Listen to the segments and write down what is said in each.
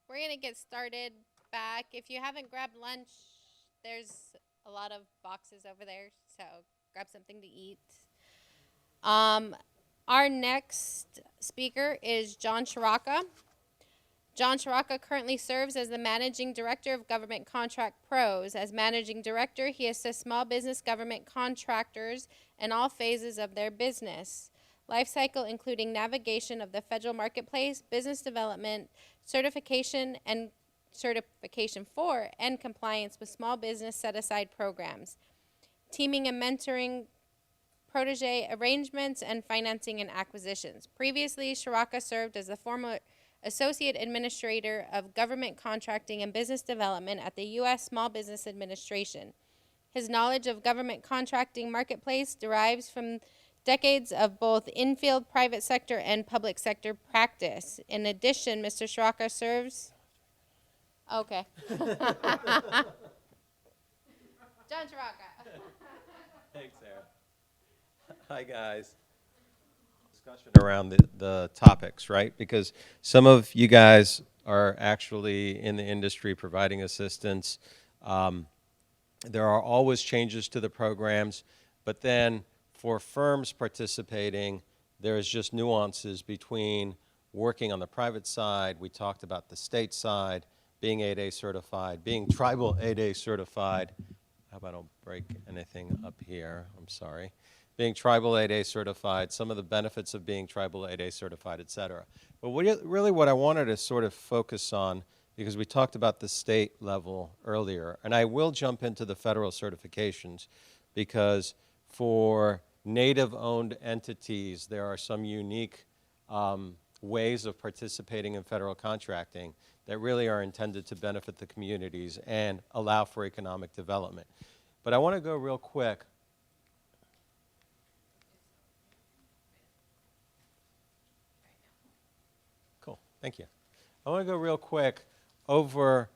We're going to get started back. If you haven't grabbed lunch, there's a lot of boxes over there, so grab something to eat. Our next speaker is John Characa. John Characa currently serves as the Managing Director of Government Contract Pros. As Managing Director, he assists small business government contractors in all phases of their business life cycle, including navigation of the federal marketplace, business development, certification for, and compliance with small business set-aside programs, teaming and mentoring Protege arrangements, and financing and acquisitions. Previously, Characa served as the former Associate Administrator of Government Contracting and Business Development at the U.S. Small Business Administration. His knowledge of government contracting marketplace derives from decades of both in-field private sector and public sector practice. In addition, Mr. Characa serves... Okay. John Characa. Thanks, Sarah. Hi, guys. Discussion around the topics, right? Because some of you guys are actually in the industry providing assistance. There are always changes to the programs, but then for firms participating, there's just nuances between working on the private side. We talked about the state side, being 8A certified, being tribal 8A certified. How about I don't break anything up here? I'm sorry. Being tribal 8A certified, some of the benefits of being tribal 8A certified, et cetera. But really what I wanted to sort of focus on, because we talked about the state level earlier, and I will jump into the federal certifications, because for native-owned entities, there are some unique ways of participating in federal contracting that really are intended to benefit the communities and allow for economic development. But I want to go real quick. Cool, thank you. I want to go real quick over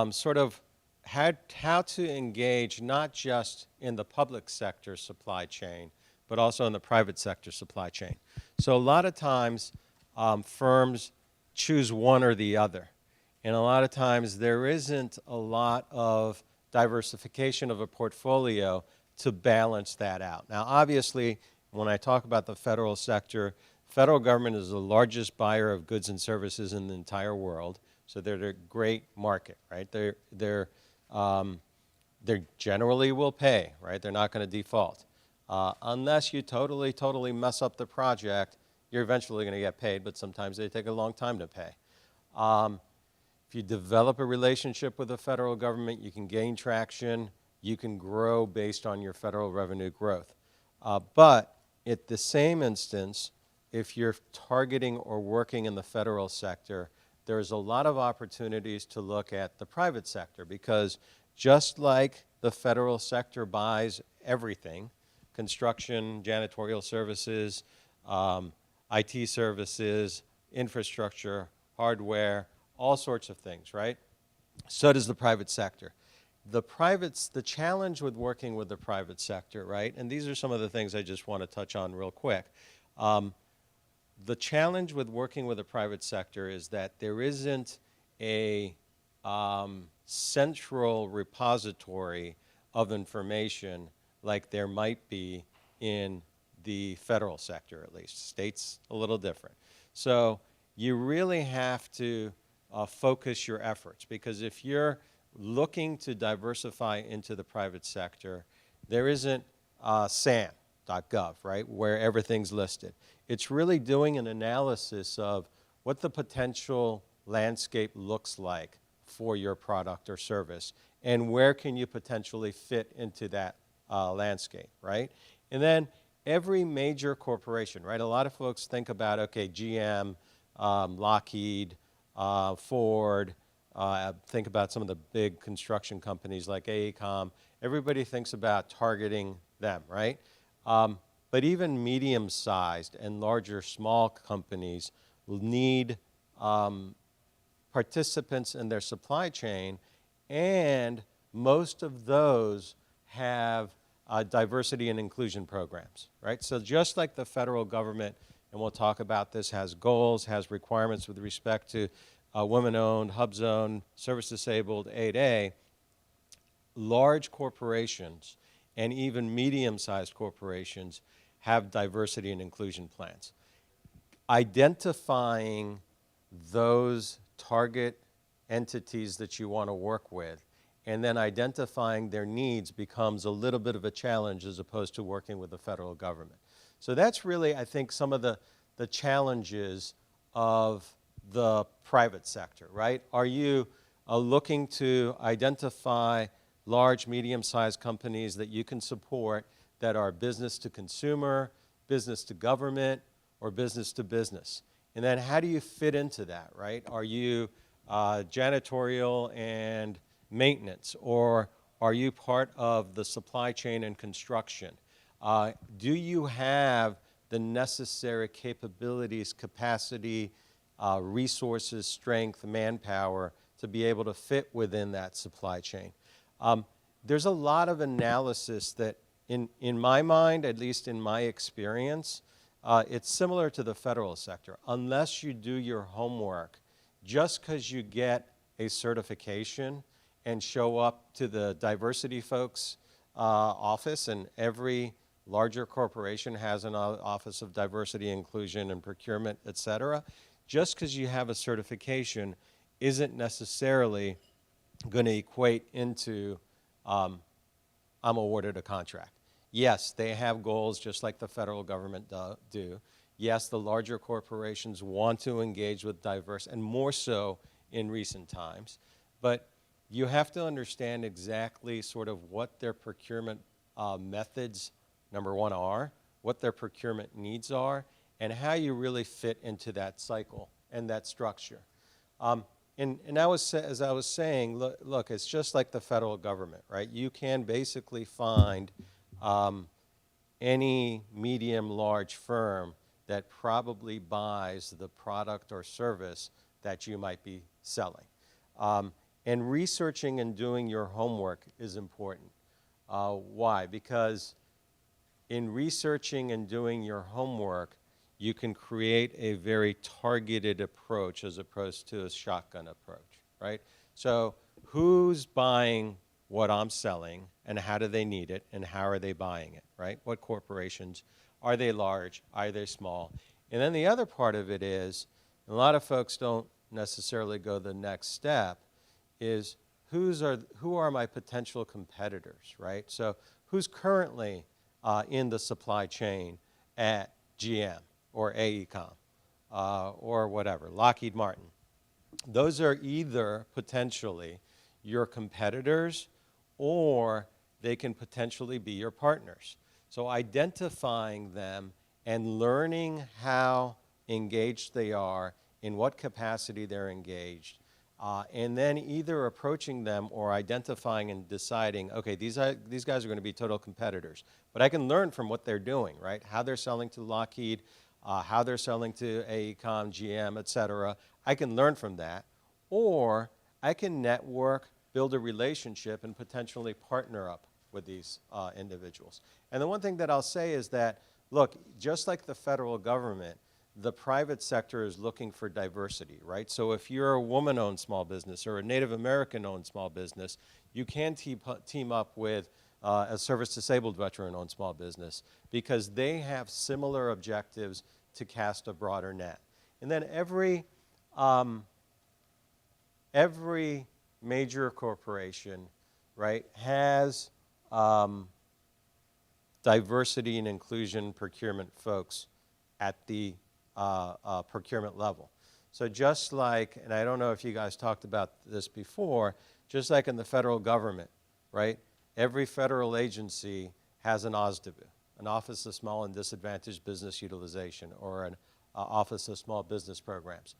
sort of how to engage not just in the public sector supply chain, but also in the private sector supply chain. So a lot of times, firms choose one or the other. And a lot of times there isn't a lot of diversification of a portfolio to balance that out. Now, obviously, when I talk about the federal sector, federal government is the largest buyer of goods and services in the entire world. So they're a great market, right? They generally will pay, right? They're not going to default. Unless you totally mess up the project, you're eventually going to get paid, but sometimes they take a long time to pay. If you develop a relationship with the federal government, you can gain traction, you can grow based on your federal revenue growth. But at the same instance, if you're targeting or working in the federal sector, there's a lot of opportunities to look at the private sector, because just like the federal sector buys everything, construction, janitorial services, IT services, infrastructure, hardware, all sorts of things, right? So does the private sector. The challenge with working with the private sector, right? And these are some of the things I just want to touch on real quick. The challenge with working with the private sector is that there isn't a central repository of information like there might be in the federal sector, at least. States, a little different. So you really have to focus your efforts, because if you're looking to diversify into the private sector, there isn't SAM.gov, right, where everything's listed. It's really doing an analysis of what the potential landscape looks like for your product or service, and where can you potentially fit into that landscape, right? And then every major corporation, right? A lot of folks think about, okay, GM, Lockheed, Ford, think about some of the big construction companies like AECOM. Everybody thinks about targeting them, right? But even medium-sized and larger small companies will need participants in their supply chain, and most of those have diversity and inclusion programs, right? So just like the federal government, and we'll talk about this, has goals, has requirements with respect to women-owned, Hubzone, service-disabled, 8A, large corporations and even medium-sized corporations have diversity and inclusion plans. Identifying those target entities that you want to work with and then identifying their needs becomes a little bit of a challenge as opposed to working with the federal government. So that's really, I think, some of the challenges of the private sector, right? Are you looking to identify large, medium-sized companies that you can support that are business to consumer, business to government, or business to business? And then how do you fit into that, right? Are you janitorial and maintenance, or are you part of the supply chain and construction? Do you have the necessary capabilities, capacity, resources, strength, manpower to be able to fit within that supply chain? There's a lot of analysis that, in my mind, at least in my experience, it's similar to the federal sector. Unless you do your homework, just because you get a certification and show up to the diversity folks' office, and every larger corporation has an office of diversity, inclusion, and procurement, et cetera, just because you have a certification isn't necessarily going to equate into I'm awarded a contract. Yes, they have goals just like the federal government do. Yes, the larger corporations want to engage with diverse, and more so in recent times. But you have to understand exactly sort of what their procurement methods, number one, are, what their procurement needs are, and how you really fit into that cycle and that structure. And as I was saying, look, it's just like the federal government, right? You can basically find any medium, large firm that probably buys the product or service that you might be selling. And researching and doing your homework is important. Why? Because in researching and doing your homework, you can create a very targeted approach as opposed to a shotgun approach, right? So who's buying what I'm selling, and how do they need it, and how are they buying it, right? What corporations? Are they large? Are they small? And then the other part of it is, a lot of folks don't necessarily go the next step, is who are my potential competitors, right? So who's currently in the supply chain at GM or AECOM or whatever, Lockheed Martin? Those are either potentially your competitors or they can potentially be your partners. So identifying them and learning how engaged they are, in what capacity they're engaged, and then either approaching them or identifying and deciding, okay, these guys are going to be total competitors. But I can learn from what they're doing, right? How they're selling to Lockheed, how they're selling to AECOM, GM, et cetera. I can learn from that. Or I can network, build a relationship, and potentially partner up with these individuals. And the one thing that I'll say is that, look, just like the federal government, the private sector is looking for diversity, right? So if you're a woman-owned small business or a Native American-owned small business, you can team up with a service-disabled veteran-owned small business because they have similar objectives to cast a broader net. And then every major corporation, right, has diversity and inclusion procurement folks at the procurement level. So just like, and I don't know if you guys talked about this before, just like in the federal government, right? Every federal agency has an OSDBU, an Office of Small and Disadvantaged Business Utilization, or an Office of Small Business Programs.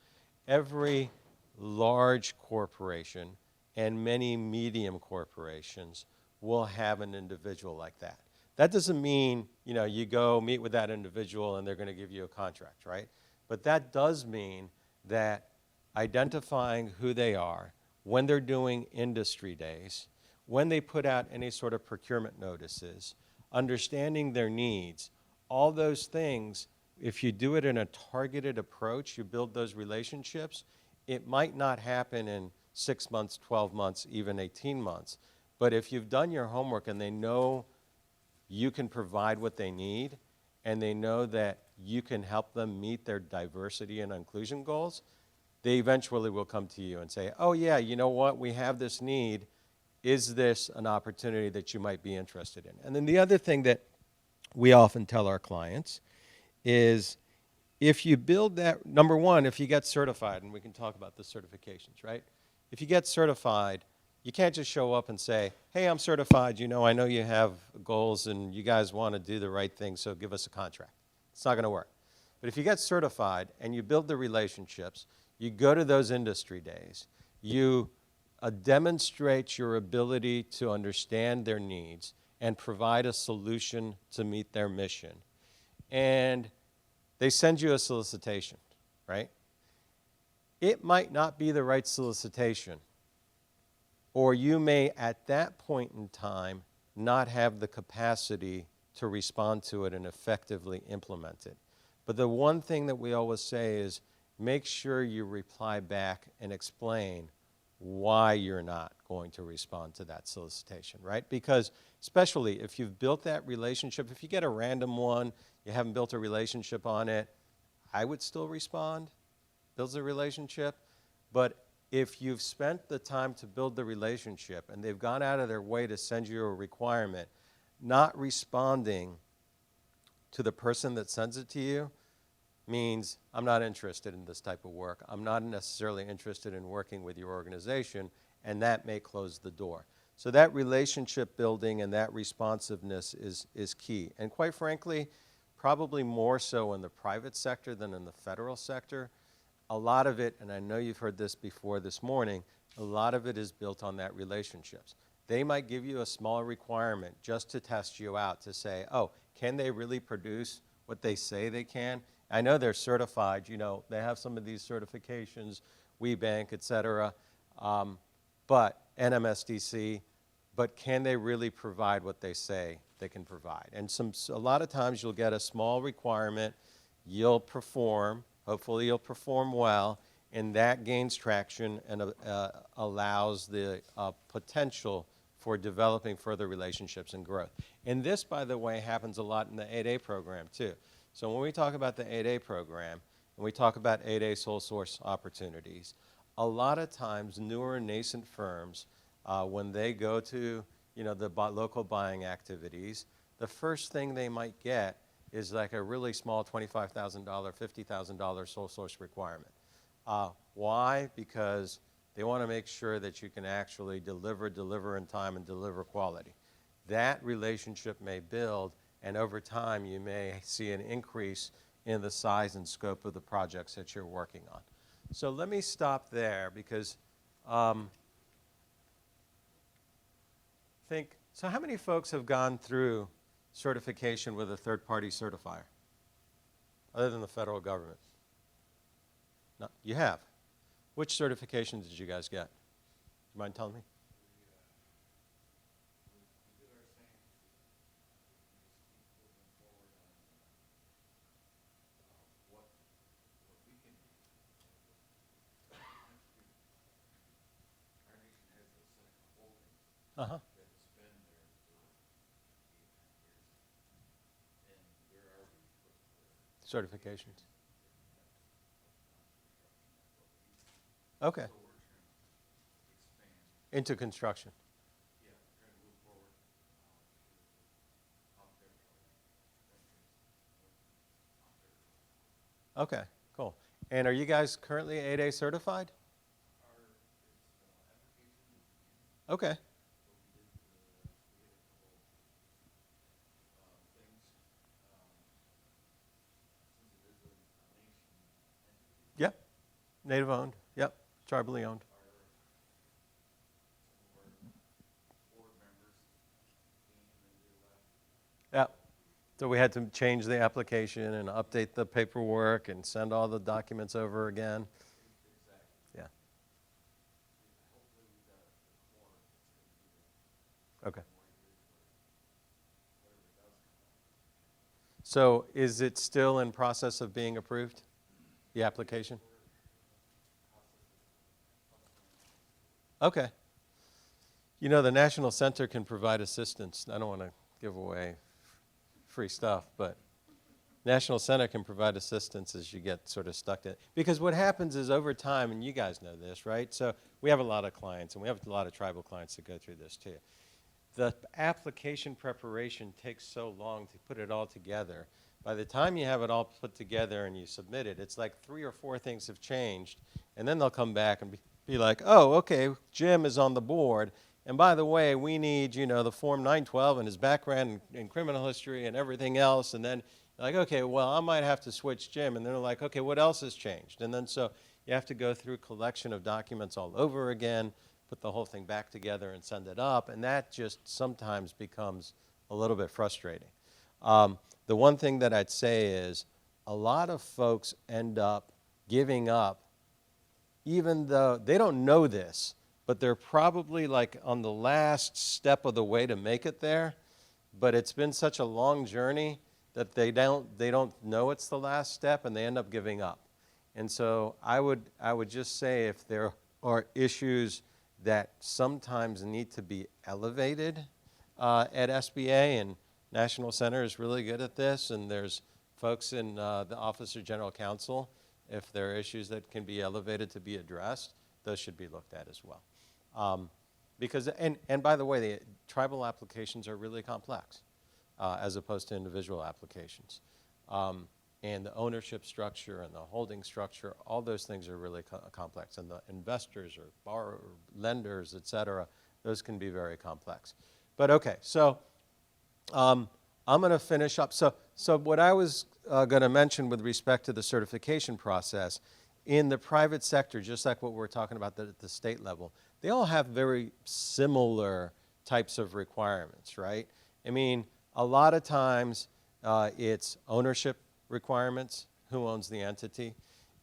Every large corporation and many medium corporations will have an individual like that. That doesn't mean, you go meet with that individual and they're going to give you a contract, right? But that does mean that identifying who they are, when they're doing industry days, when they put out any sort of procurement notices, understanding their needs, all those things, if you do it in a targeted approach, you build those relationships, it might not happen in 6 months, 12 months, even 18 months. But if you've done your homework and they know you can provide what they need, and they know that you can help them meet their diversity and inclusion goals, they eventually will come to you and say, oh yeah, you know what, we have this need. Is this an opportunity that you might be interested in? And then the other thing that we often tell our clients is, if you build that, number one, if you get certified, and we can talk about the certifications, right? If you get certified, you can't just show up and say, hey, I'm certified, I know you have goals and you guys want to do the right thing, so give us a contract. It's not going to work. But if you get certified and you build the relationships, you go to those industry days, you demonstrate your ability to understand their needs and provide a solution to meet their mission. And they send you a solicitation, right? It might not be the right solicitation, or you may, at that point in time, not have the capacity to respond to it and effectively implement it. But the one thing that we always say is, make sure you reply back and explain why you're not going to respond to that solicitation, right? Because especially if you've built that relationship, if you get a random one, you haven't built a relationship on it, I would still respond, builds a relationship. But if you've spent the time to build the relationship and they've gone out of their way to send you a requirement, not responding to the person that sends it to you means, I'm not interested in this type of work. I'm not necessarily interested in working with your organization, and that may close the door. So that relationship building and that responsiveness is key. And quite frankly, probably more so in the private sector than in the federal sector. A lot of it, and I know you've heard this before this morning, a lot of it is built on that relationships. They might give you a small requirement just to test you out, to say, oh, can they really produce what they say they can? I know they're certified, they have some of these certifications, WeBank, et cetera, but NMSDC, but can they really provide what they say they can provide? And a lot of times you'll get a small requirement, you'll perform, hopefully you'll perform well, and that gains traction and allows the potential for developing further relationships and growth. And this, by the way, happens a lot in the 8A program too. So when we talk about the 8A program, and we talk about 8A sole source opportunities, a lot of times newer nascent firms, when they go to the local buying activities, the first thing they might get is like a really small $25,000, $50,000 sole source requirement. Why? Because they want to make sure that you can actually deliver in time, and deliver quality. That relationship may build, and over time you may see an increase in the size and scope of the projects that you're working on. So let me stop there, because so how many folks have gone through certification with a third-party certifier, other than the federal government? No, you have. Which certifications did you guys get? Do you mind telling me? Uh-huh. Certifications. Okay. Into construction. Okay, cool. And are you guys currently 8A certified? Okay. Yep. Native owned. Yep. Tribally owned. Yep. So we had to change the application and update the paperwork and send all the documents over again. Yeah. Okay. So is it still in process of being approved, the application? Okay. You know, the National Center can provide assistance. I don't want to give away free stuff, but National Center can provide assistance as you get sort of stuck in. Because what happens is over time, and you guys know this, right? So we have a lot of clients, and we have a lot of tribal clients that go through this too. The application preparation takes so long to put it all together. By the time you have it all put together and you submit it, it's like 3 or 4 things have changed, and then they'll come back and be like, oh, okay, Jim is on the board, and by the way, we need, you know, the Form 912 and his background and criminal history and everything else, and then like, okay, well, I might have to switch Jim, and then they're like, okay, what else has changed? And then so you have to go through a collection of documents all over again, put the whole thing back together and send it up, and that just sometimes becomes a little bit frustrating. The one thing that I'd say is a lot of folks end up giving up, even though they don't know this, but they're probably like on the last step of the way to make it there, but it's been such a long journey that they don't know it's the last step, and they end up giving up. And so I would just say if there are issues that sometimes need to be elevated at SBA, and National Center is really good at this, and there's folks in the Office of General Counsel, if there are issues that can be elevated to be addressed, those should be looked at as well. Because, and by the way, the tribal applications are really complex as opposed to individual applications. And the ownership structure and the holding structure, all those things are really complex. And the investors or borrowers, lenders, et cetera, those can be very complex. But okay, so I'm going to finish up. So what I was going to mention with respect to the certification process, in the private sector, just like what we're talking about at the state level, they all have very similar types of requirements, right? I mean, a lot of times it's ownership requirements, who owns the entity.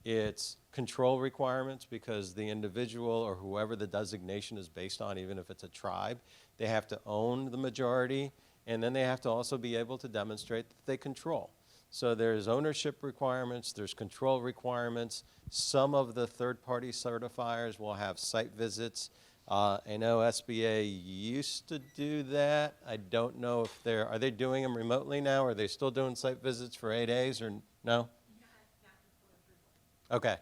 It's control requirements because the individual or whoever the designation is based on, even if it's a tribe, they have to own the majority, and then they have to also be able to demonstrate that they control. So there's ownership requirements, there's control requirements. Some of the third-party certifiers will have site visits. I know SBA used to do that. I don't know if are they doing them remotely now? Are they still doing site visits for 8As or no? Okay,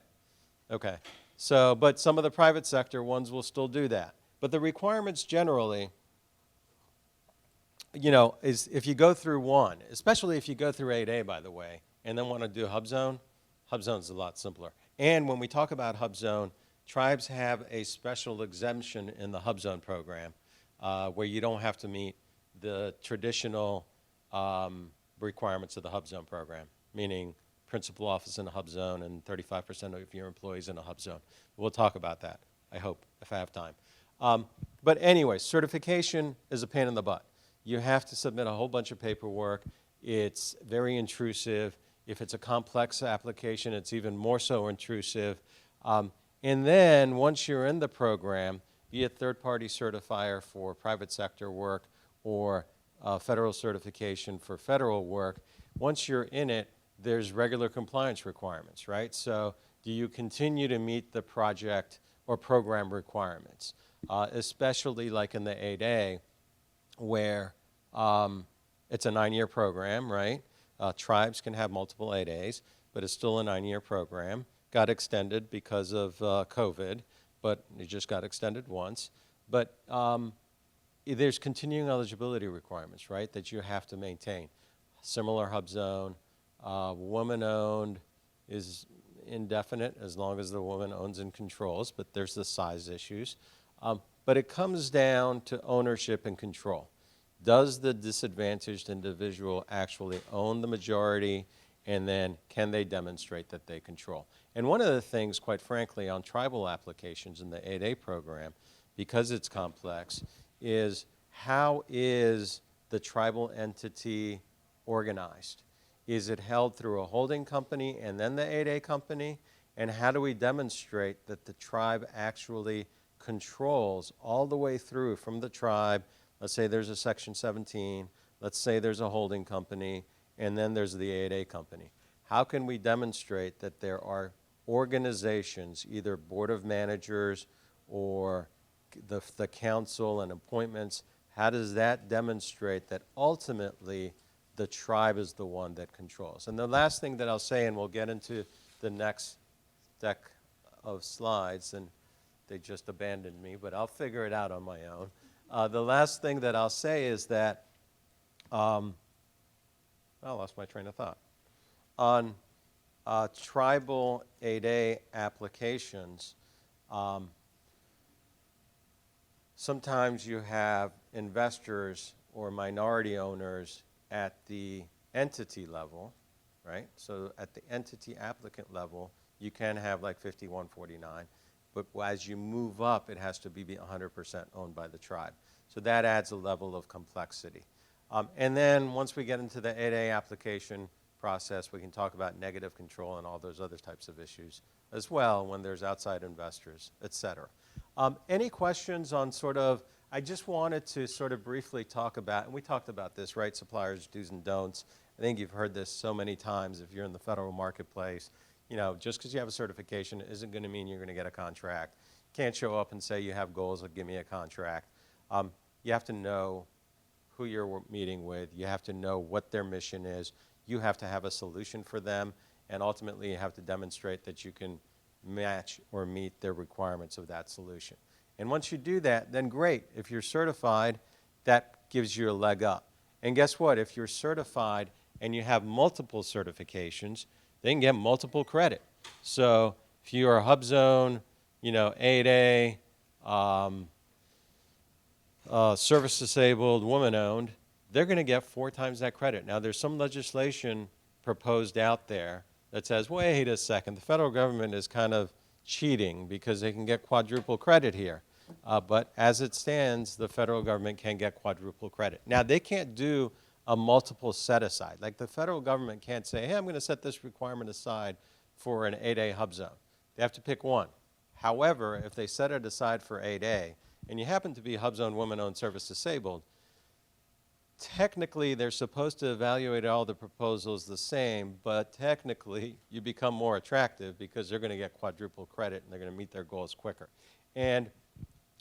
okay. So, but some of the private sector ones will still do that. But the requirements generally, you know, is if you go through one, especially if you go through 8A, by the way, and then want to do Hubzone, Hubzone's a lot simpler. And when we talk about Hubzone, tribes have a special exemption in the Hubzone program where you don't have to meet the traditional requirements of the Hubzone program, meaning principal office in a Hubzone and 35% of your employees in a Hubzone. We'll talk about that, I hope, if I have time. But anyway, certification is a pain in the butt. You have to submit a whole bunch of paperwork. It's very intrusive. If it's a complex application, it's even more so intrusive. And then once you're in the program, be it third-party certifier for private sector work or federal certification for federal work, once you're in it, there's regular compliance requirements, right? So do you continue to meet the project or program requirements, especially like in the 8A, where it's a 9-year program, right? Tribes can have multiple 8As, but it's still a 9-year program. Got extended because of COVID, but it just got extended once. But there's continuing eligibility requirements, right, that you have to maintain. Similar Hubzone, woman-owned is indefinite as long as the woman owns and controls, but there's the size issues. But it comes down to ownership and control. Does the disadvantaged individual actually own the majority, and then can they demonstrate that they control? And one of the things, quite frankly, on tribal applications in the 8A program, because it's complex, is how is the tribal entity organized? Is it held through a holding company and then the 8A company? And how do we demonstrate that the tribe actually controls all the way through from the tribe? Let's say there's a Section 17, let's say there's a holding company, and then there's the 8A company. How can we demonstrate that there are organizations, either board of managers or the council and appointments, how does that demonstrate that ultimately the tribe is the one that controls? And the last thing that I'll say, and we'll get into the next deck of slides, and they just abandoned me, but I'll figure it out on my own. The last thing that I'll say is that, I lost my train of thought. On tribal 8A applications, sometimes you have investors or minority owners at the entity level, right? So at the entity applicant level, you can have like 5149, but as you move up, it has to be 100% owned by the tribe. So that adds a level of complexity. And then once we get into the 8A application process, we can talk about negative control and all those other types of issues as well when there's outside investors, et cetera. Any questions on sort of, I just wanted to sort of briefly talk about, and we talked about this, right, suppliers, do's and don'ts. I think you've heard this so many times if you're in the federal marketplace. You know, just because you have a certification isn't going to mean you're going to get a contract. You can't show up and say you have goals, give me a contract. You have to know who you're meeting with. You have to know what their mission is. You have to have a solution for them, and ultimately you have to demonstrate that you can match or meet their requirements of that solution. And once you do that, then great. If you're certified, that gives you a leg up. And guess what? If you're certified and you have multiple certifications, they can get multiple credit. So if you're a Hubzone, 8A, service disabled, woman owned, they're going to get 4 times that credit. Now there's some legislation proposed out there that says, wait a second, the federal government is kind of cheating because they can get quadruple credit here. But as it stands, the federal government can get quadruple credit. Now they can't do a multiple set aside. Like the federal government can't say, hey, I'm going to set this requirement aside for an 8A hub zone. They have to pick one. However, if they set it aside for 8A, and you happen to be hub zone woman-owned service disabled, technically they're supposed to evaluate all the proposals the same, but technically you become more attractive because they're going to get quadruple credit and they're going to meet their goals quicker. And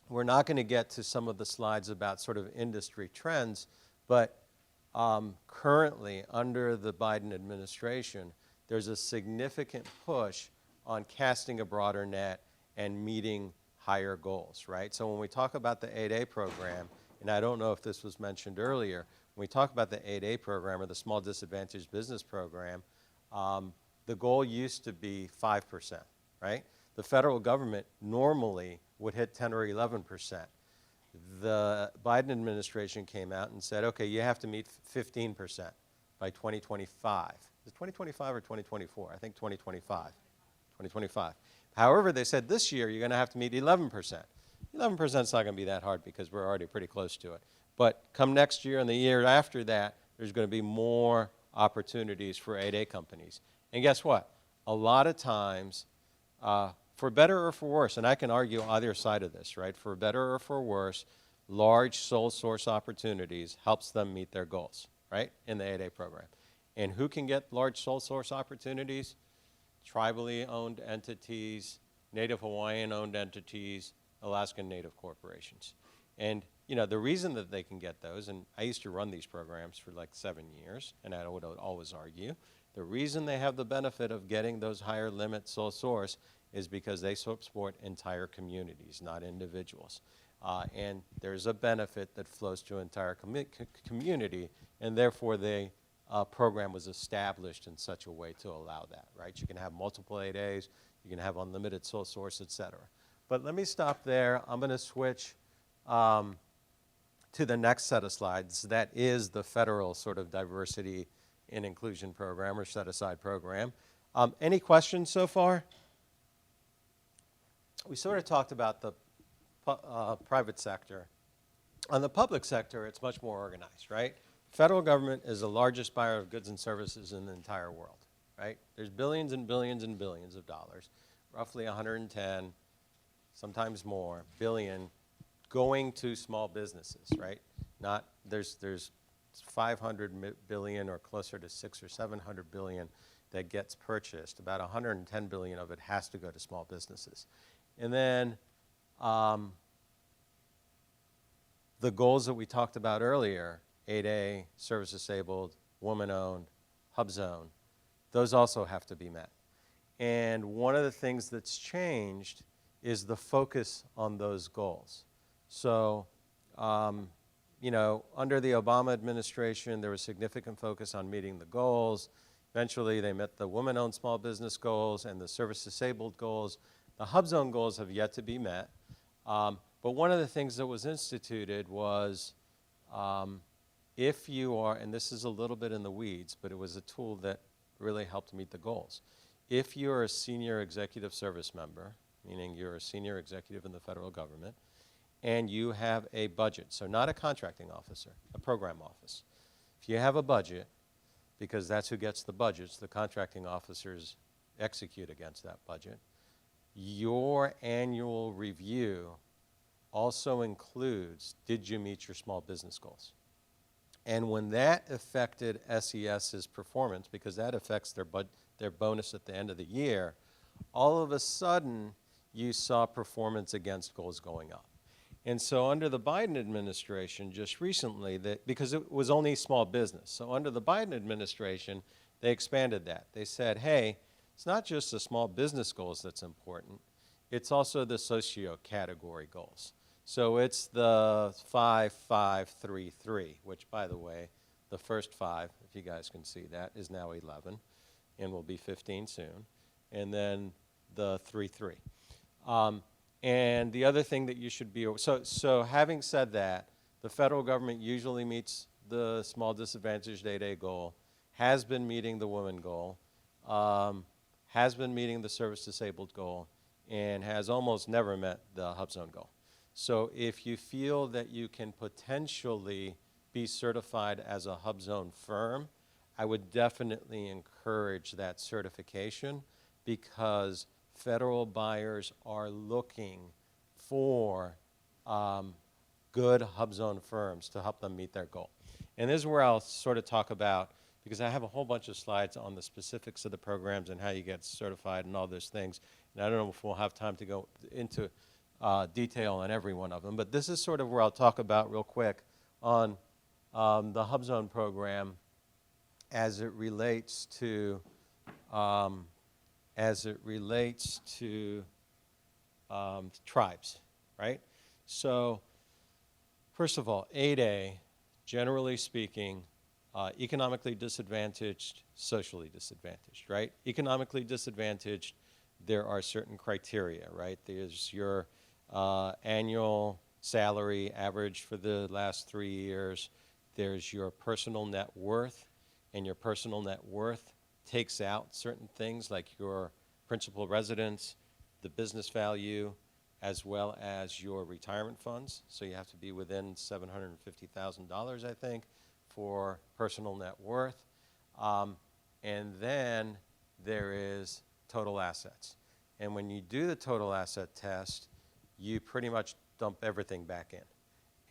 we're not going to get to some of the slides about sort of industry trends, but currently, under the Biden administration, there's a significant push on casting a broader net and meeting higher goals, right? So when we talk about the 8A program, and I don't know if this was mentioned earlier, when we talk about the 8A program or the Small Disadvantaged Business Program, the goal used to be 5%, right? The federal government normally would hit 10 or 11%. The Biden administration came out and said, okay, you have to meet 15% by 2025. Is it 2025 or 2024? I think 2025. 2025. However, they said this year you're going to have to meet 11%. 11% is not going to be that hard because we're already pretty close to it. But come next year and the year after that, there's going to be more opportunities for 8A companies. And guess what? A lot of times, for better or for worse, and I can argue either side of this, right? For better or for worse, large sole source opportunities helps them meet their goals, right, in the 8A program. And who can get large sole source opportunities? Tribally owned entities, Native Hawaiian owned entities, Alaskan Native corporations. And the reason that they can get those, and I used to run these programs for like 7 years, and I would always argue, the reason they have the benefit of getting those higher limit sole source is because they support entire communities, not individuals. And there's a benefit that flows to an entire community, and therefore the program was established in such a way to allow that, right? You can have multiple 8As, you can have unlimited sole source, et cetera. But let me stop there. I'm going to switch to the next set of slides. That is the federal sort of diversity and inclusion program or set-aside program. Any questions so far? We sort of talked about the private sector. On the public sector, it's much more organized, right? Federal government is the largest buyer of goods and services in the entire world, right? There's billions and billions and billions of dollars, roughly 110, sometimes more, billion going to small businesses, right? Not, there's 500 billion or closer to 600 or 700 billion that gets purchased. About 110 billion of it has to go to small businesses. And then the goals that we talked about earlier, 8A, service disabled, woman-owned, Hubzone, those also have to be met. And one of the things that's changed is the focus on those goals. So, under the Obama administration, there was significant focus on meeting the goals. Eventually, they met the woman-owned small business goals and the service-disabled goals. The Hubzone goals have yet to be met. But one of the things that was instituted was if you are, and this is a little bit in the weeds, but it was a tool that really helped meet the goals. If you're a senior executive service member, meaning you're a senior executive in the federal government, and you have a budget, so not a contracting officer, a program office. If you have a budget, because that's who gets the budgets, the contracting officers execute against that budget, your annual review also includes, did you meet your small business goals? And when that affected SES's performance, because that affects their bonus at the end of the year, all of a sudden you saw performance against goals going up. And so under the Biden administration just recently, because it was only small business, so under the Biden administration, they expanded that. They said, hey, it's not just the small business goals that's important, it's also the socio-category goals. So it's the 5, 5, 3, 3, which, by the way, the first 5, if you guys can see that, is now 11 and will be 15 soon. And then the 3, 3. And the other thing that you should be, so having said that, the federal government usually meets the small disadvantaged 8A goal, has been meeting the women goal, has been meeting the service disabled goal, and has almost never met the Hubzone goal. So if you feel that you can potentially be certified as a Hubzone firm, I would definitely encourage that certification because federal buyers are looking for good Hubzone firms to help them meet their goal. And this is where I'll sort of talk about, because I have a whole bunch of slides on the specifics of the programs and how you get certified and all those things. And I don't know if we'll have time to go into detail on every one of them, but this is sort of where I'll talk about real quick on the Hubzone program as it relates to tribes, right? So first of all, 8A, generally speaking, economically disadvantaged, socially disadvantaged, right? Economically disadvantaged, there are certain criteria, right? There's your annual salary average for the last 3 years. There's your personal net worth, and your personal net worth takes out certain things like your principal residence, the business value, as well as your retirement funds. So you have to be within $750,000, I think, for personal net worth. And then there is total assets. And when you do the total asset test, you pretty much dump everything back in.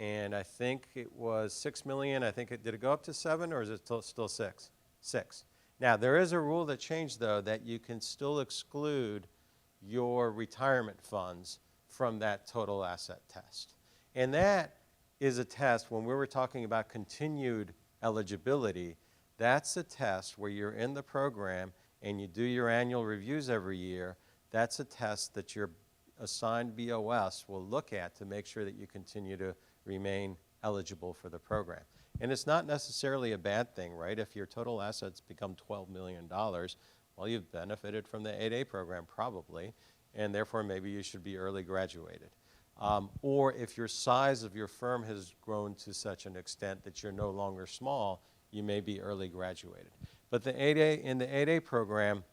And I think it was 6 million. I think did it go up to 7 or is it still 6? 6. Now, there is a rule that changed, though, that you can still exclude your retirement funds from that total asset test. And that is a test, when we were talking about continued eligibility, that's a test where you're in the program and you do your annual reviews every year. That's a test that your assigned BOS will look at to make sure that you continue to remain eligible for the program. And it's not necessarily a bad thing, right? If your total assets become $12 million, well, you've benefited from the 8A program probably, and therefore maybe you should be early graduated. Or if your size of your firm has grown to such an extent that you're no longer small, you may be early graduated. But in the 8A program,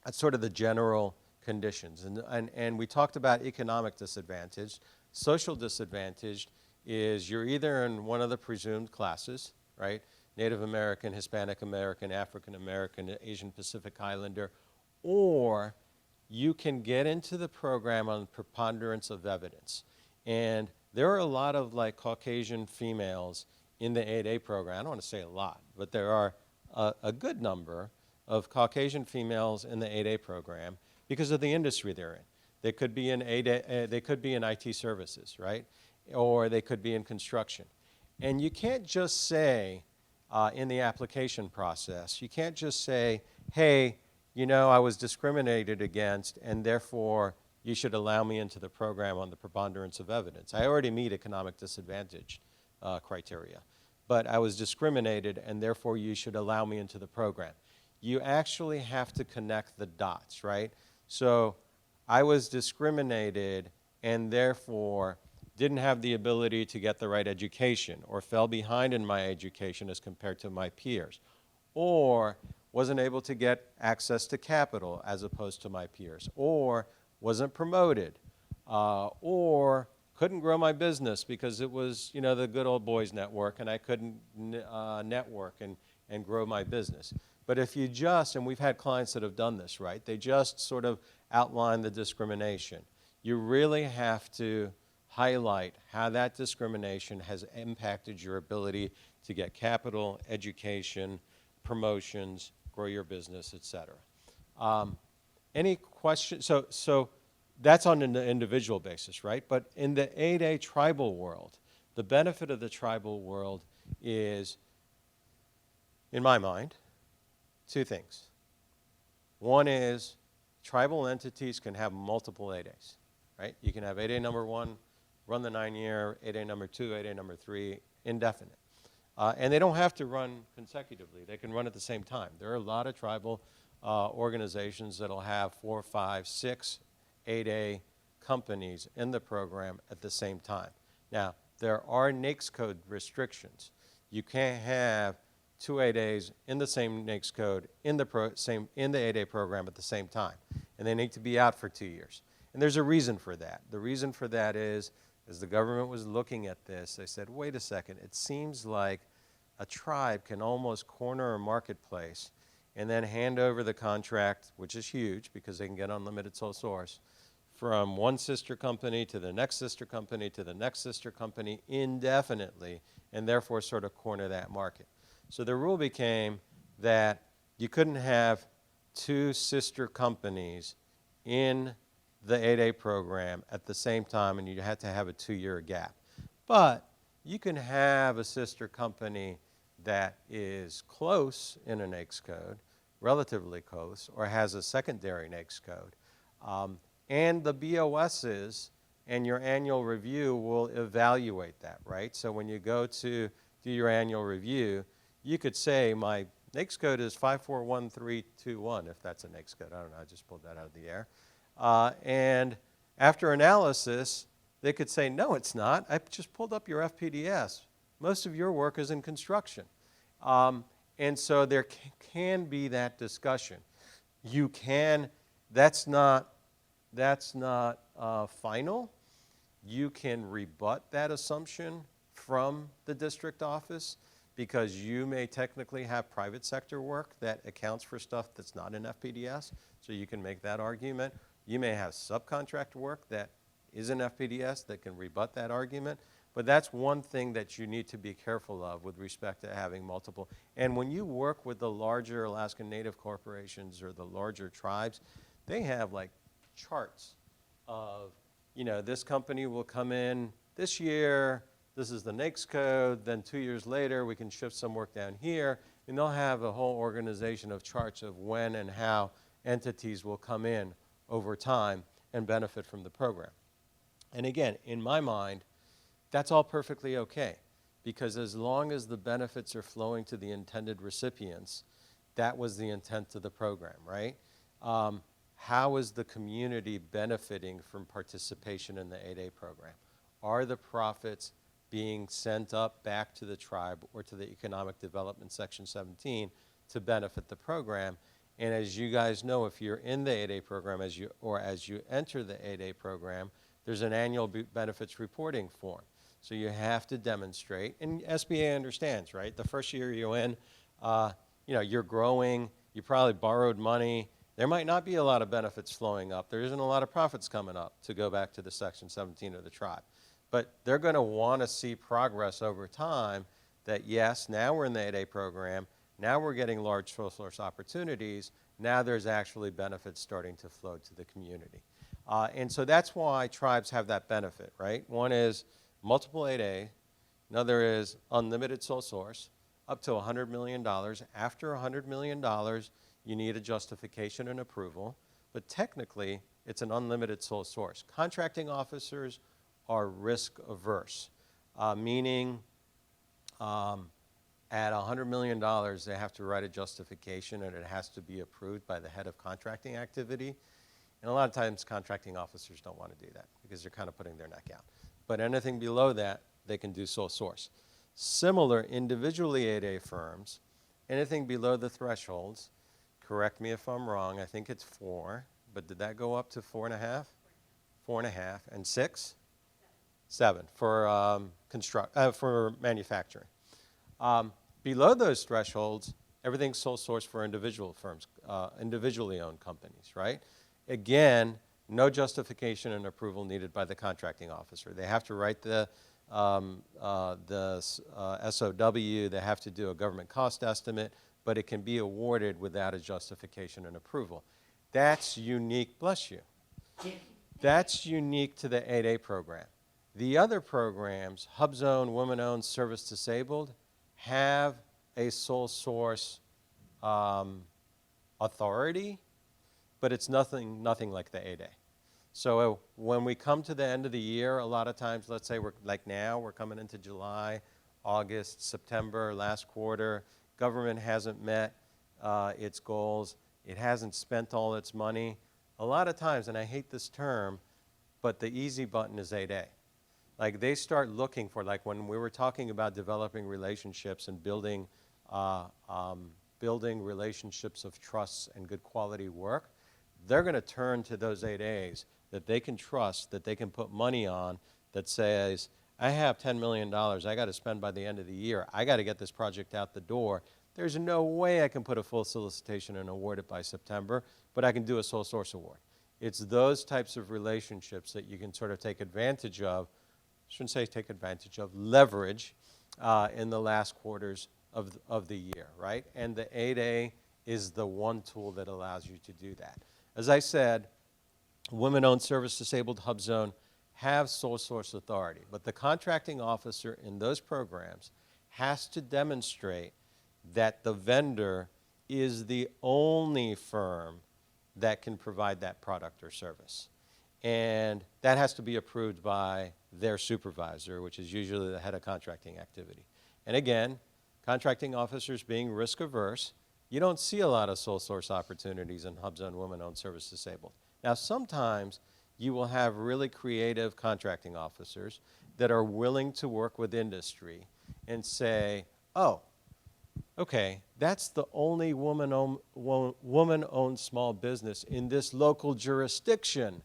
that's sort of the general conditions. And we talked about economic disadvantage. Social disadvantage is you're either in one of the presumed classes, right? Native American, Hispanic American, African American, Asian Pacific Islander, or you can get into the program on preponderance of evidence. And there are a lot of like Caucasian females in the 8A program. I don't want to say a lot, but there are a good number of Caucasian females in the 8A program because of the industry they're in. They could be in IT services, right? or they could be in construction. And you can't just say in the application process, you can't just say, hey, you know, I was discriminated against, and therefore you should allow me into the program on the preponderance of evidence. I already meet economic disadvantage criteria, but I was discriminated, and therefore you should allow me into the program. You actually have to connect the dots, right? So I was discriminated, and therefore didn't have the ability to get the right education, or fell behind in my education as compared to my peers, or wasn't able to get access to capital as opposed to my peers, or wasn't promoted, or couldn't grow my business because it was, you know, the good old boys network, and I couldn't network and grow my business. But if you just, and we've had clients that have done this, right? They just sort of outline the discrimination. You really have to highlight how that discrimination has impacted your ability to get capital, education, promotions, grow your business, et cetera. Any questions? So that's on an individual basis, right? But in the 8A tribal world, the benefit of the tribal world is, in my mind, two things. One is tribal entities can have multiple 8As, right? You can have 8A number 1, run the 9-year, 8A number 2, 8A number 3, indefinite. And they don't have to run consecutively. They can run at the same time. There are a lot of tribal organizations that will have 4, 5, 6, 8A companies in the program at the same time. Now, there are Nix Code restrictions. You can't have 2 8As in the same Nix Code in the 8A program at the same time, and they need to be out for 2 years. And there's a reason for that. The reason for that is, as the government was looking at this, they said, wait a second, it seems like a tribe can almost corner a marketplace and then hand over the contract, which is huge because they can get unlimited sole source, from one sister company to the next sister company to the next sister company indefinitely, and therefore sort of corner that market. So the rule became that you couldn't have 2 sister companies in the 8A program at the same time, and you had to have a 2-year gap. But you can have a sister company that is close in a NAICS code, relatively close, or has a secondary NAICS code. And the BOSs and your annual review will evaluate that, right? So when you go to do your annual review, you could say my NAICS code is 541321, if that's a NAICS code. I don't know, I just pulled that out of the air. And after analysis, they could say, no, it's not. I just pulled up your FPDS. Most of your work is in construction. And so there can be that discussion. You can, that's not final. You can rebut that assumption from the district office because you may technically have private sector work that accounts for stuff that's not in FPDS, so you can make that argument. You may have subcontract work that is in FPDS that can rebut that argument, but that's one thing that you need to be careful of with respect to having multiple. And when you work with the larger Alaskan Native corporations or the larger tribes, they have like charts of, you know, this company will come in this year, this is the NAICS code, then 2 years later we can shift some work down here, and they'll have a whole organization of charts of when and how entities will come in over time and benefit from the program. And again, in my mind, that's all perfectly okay, because as long as the benefits are flowing to the intended recipients, that was the intent of the program, right? How is the community benefiting from participation in the 8A program? Are the profits being sent up back to the tribe or to the Economic Development Section 17 to benefit the program? And as you guys know, if you're in the 8A program as you enter the 8A program, there's an annual benefits reporting form. So you have to demonstrate, and SBA understands, right? The first year you're in, you're growing, you probably borrowed money. There might not be a lot of benefits flowing up. There isn't a lot of profits coming up to go back to the Section 17 of the tribe. But they're going to want to see progress over time that, yes, now we're in the 8A program, now we're getting large sole source opportunities, now there's actually benefits starting to flow to the community. And so that's why tribes have that benefit, right? One is multiple 8A. Another is unlimited sole source, up to $100 million. After $100 million, you need a justification and approval. But technically, it's an unlimited sole source. Contracting officers are risk averse, meaning at $100 million, they have to write a justification and it has to be approved by the head of contracting activity. And a lot of times contracting officers don't want to do that because they're kind of putting their neck out. But anything below that, they can do sole source. Similar individually 8A firms, anything below the thresholds, correct me if I'm wrong, I think it's 4, but did that go up to 4.5? 4.5, and 6? 7 for for manufacturing. Below those thresholds, everything's sole source for individual firms, individually owned companies, right? Again, no justification and approval needed by the contracting officer. They have to write the SOW, they have to do a government cost estimate, but it can be awarded without a justification and approval. That's unique, bless you. That's unique to the 8A program. The other programs, Hubzone, Women-Owned, Service Disabled, have a sole source authority, but it's nothing like the 8A. So when we come to the end of the year, a lot of times, let's say we're coming into July, August, September, last quarter, government hasn't met its goals, it hasn't spent all its money. A lot of times, and I hate this term, but the easy button is 8A. Like they start looking for, like when we were talking about developing relationships and building relationships of trust and good quality work, they're going to turn to those 8As that they can trust, that they can put money on, that says, I have $10 million I got to spend by the end of the year. I got to get this project out the door. There's no way I can put a full solicitation and award it by September, but I can do a sole source award. It's those types of relationships that you can sort of take advantage of, I shouldn't say take advantage of, leverage in the last quarters of the year, right? And the 8A is the one tool that allows you to do that. As I said, women-owned, service-disabled, Hubzone have sole source authority, but the contracting officer in those programs has to demonstrate that the vendor is the only firm that can provide that product or service. And that has to be approved by their supervisor, which is usually the head of contracting activity. And again, contracting officers being risk averse, you don't see a lot of sole source opportunities in Hubzone, women-owned, service disabled. Now, sometimes you will have really creative contracting officers that are willing to work with industry and say, oh, okay, that's the only woman-owned small business in this local jurisdiction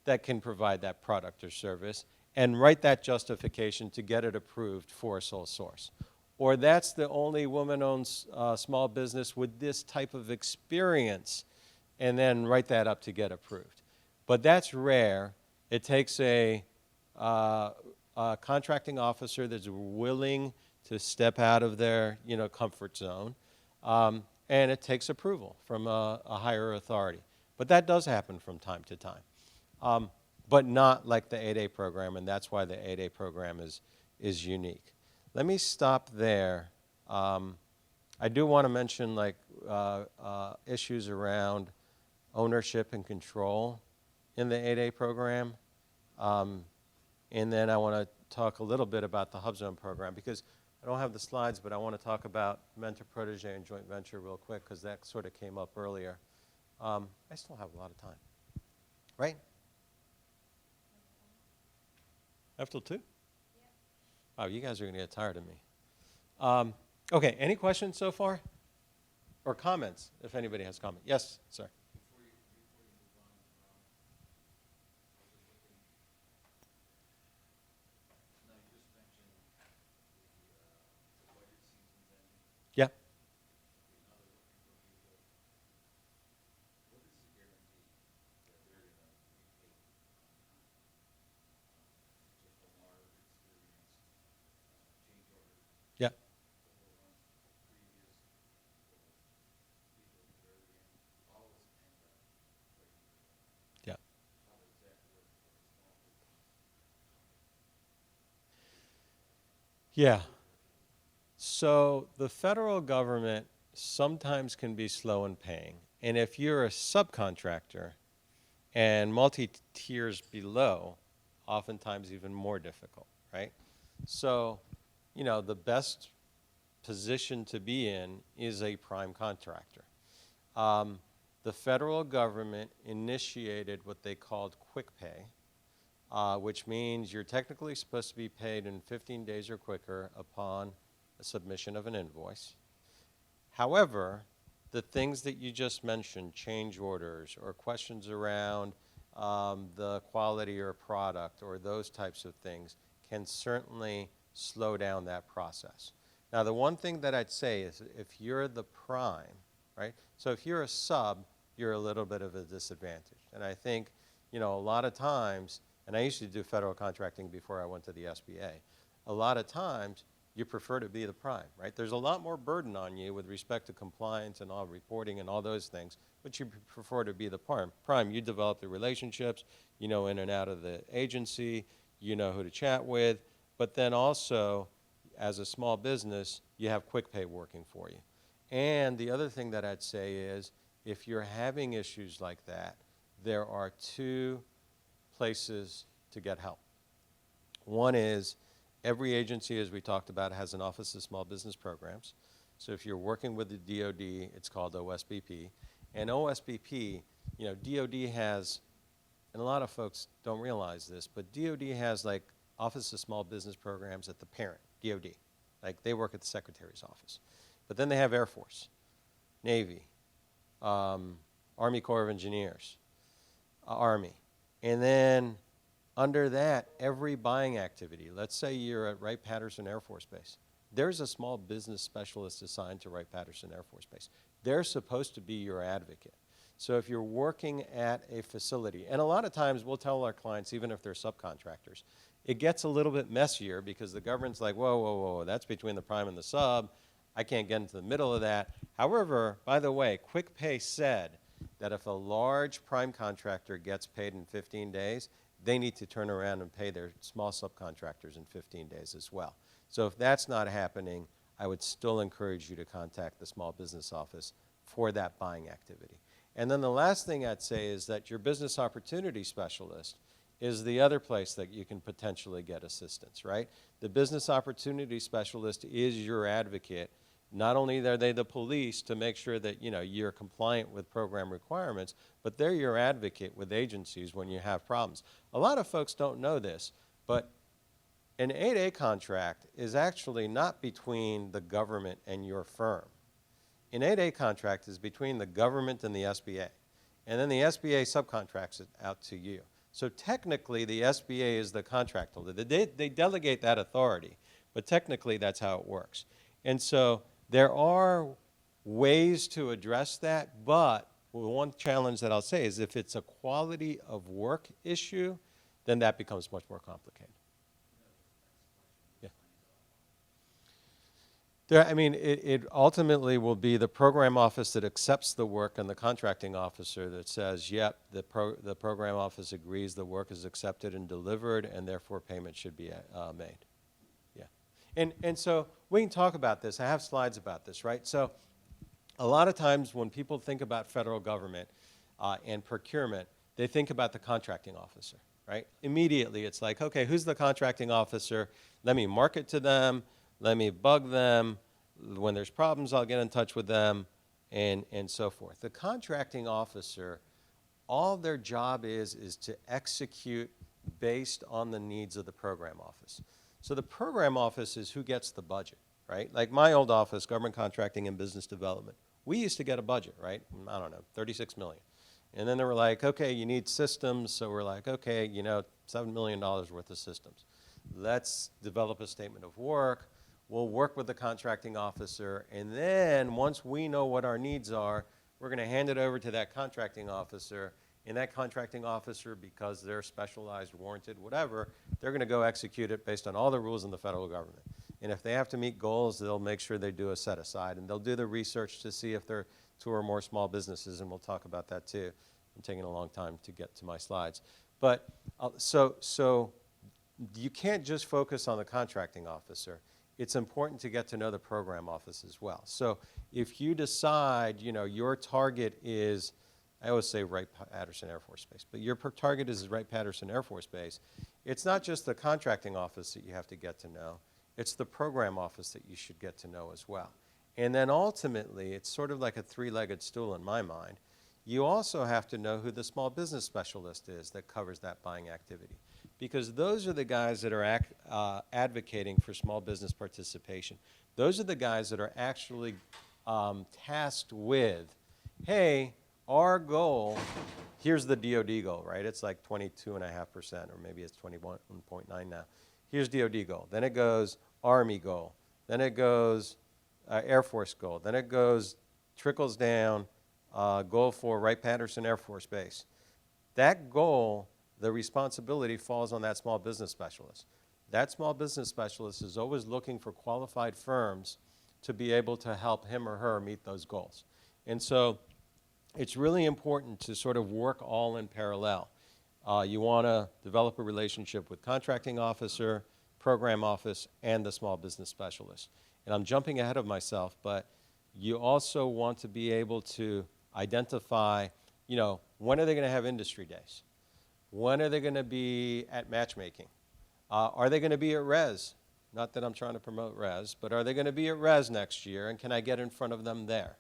that can provide that product or service, and write that justification to get it approved for a sole source. Or that's the only woman-owned small business with this type of experience, and then write that up to get approved. But that's rare. It takes a contracting officer that's willing to step out of their comfort zone, and it takes approval from a higher authority. But that does happen from time to time, but not like the 8A program, and that's why the 8A program is unique. Let me stop there. I do want to mention issues around ownership and control in the 8A program. And then I want to talk a little bit about the Hubzone program, because I don't have the slides, but I want to talk about mentor, protege, and joint venture real quick, because that sort of came up earlier. I still have a lot of time, right? Have till 2? Yeah. Wow, you guys are going to get tired of me. Okay, any questions so far? Or comments, if anybody has comments. Yes, sir. Before you move on, I was just looking, now you just mentioned the budget season's ending. Yeah. Okay, now they're looking for me to, what is the guarantee that they're going to repay on time? Just from our experience, change orders, Yeah. couple of months previous, people at the very end, follow us Yeah. So the federal government sometimes can be slow in paying. And if you're a subcontractor and multi-tiers below, oftentimes even more difficult, right? So, you know, the best position to be in is a prime contractor. The federal government initiated what they called quick pay, which means you're technically supposed to be paid in 15 days or quicker upon a submission of an invoice. However, the things that you just mentioned, change orders or questions around the quality or product or those types of things, can certainly slow down that process. Now, the one thing that I'd say is if you're the prime, right? So if you're a sub, you're a little bit of a disadvantage. And I think, you know, a lot of times, and I used to do federal contracting before I went to the SBA, a lot of times you prefer to be the prime, right? There's a lot more burden on you with respect to compliance and all reporting and all those things, but you prefer to be the prime. You develop the relationships, you know in and out of the agency, you know who to chat with, but then also, as a small business, you have quick pay working for you. And the other thing that I'd say is, if you're having issues like that, there are two places to get help. One is, every agency, as we talked about, has an Office of Small Business Programs. So if you're working with the DoD, it's called OSBP. And OSBP, you know, DoD has, and a lot of folks don't realize this, but DoD has like Office of Small Business Programs at the parent, DoD. Like they work at the Secretary's office. But then they have Air Force, Navy, Army Corps of Engineers, Army. And then under that, every buying activity, let's say you're at Wright-Patterson Air Force Base, there's a small business specialist assigned to Wright-Patterson Air Force Base. They're supposed to be your advocate. So if you're working at a facility, and a lot of times we'll tell our clients, even if they're subcontractors, it gets a little bit messier because the government's like, whoa, whoa, whoa, that's between the prime and the sub. I can't get into the middle of that. However, by the way, Quick Pay said that if a large prime contractor gets paid in 15 days, they need to turn around and pay their small subcontractors in 15 days as well. So if that's not happening, I would still encourage you to contact the small business office for that buying activity. And then the last thing I'd say is that your business opportunity specialist is the other place that you can potentially get assistance, right? The business opportunity specialist is your advocate. Not only are they the police to make sure that you're compliant with program requirements, but they're your advocate with agencies when you have problems. A lot of folks don't know this, but an 8A contract is actually not between the government and your firm. An 8A contract is between the government and the SBA, and then the SBA subcontracts it out to you. So technically, the SBA is the contract holder. They delegate that authority, but technically that's how it works. And so there are ways to address that, but one challenge that I'll say is if it's a quality of work issue, then that becomes much more complicated. Yeah. It ultimately will be the program office that accepts the work and the contracting officer that says, yep, the program office agrees the work is accepted and delivered, and therefore payment should be made. Yeah. And so we can talk about this. I have slides about this, right? So a lot of times when people think about federal government and procurement, they think about the contracting officer, right? Immediately it's like, okay, who's the contracting officer? Let me market to them. Let me bug them. When there's problems, I'll get in touch with them, and so forth. The contracting officer, all their job is to execute based on the needs of the program office. So the program office is who gets the budget, right? Like my old office, Government Contracting and Business Development, we used to get a budget, right? I don't know, $36 million. And then they were like, okay, you need systems. So we're like, okay, $7 million worth of systems. Let's develop a statement of work. We'll work with the contracting officer, and then once we know what our needs are, we're going to hand it over to that contracting officer, and that contracting officer, because they're specialized, warranted, whatever, they're going to go execute it based on all the rules in the federal government. And if they have to meet goals, they'll make sure they do a set aside, and they'll do the research to see if there are 2 or more small businesses, and we'll talk about that too. I'm taking a long time to get to my slides. But so you can't just focus on the contracting officer. it's important to get to know the program office as well. So if you decide, your target is, I always say Wright-Patterson Air Force Base, but your target is Wright-Patterson Air Force Base, it's not just the contracting office that you have to get to know, it's the program office that you should get to know as well. And then ultimately, it's sort of like a three-legged stool in my mind. You also have to know who the small business specialist is that covers that buying activity. Because those are the guys that are advocating for small business participation. Those are the guys that are actually tasked with, hey, our goal, here's the DOD goal, right? It's like 22.5%, or maybe it's 21.9 now. Here's DOD goal. Then it goes Army goal. Then it goes Air Force goal. Then it goes, trickles down, goal for Wright-Patterson Air Force Base. That goal, the responsibility falls on that small business specialist. That small business specialist is always looking for qualified firms to be able to help him or her meet those goals. And so it's really important to sort of work all in parallel. You want to develop a relationship with contracting officer, program office, and the small business specialist. And I'm jumping ahead of myself, but you also want to be able to identify, when are they going to have industry days? When are they going to be at matchmaking? Are they going to be at RES? Not that I'm trying to promote RES, but are they going to be at RES next year, and can I get in front of them there?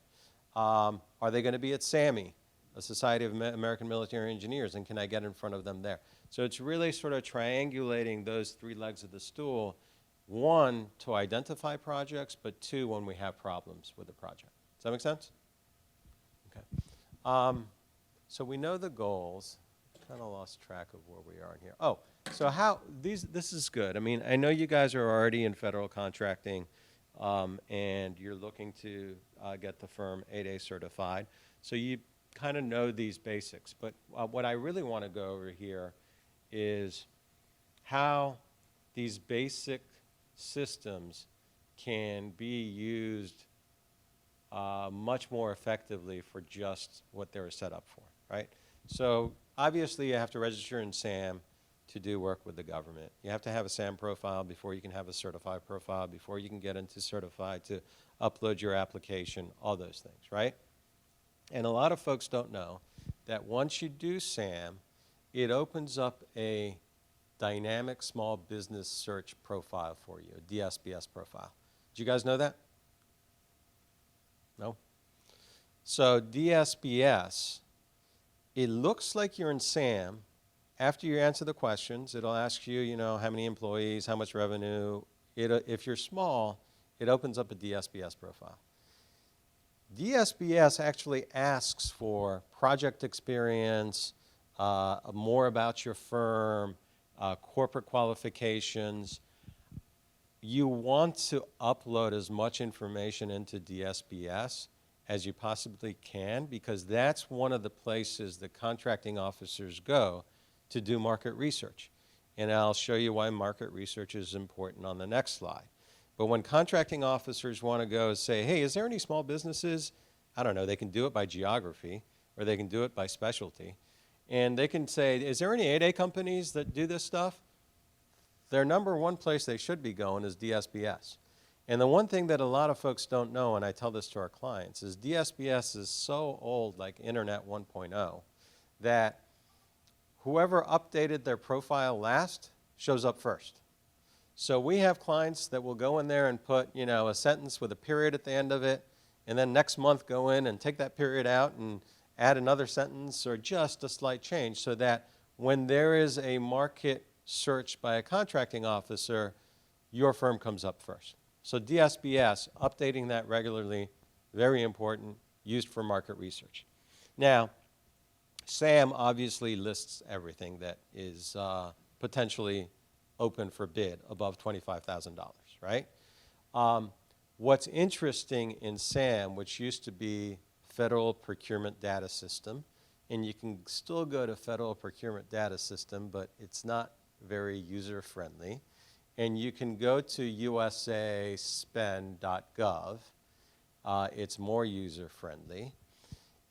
Are they going to be at SAMI, the Society of American Military Engineers, and can I get in front of them there? So it's really sort of triangulating those three legs of the stool, one, to identify projects, but two, when we have problems with the project. Does that make sense? Okay. So we know the goals. Kind of lost track of where we are in here. Oh, so this is good. I mean, I know you guys are already in federal contracting, and you're looking to get the firm 8A certified. So you kind of know these basics. But what I really want to go over here is how these basic systems can be used much more effectively for just what they were set up for, right? So obviously you have to register in SAM to do work with the government. You have to have a SAM profile before you can have a certified profile, before you can get into certified to upload your application, all those things, right? And a lot of folks don't know that once you do SAM, it opens up a dynamic small business search profile for you, a DSBS profile. Did you guys know that? No? So DSBS, it looks like you're in SAM. After you answer the questions, it'll ask you, how many employees, how much revenue. If you're small, it opens up a DSBS profile. DSBS actually asks for project experience, more about your firm, corporate qualifications. You want to upload as much information into DSBS as you possibly can, because that's one of the places that contracting officers go to do market research. And I'll show you why market research is important on the next slide. But when contracting officers want to go say, hey, is there any small businesses? I don't know, they can do it by geography, or they can do it by specialty. And they can say, is there any 8A companies that do this stuff? Their number one place they should be going is DSBS. And the one thing that a lot of folks don't know, and I tell this to our clients, is DSBS is so old, like Internet 1.0, that whoever updated their profile last shows up first. So we have clients that will go in there and put, a sentence with a period at the end of it, and then next month go in and take that period out and add another sentence or just a slight change, so that when there is a market search by a contracting officer, your firm comes up first. So DSBS, updating that regularly, very important, used for market research. Now, SAM obviously lists everything that is potentially open for bid above $25,000, right? What's interesting in SAM, which used to be Federal Procurement Data System, and you can still go to Federal Procurement Data System, but it's not very user-friendly. And you can go to usaspend.gov. It's more user-friendly.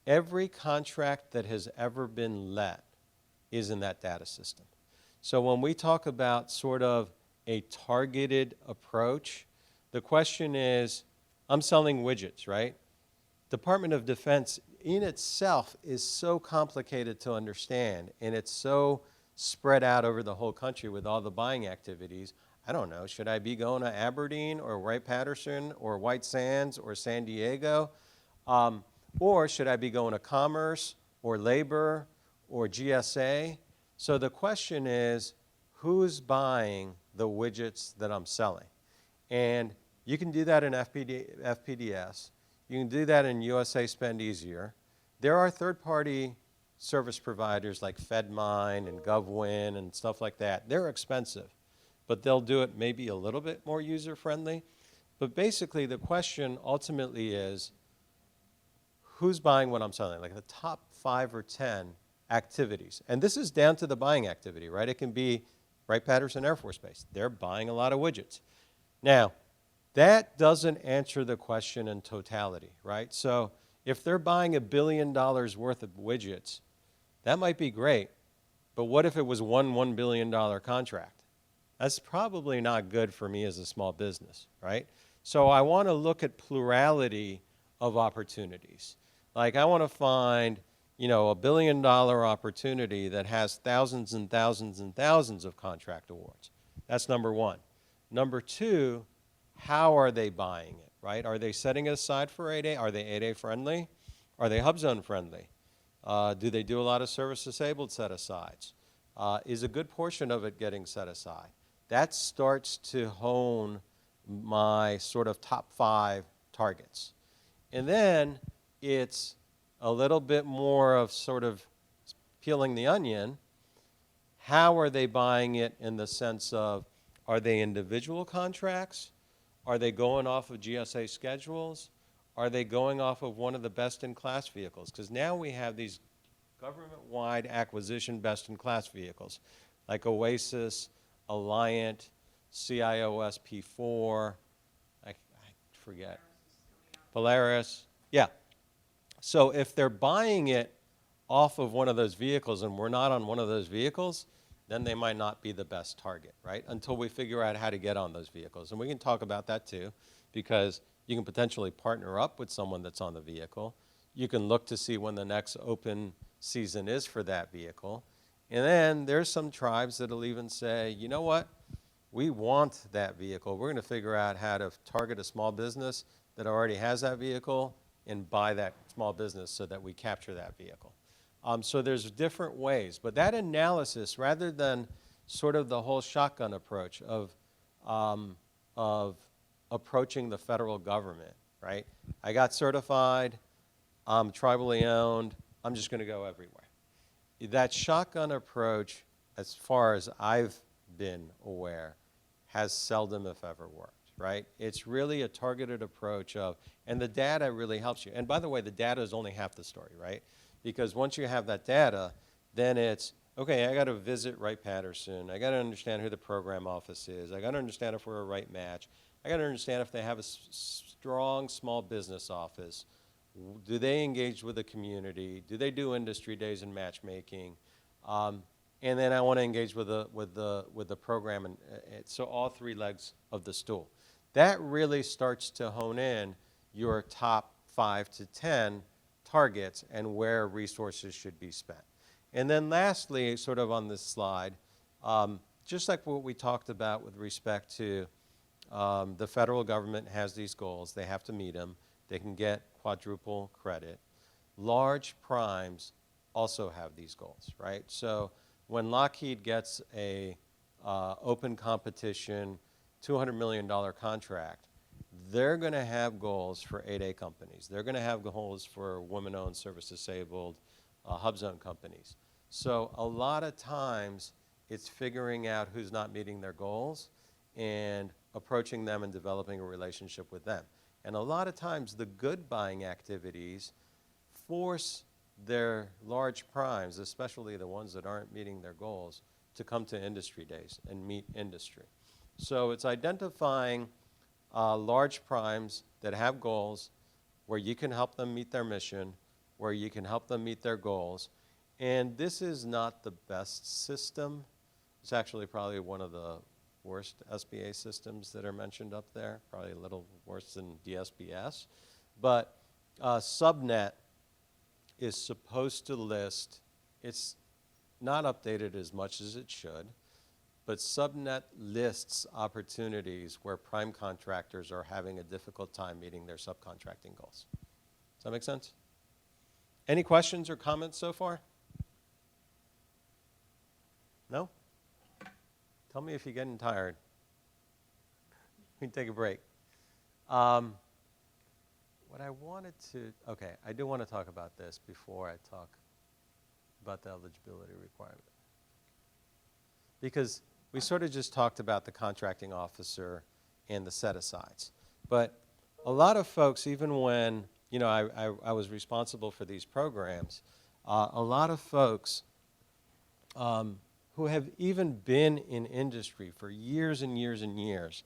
Every contract that has ever been let is in that data system. So when we talk about sort of a targeted approach, The question is, I'm selling widgets, right? Department of Defense in itself is so complicated to understand, and it's so spread out over the whole country with all the buying activities. I don't know, should I be going to Aberdeen or Wright-Patterson or White Sands or San Diego? Or should I be going to Commerce or Labor or GSA? So the question is, who's buying the widgets that I'm selling? And you can do that in FPDS. You can do that in USA Spend Easier. There are third-party service providers like FedMine and GovWin and stuff like that. They're expensive, but they'll do it maybe a little bit more user-friendly. But basically, the question ultimately is, who's buying what I'm selling? Like the top 5 or 10 activities. And this is down to the buying activity, right? It can be Wright-Patterson Air Force Base. They're buying a lot of widgets. Now, that doesn't answer the question in totality, right? So if they're buying $1 billion worth of widgets, that might be great, but what if it was one $1 billion contract? That's probably not good for me as a small business, right? So I want to look at plurality of opportunities. Like I want to find, $1 billion opportunity that has thousands and thousands and thousands of contract awards. That's number one. Number two, how are they buying it, right? Are they setting it aside for 8A? Are they 8A friendly? Are they Hubzone friendly? Do they do a lot of service disabled set-asides? Is a good portion of it getting set aside? That starts to hone my sort of top 5 targets. And then it's a little bit more of sort of peeling the onion. How are they buying it in the sense of, are they individual contracts? Are they going off of GSA schedules? Are they going off of one of the best-in-class vehicles? Because now we have these government-wide acquisition best-in-class vehicles, like Oasis, Alliant, CIOS P4, I forget, Polaris. Yeah. So if they're buying it off of one of those vehicles and we're not on one of those vehicles, then they might not be the best target, right? Until we figure out how to get on those vehicles. And we can talk about that too, because you can potentially partner up with someone that's on the vehicle. You can look to see when the next open season is for that vehicle. And then there's some tribes that'll even say, you know what? We want that vehicle. We're going to figure out how to target a small business that already has that vehicle and buy that small business so that we capture that vehicle. So there's different ways. But that analysis, rather than sort of the whole shotgun approach of approaching the federal government, right? I got certified, I'm tribally owned, I'm just going to go everywhere. That shotgun approach, as far as I've been aware, has seldom, if ever, worked, right? It's really a targeted approach of, and the data really helps you. And by the way, the data is only half the story, right? Because once you have that data, then it's, okay, I got to visit Wright-Patterson. I got to understand who the program office is. I got to understand if we're a right match. I got to understand if they have a strong small business office. Do they engage with the community? Do they do industry days and matchmaking? And then I want to engage with the program, and so all 3 legs of the stool. That really starts to hone in your top 5 to 10 targets and where resources should be spent. And then lastly, sort of on this slide, just like what we talked about with respect to the federal government has these goals, they have to meet them, they can get quadruple credit. Large primes also have these goals, right? So when Lockheed gets a open competition, $200 million contract, they're going to have goals for 8A companies. They're going to have goals for women-owned, service-disabled, Hubzone companies. So a lot of times it's figuring out who's not meeting their goals and approaching them and developing a relationship with them. And a lot of times the good buying activities force their large primes, especially the ones that aren't meeting their goals, to come to industry days and meet industry. So it's identifying large primes that have goals where you can help them meet their mission, where you can help them meet their goals. And this is not the best system. It's actually probably one of the worst SBA systems that are mentioned up there, probably a little worse than DSBS. But Subnet is supposed to list, it's not updated as much as it should, but Subnet lists opportunities where prime contractors are having a difficult time meeting their subcontracting goals. Does that make sense? Any questions or comments so far? No? Tell me if you're getting tired. We can take a break. What I wanted to, okay, I do want to talk about this before I talk about the eligibility requirement. Because we sort of just talked about the contracting officer and the set-asides. But a lot of folks, even when, you know, I was responsible for these programs, a lot of folks who have even been in industry for years and years and years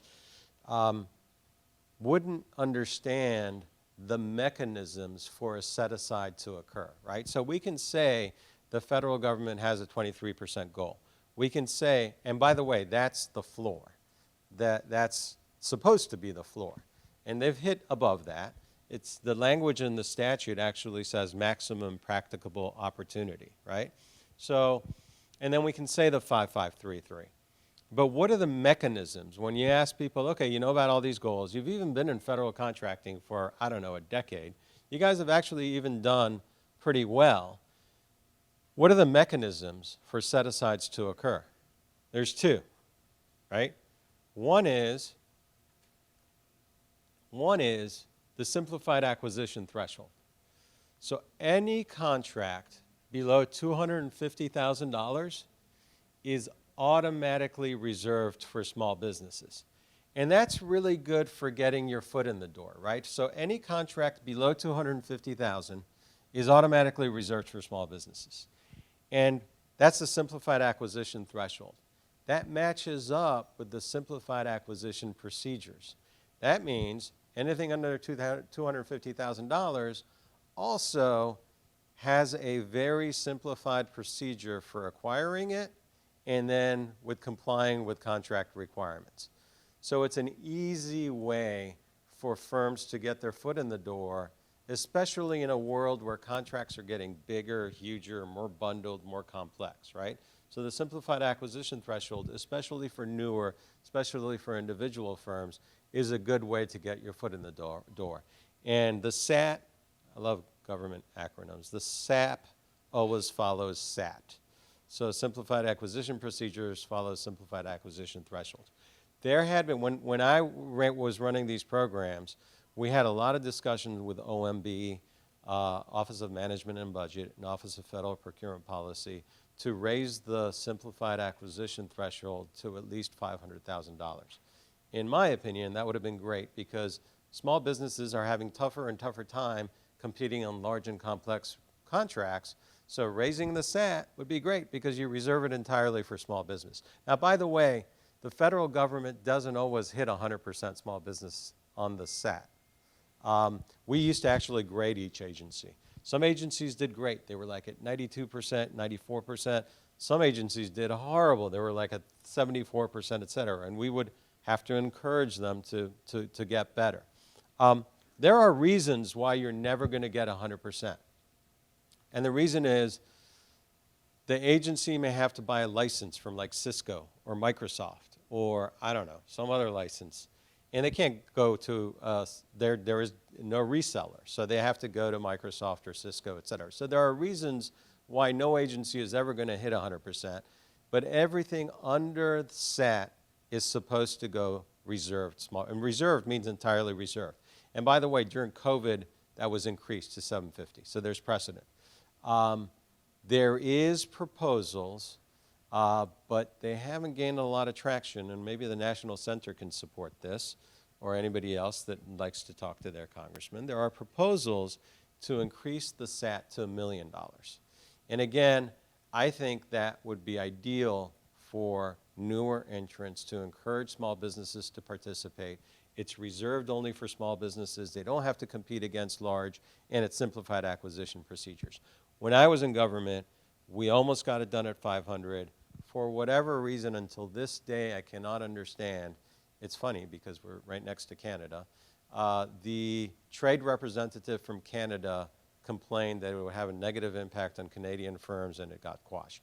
wouldn't understand the mechanisms for a set-aside to occur, right? So we can say the federal government has a 23% goal. We can say, and by the way, that's the floor. That's supposed to be the floor. And they've hit above that. It's the language in the statute actually says maximum practicable opportunity, right? So, and then we can say the 5533. But what are the mechanisms? When you ask people, okay, you know about all these goals, you've even been in federal contracting for, I don't know, a decade. You guys have actually even done pretty well. What are the mechanisms for set-asides to occur? There's two, right? One is the simplified acquisition threshold. So any contract below $250,000 is automatically reserved for small businesses. And that's really good for getting your foot in the door, right? So any contract below $250,000 is automatically reserved for small businesses. And that's the simplified acquisition threshold. That matches up with the simplified acquisition procedures. That means anything under $250,000 also has a very simplified procedure for acquiring it and then with complying with contract requirements. So it's an easy way for firms to get their foot in the door, especially in a world where contracts are getting bigger, huger, more bundled, more complex, right? So the simplified acquisition threshold, especially for newer, especially for individual firms, is a good way to get your foot in the door. And the SAT, I love government acronyms, the SAP always follows SAT. So simplified acquisition procedures follow simplified acquisition thresholds. There had been, when I was running these programs, we had a lot of discussions with OMB, Office of Management and Budget, and Office of Federal Procurement Policy to raise the simplified acquisition threshold to at least $500,000. In my opinion, that would have been great because small businesses are having tougher and tougher time competing on large and complex contracts. So raising the SAT would be great because you reserve it entirely for small business. Now, by the way, the federal government doesn't always hit 100% small business on the SAT. We used to actually grade each agency. Some agencies did great. They were like at 92%, 94%. Some agencies did horrible. They were like at 74%, et cetera. And we would have to encourage them to get better. There are reasons why you're never going to get 100%. And the reason is the agency may have to buy a license from like Cisco or Microsoft or, I don't know, some other license. And they can't go to, there is no reseller. So they have to go to Microsoft or Cisco, et cetera. So there are reasons why no agency is ever going to hit 100%. But everything under the SAT is supposed to go reserved small. And reserved means entirely reserved. And by the way, during COVID, that was increased to 750. So there's precedent. There is proposals, but they haven't gained a lot of traction, and maybe the National Center can support this, or anybody else that likes to talk to their congressman. There are proposals to increase the SAT to $1 million. And again, I think that would be ideal for newer entrants to encourage small businesses to participate. It's reserved only for small businesses. They don't have to compete against large, and it's simplified acquisition procedures. When I was in government, we almost got it done at 500. for whatever reason, until this day, I cannot understand. It's funny because we're right next to Canada. The trade representative from Canada complained that it would have a negative impact on Canadian firms, and it got quashed.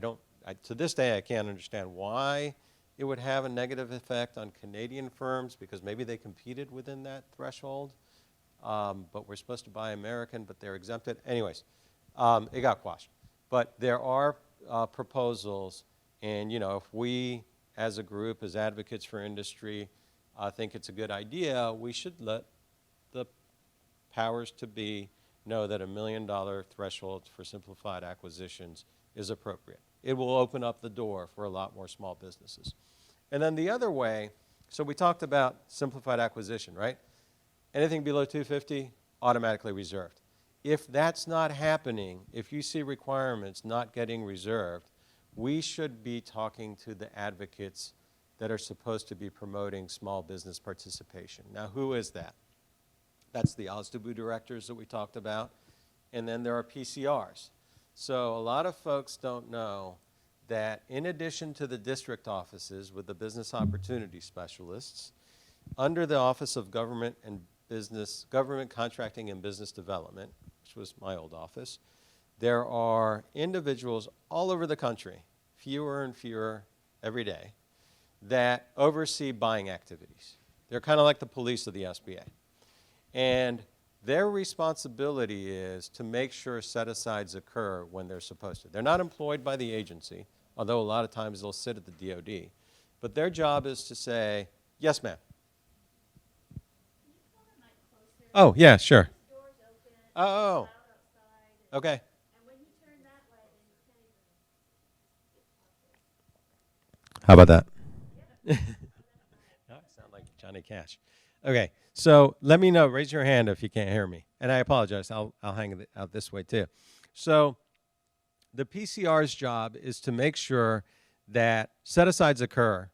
To this day, I can't understand why it would have a negative effect on Canadian firms, because maybe they competed within that threshold, but we're supposed to buy American, but they're exempted. Anyways, it got quashed. But there are proposals, and if we, as a group, as advocates for industry, think it's a good idea, we should let the powers to be know that $1 million threshold for simplified acquisitions is appropriate. It will open up the door for a lot more small businesses. And then the other way, so we talked about simplified acquisition, right? Anything below 250, automatically reserved. If that's not happening, if you see requirements not getting reserved, we should be talking to the advocates that are supposed to be promoting small business participation. Now, who is that? That's the OSDBU directors that we talked about, and then there are PCRs. So a lot of folks don't know that in addition to the district offices with the business opportunity specialists, under the Office of Government Contracting and Business Development, which was my old office, there are individuals all over the country, fewer and fewer every day, that oversee buying activities. They're kind of like the police of the SBA. And their responsibility is to make sure set-asides occur when they're supposed to. They're not employed by the agency, although a lot of times they'll sit at the DOD. But their job is to say, yes, ma'am. Oh, yeah, sure. Oh, okay. How about that? I sound like Johnny Cash. Okay, so let me know. Raise your hand if you can't hear me. And I apologize. I'll hang it out this way too. So the PCR's job is to make sure that set-asides occur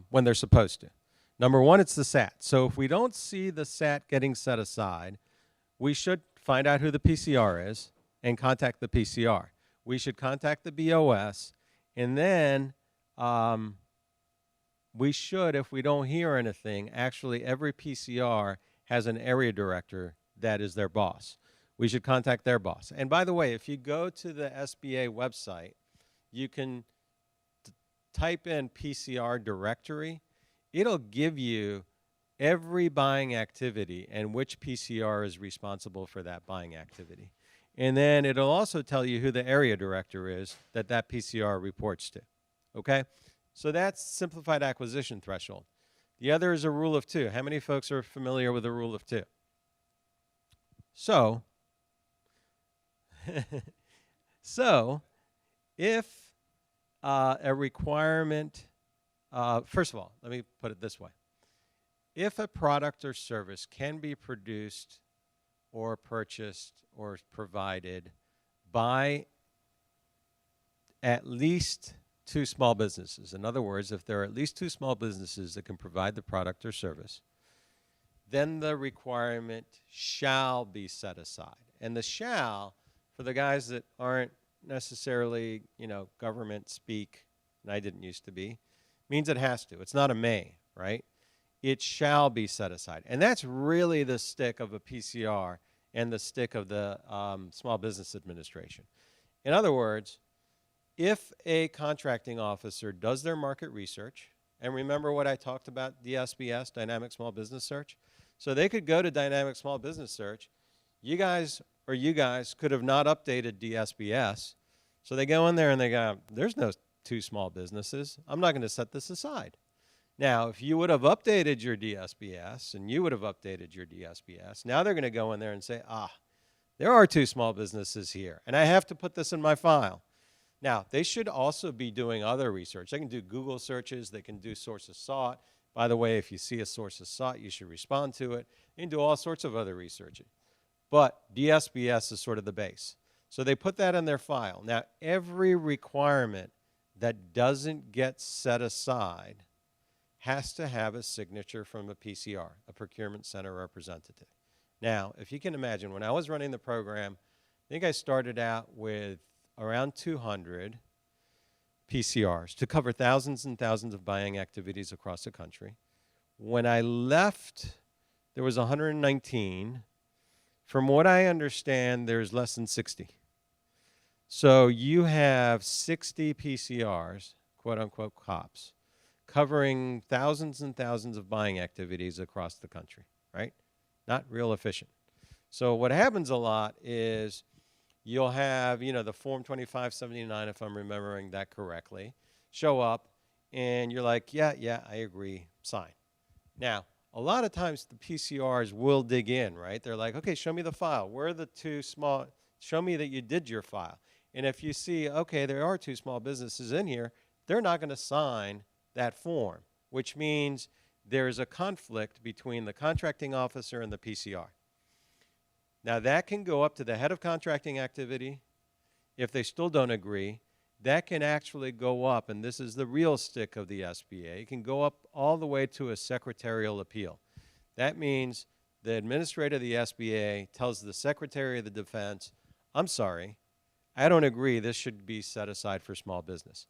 when they're supposed to. Number one, it's the SAT. So if we don't see the SAT getting set aside, we should find out who the PCR is and contact the PCR. We should contact the BOS, and then we should, if we don't hear anything, actually every PCR has an area director that is their boss. We should contact their boss. And by the way, if you go to the SBA website, you can type in PCR directory. It'll give you every buying activity and which PCR is responsible for that buying activity. And then it'll also tell you who the area director is that PCR reports to. Okay? So that's simplified acquisition threshold. The other is a rule of two. How many folks are familiar with the rule of two? So, if a requirement, first of all, let me put it this way. If a product or service can be produced or purchased or provided by at least two small businesses, in other words, if there are at least two small businesses that can provide the product or service, then the requirement shall be set aside. And the shall, for the guys that aren't necessarily, government speak, and I didn't used to be, means it has to. It's not a may, right? It shall be set aside. And that's really the stick of a PCR and the stick of the Small Business Administration. In other words, if a contracting officer does their market research, and remember what I talked about, DSBS, Dynamic Small Business Search? So they could go to Dynamic Small Business Search. You guys could have not updated DSBS. So they go in there and they go, there's no two small businesses. I'm not going to set this aside. Now, if you would have updated your DSBS and you would have updated your DSBS, now they're going to go in there and say, there are two small businesses here, and I have to put this in my file. Now, they should also be doing other research. They can do Google searches. They can do sources sought. By the way, if you see a sources sought, you should respond to it. They can do all sorts of other research. But DSBS is sort of the base. So they put that in their file. Now, every requirement that doesn't get set aside has to have a signature from a PCR, a procurement center representative. Now, if you can imagine, when I was running the program, I think I started out with around 200 PCRs to cover thousands and thousands of buying activities across the country. When I left, there was 119. From what I understand, there's less than 60. So you have 60 PCRs, quote-unquote cops, covering thousands and thousands of buying activities across the country, right? Not real efficient. So what happens a lot is you'll have, the Form 2579, if I'm remembering that correctly, show up, and you're like, yeah, I agree, sign. Now, a lot of times the PCRs will dig in, right? They're like, okay, show me the file. Where are the two small, show me that you did your file. And if you see, okay, there are two small businesses in here, they're not going to sign that form, which means there's a conflict between the contracting officer and the PCR. Now, that can go up to the head of contracting activity. If they still don't agree, that can actually go up, and this is the real stick of the SBA, it can go up all the way to a secretarial appeal. That means the administrator of the SBA tells the Secretary of the Defense, I'm sorry, I don't agree, this should be set aside for small business.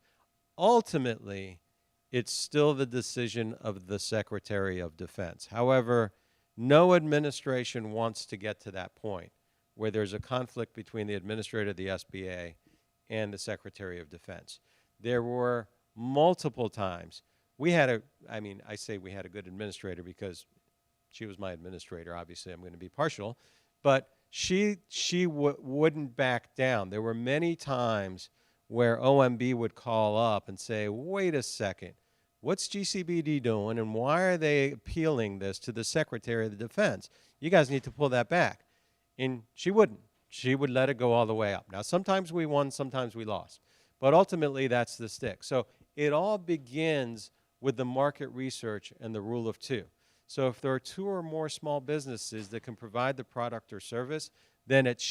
Ultimately, it's still the decision of the Secretary of Defense. However, no administration wants to get to that point where there's a conflict between the administrator of the SBA and the Secretary of Defense. There were multiple times. I say we had a good administrator because she was my administrator. Obviously, I'm going to be partial. But she wouldn't back down. There were many times where OMB would call up and say, wait a second, what's GCBD doing and why are they appealing this to the Secretary of the Defense? You guys need to pull that back. And she wouldn't. She would let it go all the way up. Now, sometimes we won, sometimes we lost. But ultimately, that's the stick. So it all begins with the market research and the rule of two. So if there are two or more small businesses that can provide the product or service, then it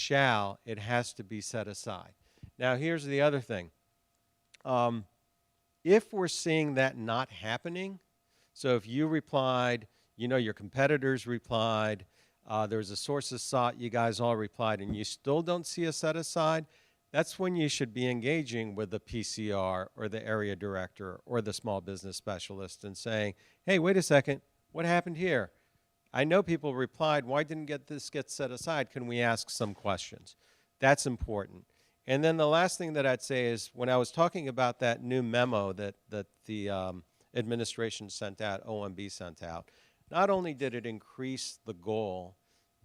has to be set aside. Now, here's the other thing. If we're seeing that not happening, so if you replied, your competitors replied, there's a sources sought, you guys all replied, and you still don't see a set aside, that's when you should be engaging with the PCR or the area director or the small business specialist and saying, hey, wait a second, what happened here? I know people replied, why didn't this get set aside? Can we ask some questions? That's important. And then the last thing that I'd say is when I was talking about that new memo that the administration sent out, OMB sent out, not only did it increase the goal,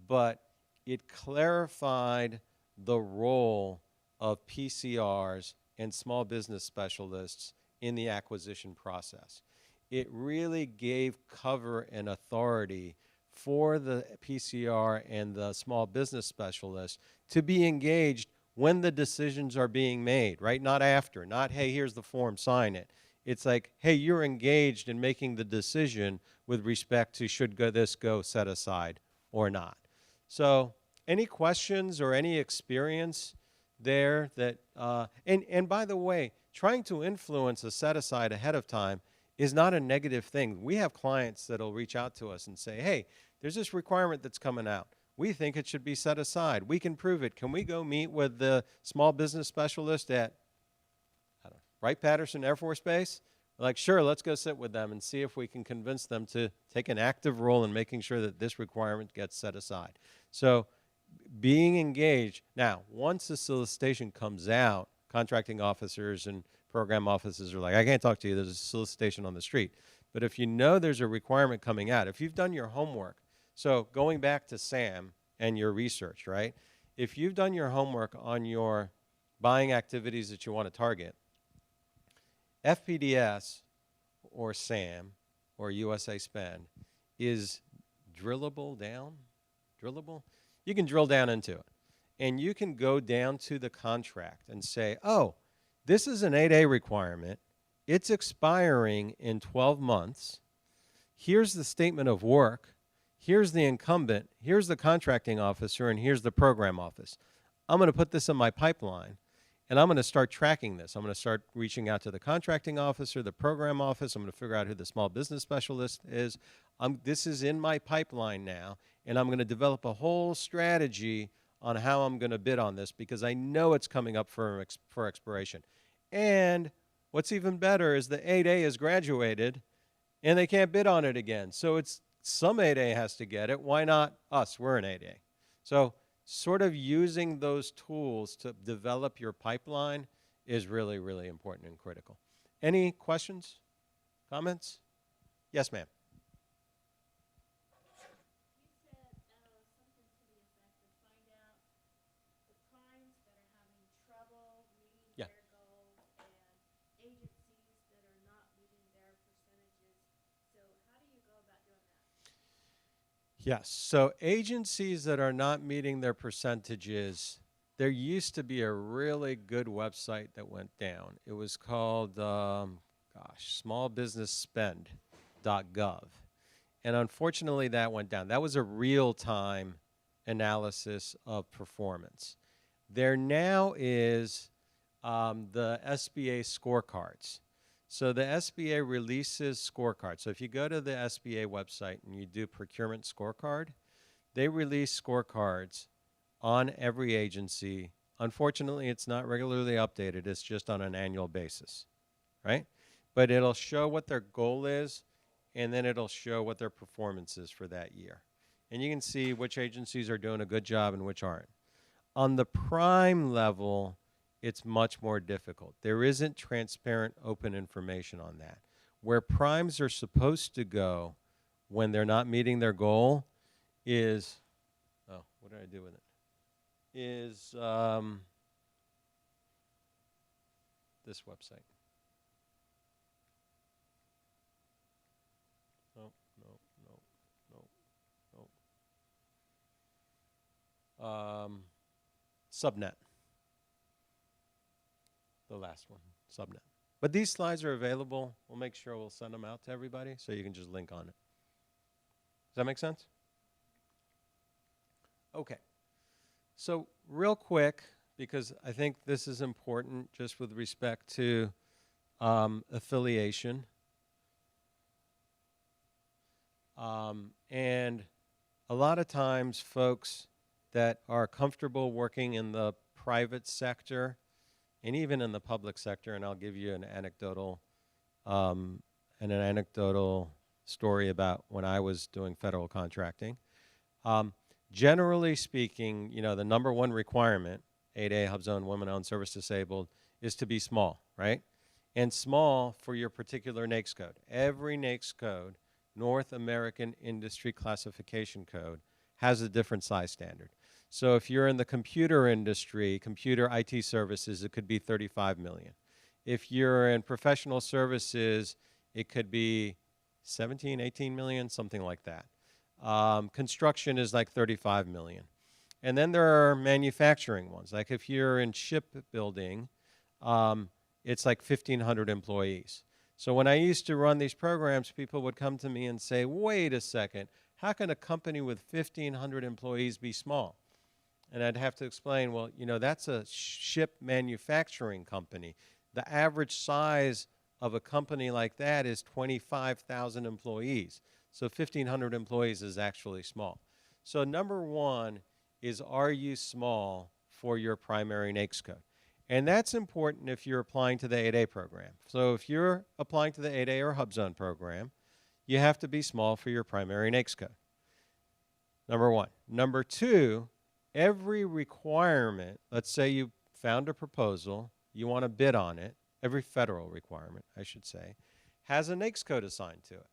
but it clarified the role of PCRs and small business specialists in the acquisition process. It really gave cover and authority for the PCR and the small business specialists to be engaged when the decisions are being made, right? Not after, not, hey, here's the form, sign it. It's like, hey, you're engaged in making the decision with respect to should this go set aside or not. So any questions or any experience there that, and by the way, trying to influence a set aside ahead of time is not a negative thing. We have clients that'll reach out to us and say, hey, there's this requirement that's coming out. We think it should be set aside. We can prove it. Can we go meet with the small business specialist at Wright-Patterson Air Force Base? We're like, sure, let's go sit with them and see if we can convince them to take an active role in making sure that this requirement gets set aside. So being engaged. Now, once the solicitation comes out, contracting officers and program offices are like, I can't talk to you. There's a solicitation on the street. But if you know there's a requirement coming out, if you've done your homework, so going back to Sam and your research, right? If you've done your homework on your buying activities that you want to target, FPDS or SAM or USA Spend is drillable down? Drillable? You can drill down into it. And you can go down to the contract and say, oh, this is an 8A requirement. It's expiring in 12 months. Here's the statement of work. Here's the incumbent. Here's the contracting officer. And here's the program office. I'm going to put this in my pipeline. And I'm going to start tracking this. I'm going to start reaching out to the contracting officer, the program office. I'm going to figure out who the small business specialist is. This is in my pipeline now. And I'm going to develop a whole strategy on how I'm going to bid on this because I know it's coming up for expiration. And What's even better is the 8A has graduated and they can't bid on it again. So it's some 8A has to get it. Why not us? We're an 8A. So sort of using those tools to develop your pipeline is really, really important and critical. Any questions, comments? Yes, ma'am. You said something to the effect of find out the primes that are having trouble meeting Yeah. their goals and agencies that are not meeting their percentages. So how do you go about doing that? Yes. So agencies that are not meeting their percentages, there used to be a really good website that went down. It was called, smallbusinessspend.gov. And unfortunately, that went down. That was a real-time analysis of performance. There now is the Sba Scorecards. So the SBA releases scorecards. So if you go to the SBA website and you do procurement scorecard, they release scorecards on every agency. Unfortunately, it's not regularly updated. It's just on an annual basis, right? But it'll show what their goal is, and then it'll show what their performance is for that year. And you can see which agencies are doing a good job and which aren't. On the prime level, it's much more difficult. There isn't transparent, open information on that. Where primes are supposed to go when they're not meeting their goal is, oh, what did I do with it? Is this website. No, no, no, no, no. Subnet. The last one, Subnet. But these slides are available. We'll make sure we'll send them out to everybody so you can just link on it. Does that make sense? Okay. So real quick, because I think this is important just with respect to affiliation. And a lot of times folks that are comfortable working in the private sector and even in the public sector, and I'll give you an anecdotal story about when I was doing federal contracting. Generally speaking, you know, the number one requirement, 8A, Hubzone, women-owned, service disabled, is to be small, right? And small for your particular NAICS code. Every NAICS code, North American Industry Classification Code, has a different size standard. So if you're in the computer industry, computer IT services, it could be 35 million. If you're in professional services, it could be 17, 18 million, something like that. Construction is like 35 million. And then there are manufacturing ones. Like if you're in shipbuilding, it's like 1,500 employees. So when I used to run these programs, people would come to me and say, wait a second, how can a company with 1,500 employees be small? And I'd have to explain, well, you know, that's a ship manufacturing company. The average size of a company like that is 25,000 employees. So 1,500 employees is actually small. So number one is, are you small for your primary NAICS code? And that's important if you're applying to the 8A program. So if you're applying to the 8A or Hubzone program, you have to be small for your primary NAICS code. Number one. Number two, every requirement, let's say you found a proposal, you want to bid on it, every federal requirement, I should say, has a NAICS code assigned to it.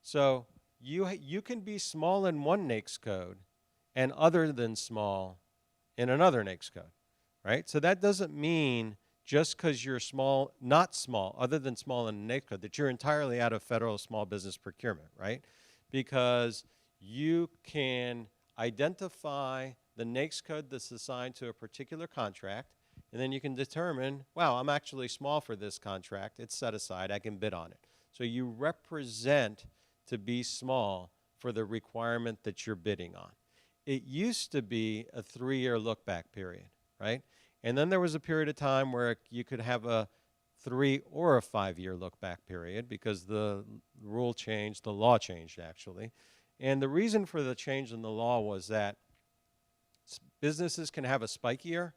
So you can be small in one NAICS code and other than small in another NAICS code, right? So that doesn't mean just because you're small, not small, other than small in the NAICS code, that you're entirely out of federal small business procurement, right? Because you can identify the NAICS code that's assigned to a particular contract, and then you can determine, wow, I'm actually small for this contract. It's set aside. I can bid on it. So you represent to be small for the requirement that you're bidding on. It used to be a 3-year look-back period, right? And then there was a period of time where you could have a 3 or a 5-year look-back period because the rule changed, the law changed, actually. And the reason for the change in the law was that businesses can have a spike year,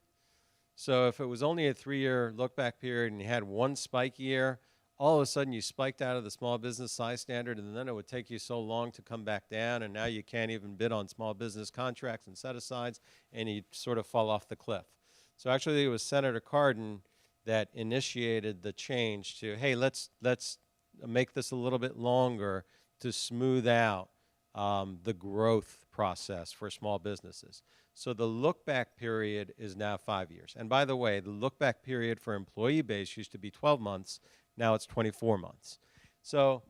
So if it was only a 3-year look-back period and you had one spike year, all of a sudden you spiked out of the small business size standard, and then it would take you so long to come back down, and now you can't even bid on small business contracts and set-asides, and you sort of fall off the cliff. So actually it was Senator Cardin that initiated the change to, hey, let's make this a little bit longer to smooth out the growth process for small businesses. So the look-back period is now 5 years. And by the way, the look-back period for employee base used to be 12 months. Now it's 24 months. So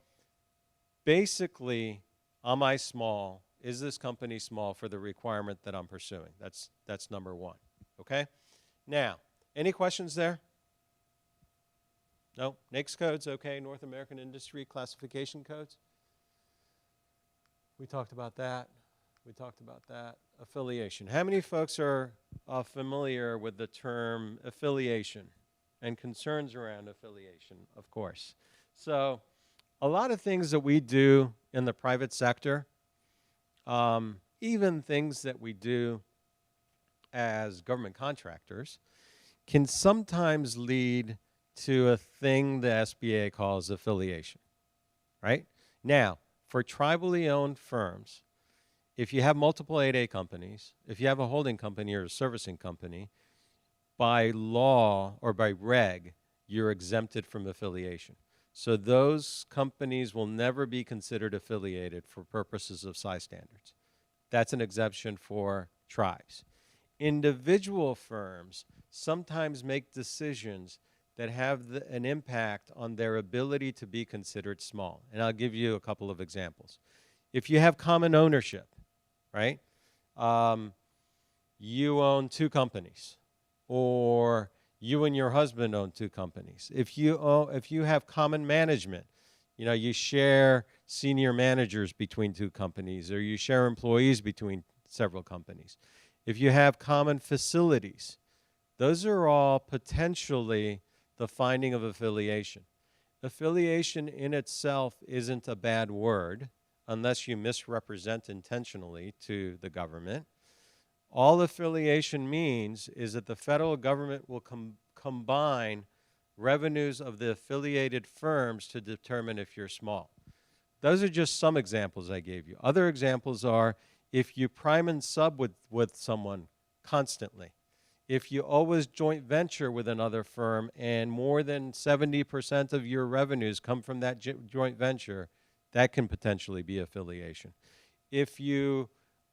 basically, am I small? Is this company small for the requirement that I'm pursuing? That's number one, okay? Now, any questions there? No? Nix codes, okay? North American Industry Classification Codes? We talked about that. We talked about that. Affiliation. How many folks are familiar with the term affiliation and concerns around affiliation, of course? So a lot of things that we do in the private sector, even things that we do as government contractors, can sometimes lead to a thing the SBA calls affiliation, right? Now, for tribally owned firms, if you have multiple 8A companies, if you have a holding company or a servicing company, by law or by reg, you're exempted from affiliation. So those companies will never be considered affiliated for purposes of size standards. That's an exemption for tribes. Individual firms sometimes make decisions that have an impact on their ability to be considered small. And I'll give you a couple of examples. If you have common ownership, right? You own 2 companies, or you and your husband own 2 companies. If you have common management, you share senior managers between 2 companies, or you share employees between several companies. If you have common facilities, those are all potentially the finding of affiliation. Affiliation in itself isn't a bad word unless you misrepresent intentionally to the government. All affiliation means is that the federal government will combine revenues of the affiliated firms to determine if you're small. Those are just some examples I gave you. Other examples are if you prime and sub with someone constantly, if you always joint venture with another firm and more than 70% of your revenues come from that joint venture, that can potentially be affiliation. If you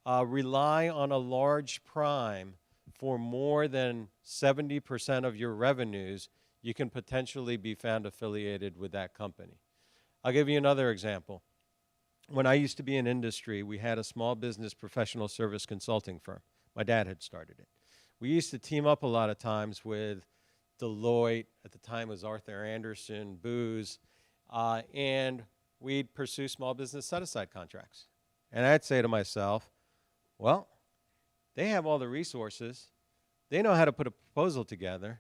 rely on a large prime for more than 70% of your revenues, you can potentially be found affiliated with that company. I'll give you another example. When I used to be in industry, we had a small business professional service consulting firm. My dad had started it. We used to team up a lot of times with Deloitte, at the time it was Arthur Andersen, Booz, and we'd pursue small business set-aside contracts. And I'd say to myself, well, they have all the resources. They know how to put a proposal together.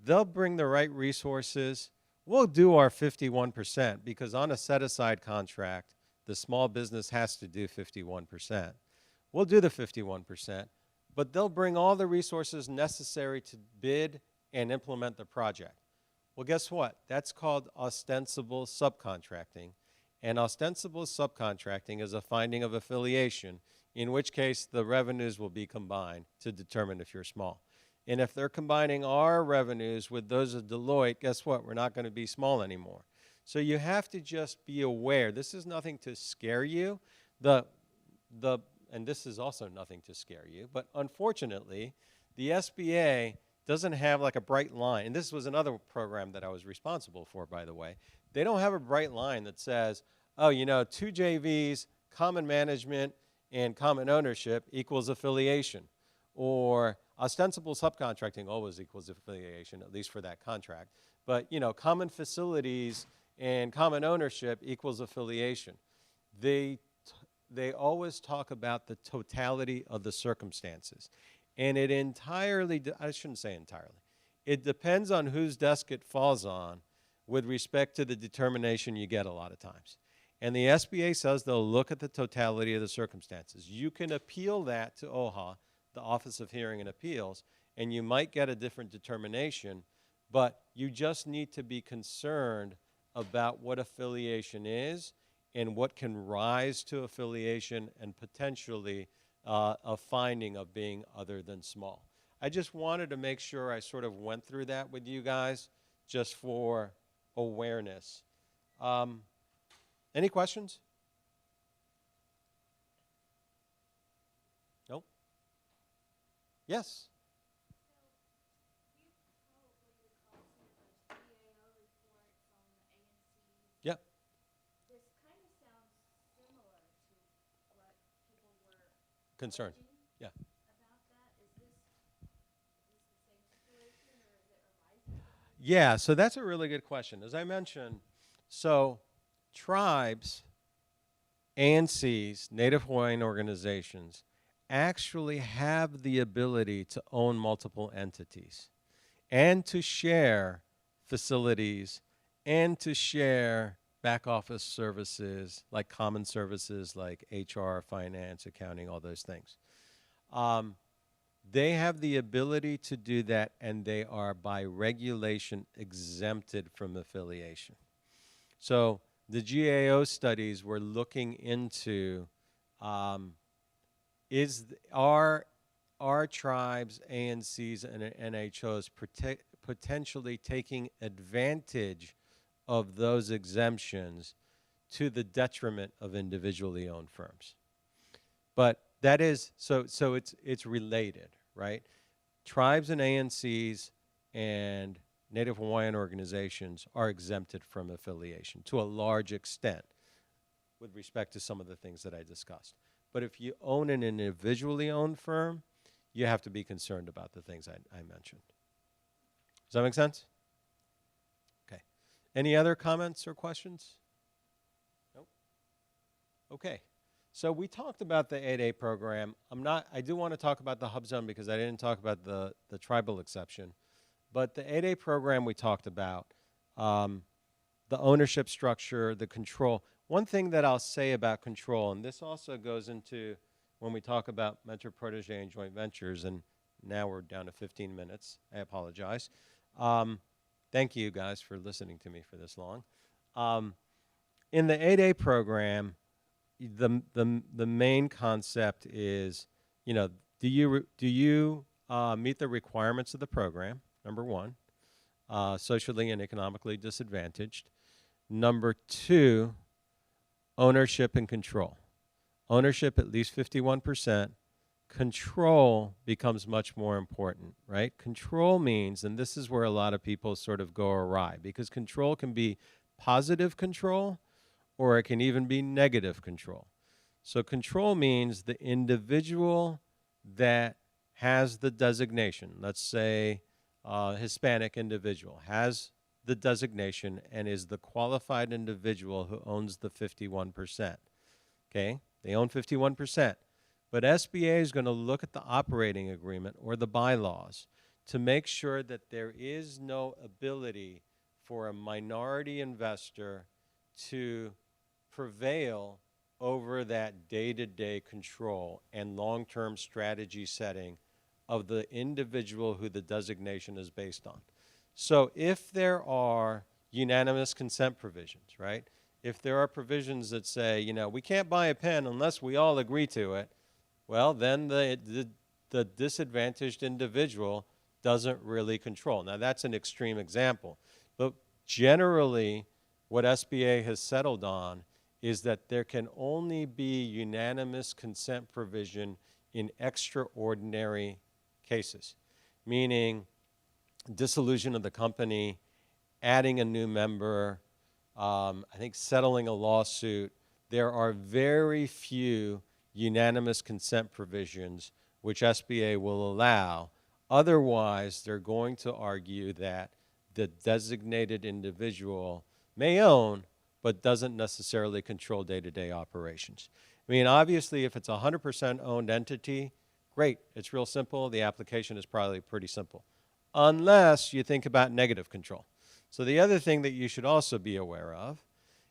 They'll bring the right resources. We'll do our 51% because on a set-aside contract, the small business has to do 51%. We'll do the 51%, but they'll bring all the resources necessary to bid and implement the project. Well, guess what? That's called ostensible subcontracting. And ostensible subcontracting is a finding of affiliation, in which case the revenues will be combined to determine if you're small. And if they're combining our revenues with those of Deloitte, guess what? We're not going to be small anymore. So you have to just be aware. This is nothing to scare you. And this is also nothing to scare you. But unfortunately, the SBA doesn't have like a bright line. And this was another program that I was responsible for, by the way. They don't have a bright line that says, oh, 2 JVs, common management, and common ownership equals affiliation. Or ostensible subcontracting always equals affiliation, at least for that contract. But, common facilities and common ownership equals affiliation. They always talk about the totality of the circumstances. And it entirely, I shouldn't say entirely, it depends on whose desk it falls on with respect to the determination you get a lot of times. And the SBA says they'll look at the totality of the circumstances. You can appeal that to OHA, the Office of Hearing and Appeals, and you might get a different determination, but you just need to be concerned about what affiliation is and what can rise to affiliation and potentially a finding of being other than small. I just wanted to make sure I sort of went through that with you guys just for awareness. Any questions? Nope. Yes? You probably recall some of those GAO reports on the ANCs. Yep. This kind of sounds similar to what people were Concerned. alleging Yeah. about that. Is this the same situation, or is it arising? Yeah, so that's a really good question. As I mentioned, so tribes, ANCs, Native Hawaiian organizations, actually have the ability to own multiple entities and to share facilities and to share back office services like common services like HR, finance, accounting, all those things. They have the ability to do that, and they are by regulation exempted from affiliation. So the GAO studies were looking into are tribes, ANCs, and NHOs potentially taking advantage of those exemptions to the detriment of individually owned firms. But that is, so it's related, right? Tribes and ANCs and Native Hawaiian organizations are exempted from affiliation to a large extent with respect to some of the things that I discussed. But if you own an individually owned firm, you have to be concerned about the things I mentioned. Does that make sense? Okay. Any other comments or questions? Nope. Okay. So we talked about the 8A program. I do want to talk about the Hubzone because I didn't talk about the tribal exception. But the 8A program we talked about, the ownership structure, the control. One thing that I'll say about control, and this also goes into when we talk about mentor, protege, and joint ventures, and now we're down to 15 minutes. I apologize. Thank you guys for listening to me for this long. In the 8A program, the main concept is, do you meet the requirements of the program? Number one, socially and economically disadvantaged. Number two, ownership and control. Ownership at least 51%. Control becomes much more important, right? Control means, and this is where a lot of people sort of go awry, because control can be positive control or it can even be negative control. So control means the individual that has the designation, let's say Hispanic individual, has the designation and is the qualified individual who owns the 51%. Okay? They own 51%. But SBA is going to look at the operating agreement or the bylaws to make sure that there is no ability for a minority investor to prevail over that day-to-day control and long-term strategy setting of the individual who the designation is based on. So if there are unanimous consent provisions, right? If there are provisions that say, we can't buy a pen unless we all agree to it, well, then the disadvantaged individual doesn't really control. Now, that's an extreme example. But generally, what SBA has settled on is that there can only be unanimous consent provision in extraordinary cases, meaning dissolution of the company, adding a new member, I think settling a lawsuit. There are very few unanimous consent provisions which SBA will allow. Otherwise, they're going to argue that the designated individual may own, but doesn't necessarily control day-to-day operations. I mean, obviously, if it's a 100% owned entity, great. It's real simple. The application is probably pretty simple, unless you think about negative control. So the other thing that you should also be aware of,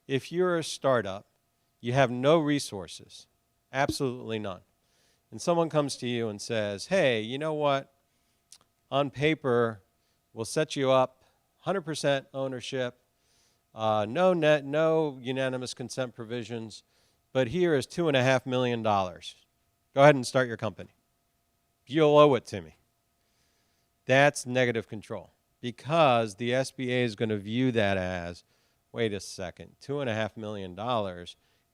if you're a startup, you have no resources, absolutely none, and someone comes to you and says, hey, you know what? on paper will set you up 100% ownership, no unanimous consent provisions, but here is $2.5 million. Go ahead and start your company. You'll owe it to me. That's negative control, because the SBA is going to view that as, wait a second, $2.5 million.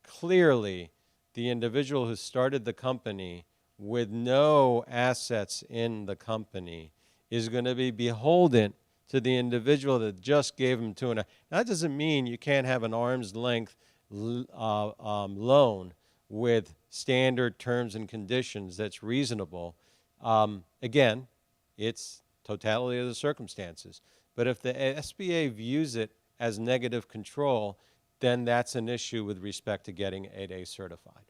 Clearly, the individual who started the company with no assets in the company is going to be beholden to the individual that just gave him 2.5. That doesn't mean you can't have an arm's length loan with standard terms and conditions that's reasonable. Again, it's totality of the circumstances. But if the SBA views it as negative control, then that's an issue with respect to getting 8A certified.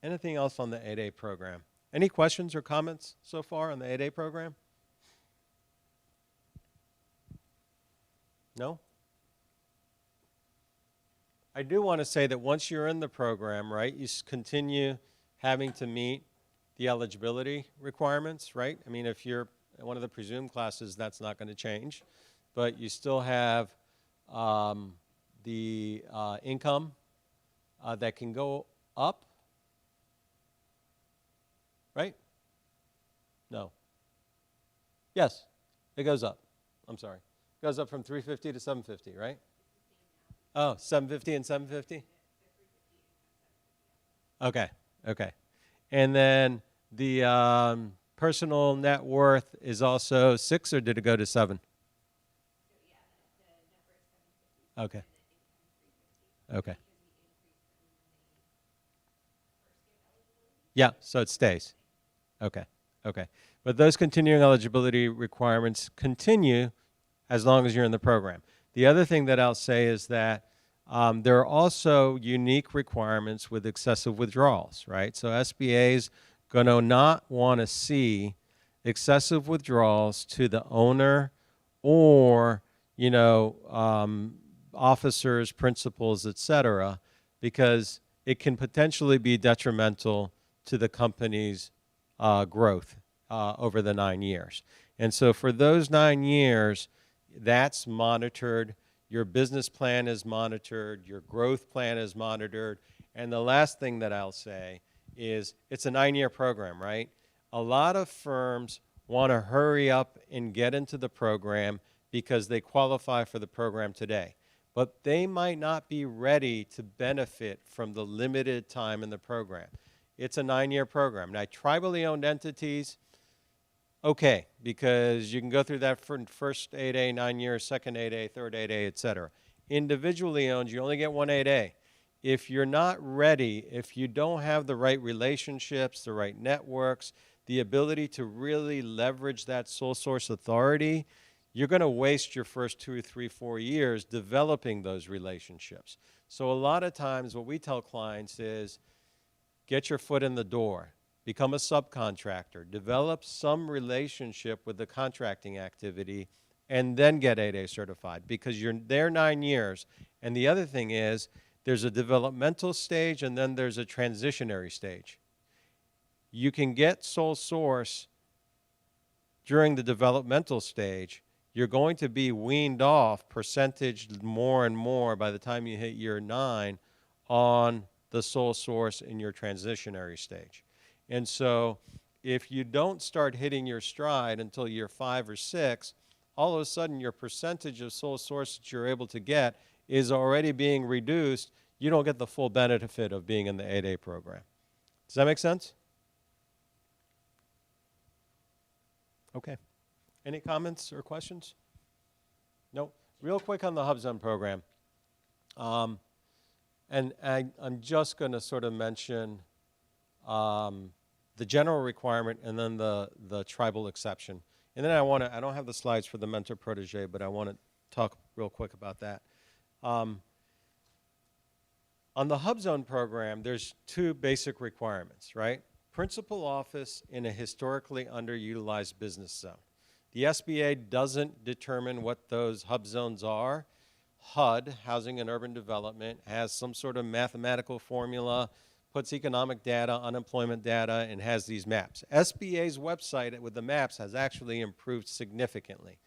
Anything else on the 8A program? Any questions or comments so far on the 8A program? No? I do want to say that once you're in the program, right, you continue having to meet the eligibility requirements, right? I mean, if you're in one of the presumed classes, that's not going to change. But you still have the income that can go up, right? No. Yes, it goes up. I'm sorry. It goes up from 350 to 750, right? Oh, 750 and 750? Okay, okay. And then the personal net worth is also 6, or did it go to 7? Okay. Okay. Yeah, so it stays. Okay, okay. But those continuing eligibility requirements continue as long as you're in the program. The other thing that I'll say is that there are also unique requirements with excessive withdrawals, right? So SBA's going to not want to see excessive withdrawals to the owner or, you know, officers, principals, et cetera, because it can potentially be detrimental to the company's growth over the 9 years. And so for those 9 years, that's monitored. Your business plan is monitored. Your growth plan is monitored. And the last thing that I'll say is it's a 9-year program, right? A lot of firms want to hurry up and get into the program because they qualify for the program today. But they might not be ready to benefit from the limited time in the program. It's a 9-year program. Now, tribally owned entities, okay, because you can go through that for first 8A, 9 years, second 8A, third 8A, et cetera. Individually owned, you only get one 8A. If you're not ready, if you don't have the right relationships, the right networks, the ability to really leverage that sole source authority, you're going to waste your first 2 or 3, 4 years developing those relationships. So a lot of times what we tell clients is get your foot in the door. Become a subcontractor, develop some relationship with the contracting activity, and then get 8A certified because you're there 9 years. And the other thing is there's a developmental stage and then there's a transitionary stage. You can get sole source during the developmental stage. You're going to be weaned off percentage more and more by the time you hit year 9 on the sole source in your transitionary stage. And so if you don't start hitting your stride until year 5 or 6, all of a sudden your percentage of sole source that you're able to get is already being reduced. You don't get the full benefit of being in the 8A program. Does that make sense? Okay. Any comments or questions? No? Real quick on the Hubzone program. And I'm just going to sort of mention the general requirement and then the tribal exception. And then I don't have the slides for the mentor protege, but I want to talk real quick about that. On the Hubzone program, there's 2 basic requirements, right? Principal office in a historically underutilized business zone. The SBA doesn't determine what those hub zones are. HUD, Housing and Urban Development, has some sort of mathematical formula, puts economic data, unemployment data, and has these maps. SBA's website with the maps has actually improved significantly.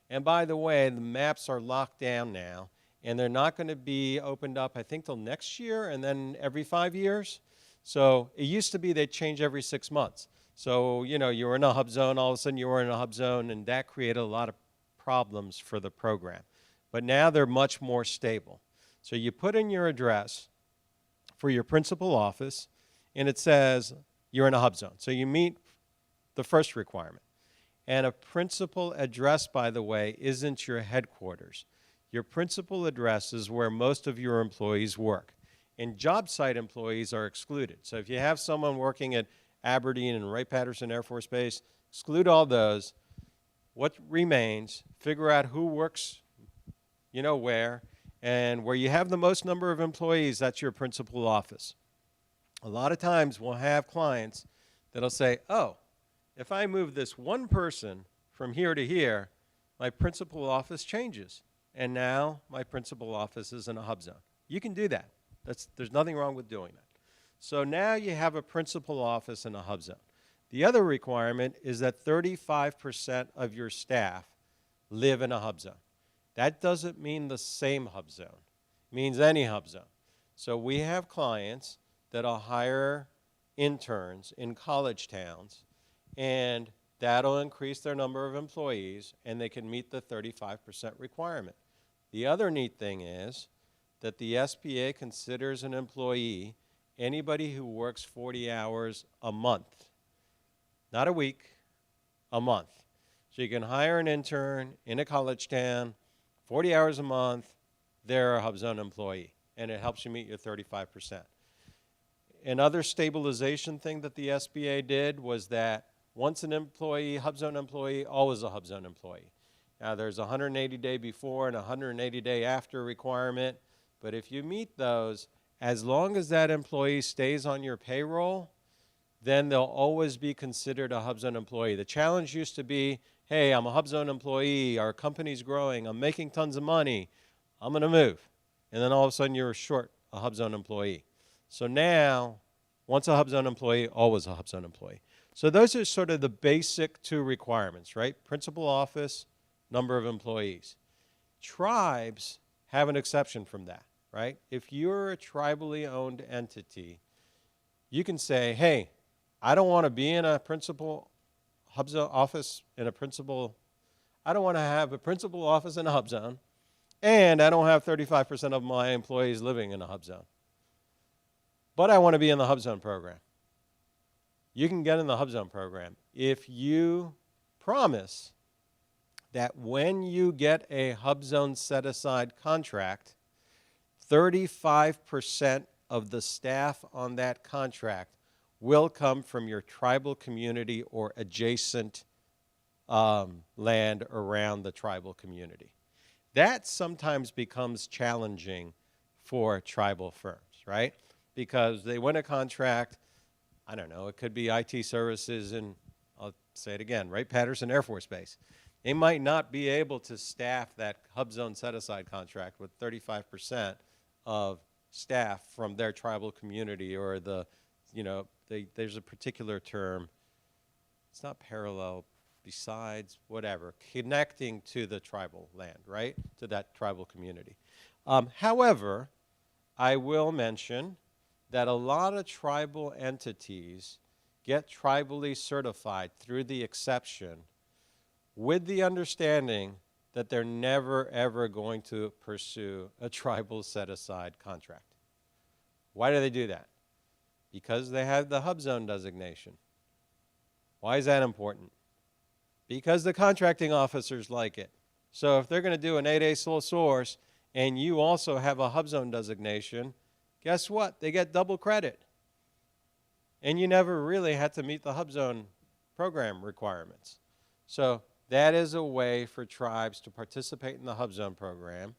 And by the way, the maps are locked down now, and they're not going to be opened up, I think, till next year and then every 5 years. So it used to be they'd change every 6 months. So, you know, you were in a hub zone, all of a sudden you were in a hub zone, and that created a lot of problems for the program. But now they're much more stable. So you put in your address for your principal office, and it says you're in a hub zone. So you meet the first requirement. And a principal address, by the way, isn't your headquarters. Your principal address is where most of your employees work. And job site employees are excluded. So if you have someone working at Aberdeen and Wright-Patterson Air Force Base, exclude all those. What remains, figure out who works, you know, where, and where you have the most number of employees, that's your principal office. A lot of times we'll have clients that'll say, oh, if I move this one person from here to here, my principal office changes. And now my principal office is in a hub zone. You can do that. There's nothing wrong with doing that. So now you have a principal office in a hub zone. The other requirement is that 35% of your staff live in a hub zone. That doesn't mean the same hub zone. It means any hub zone. So we have clients that'll hire interns in college towns, and that'll increase their number of employees, and they can meet the 35% requirement. The other neat thing is that the SBA considers an employee anybody who works 40 hours a month. Not a week, a month. So you can hire an intern in a college town, 40 hours a month, they're a HubZone employee, and it helps you meet your 35%. Another stabilization thing that the SBA did was that once an employee, HubZone employee, always a HubZone employee. Now there's a 180-day before and a 180-day after requirement, but if you meet those, as long as that employee stays on your payroll, then they'll always be considered a HubZone employee. The challenge used to be, hey, I'm a HubZone employee, our company's growing, I'm making tons of money, I'm going to move. And then all of a sudden you're short a HubZone employee. So now, once a HubZone employee, always a HubZone employee. So those are sort of the basic two requirements, right? Principal office, number of employees. Tribes have an exception from that, right? If you're a tribally owned entity, you can say, hey, I don't want to be in a principal HubZone office in a principal, I don't want to have a principal office in a HubZone, and I don't have 35% of my employees living in a HubZone. But I want to be in the HubZone program. You can get in the HubZone program if you promise that when you get a HubZone set-aside contract, 35% of the staff on that contract will come from your tribal community or adjacent land around the tribal community. That sometimes becomes challenging for tribal firms, right? Because they win a contract, I don't know, it could be IT services and I'll say it again, right? Patterson Air Force Base. They might not be able to staff that HubZone set-aside contract with 35% of staff from their tribal community or the, you know, there's a particular term, it's not parallel, besides, whatever, connecting to the tribal land, right, to that tribal community. However, I will mention that a lot of tribal entities get tribally certified through the exception with the understanding that they're never, ever going to pursue a tribal set-aside contract. Why do they do that? Because they have the HubZone designation. Why is that important? Because the contracting officers like it. So if they're going to do an 8A sole source and you also have a HubZone designation, guess what? They get double credit. And you never really had to meet the HubZone program requirements. So that is a way for tribes to participate in the HubZone program,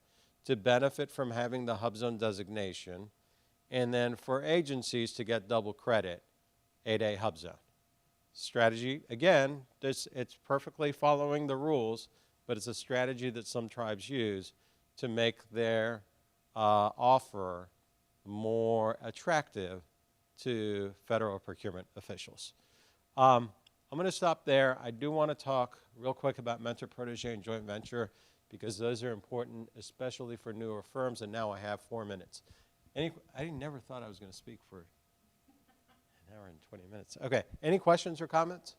to benefit from having the HubZone designation, and then for agencies to get double credit, 8A HubZone. Strategy, again, it's perfectly following the rules, but it's a strategy that some tribes use to make their offer more attractive to federal procurement officials. I'm going to stop there. I do want to talk real quick about mentor, protege, and joint venture because those are important, especially for newer firms, and now I have 4 minutes. I never thought I was going to speak for an hour and 20 minutes. Okay, any questions or comments?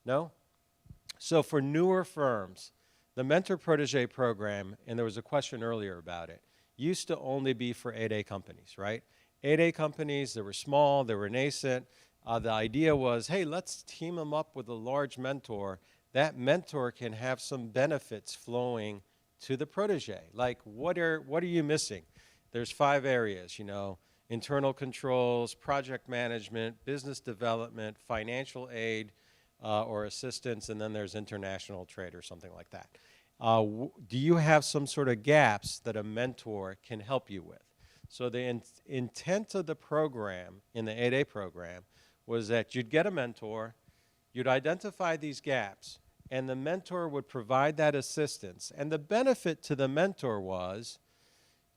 No? So for newer firms, the mentor protege program, and there was a question earlier about it, used to only be for 8A companies, right? 8A companies, they were small, they were nascent. The idea was, hey, let's team them up with a large mentor. That mentor can have some benefits flowing to the protege. Like, what are you missing? There's 5 areas, internal controls, project management, business development, financial aid, or assistance, and then there's international trade or something like that. Do you have some sort of gaps that a mentor can help you with? So the intent of the program, in the 8A program, was that you'd get a mentor, you'd identify these gaps, and the mentor would provide that assistance. And the benefit to the mentor was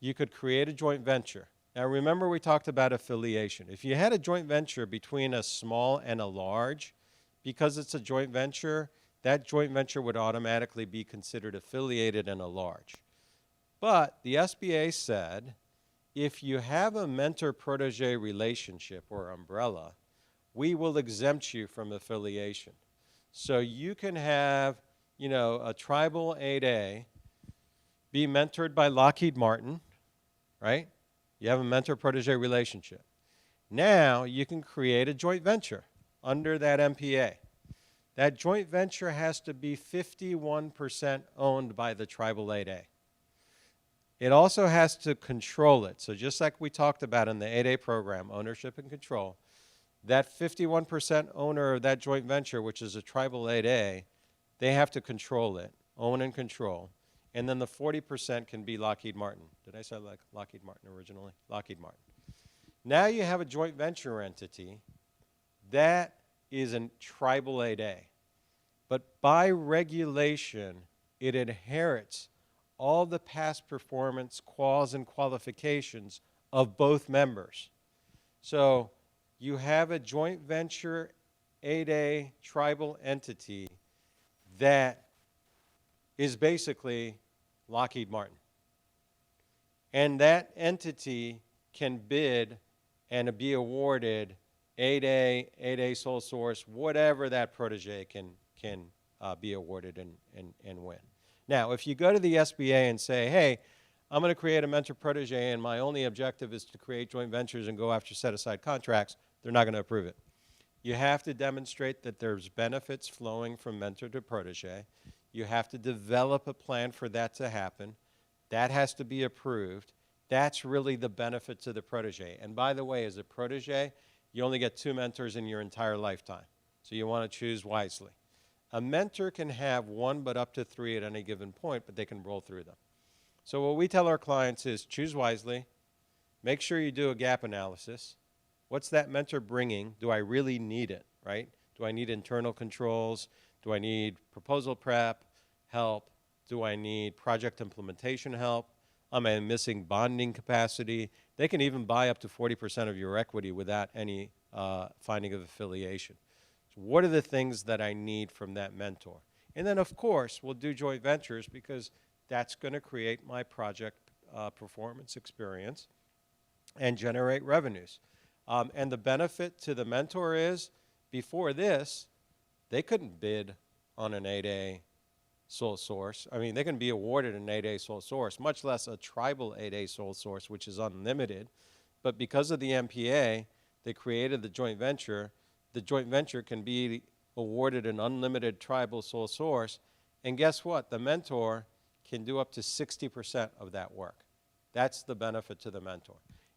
you could create a joint venture. Now remember we talked about affiliation. If you had a joint venture between a small and a large, because it's a joint venture, that joint venture would automatically be considered affiliated in a large. But the SBA said, if you have a mentor-protege relationship or umbrella, we will exempt you from affiliation. So you can have, a tribal 8A be mentored by Lockheed Martin, right? You have a mentor-protege relationship. Now you can create a joint venture under that MPA. That joint venture has to be 51% owned by the tribal 8A. It also has to control it. So just like we talked about in the 8A program, ownership and control, that 51% owner of that joint venture, which is a tribal 8A, they have to control it, own and control. And then the 40% can be Lockheed Martin. Did I say Lockheed Martin originally? Lockheed Martin. Now you have a joint venture entity that is a tribal 8A. But by regulation, it inherits all the past performance quals and qualifications of both members. So you have a joint venture 8A tribal entity that is basically Lockheed Martin. And that entity can bid and be awarded 8A sole source, whatever that protege can be awarded and win. Now, if you go to the SBA and say, hey, I'm going to create a mentor protege and my only objective is to create joint ventures and go after set-aside contracts, they're not going to approve it. You have to demonstrate that there's benefits flowing from mentor to protege. You have to develop a plan for that to happen. That has to be approved. That's really the benefit to the protege. And by the way, as a protege, you only get 2 mentors in your entire lifetime. So you want to choose wisely. A mentor can have 1 but up to 3 at any given point, but they can roll through them. So what we tell our clients is choose wisely. Make sure you do a gap analysis. What's that mentor bringing? Do I really need it, right? Do I need internal controls? Do I need proposal prep help? Do I need project implementation help? Am I missing bonding capacity? They can even buy up to 40% of your equity without any finding of affiliation. So what are the things that I need from that mentor? And then, of course, we'll do joint ventures because that's going to create my project performance experience and generate revenues. And the benefit to the mentor is, before this, they couldn't bid on an 8A sole source. I mean, they can be awarded an 8A sole source, much less a tribal 8A sole source, which is unlimited. But because of the MPA, they created the joint venture. The joint venture can be awarded an unlimited tribal sole source. And guess what? The mentor can do up to 60% of that work. That's the benefit to the mentor.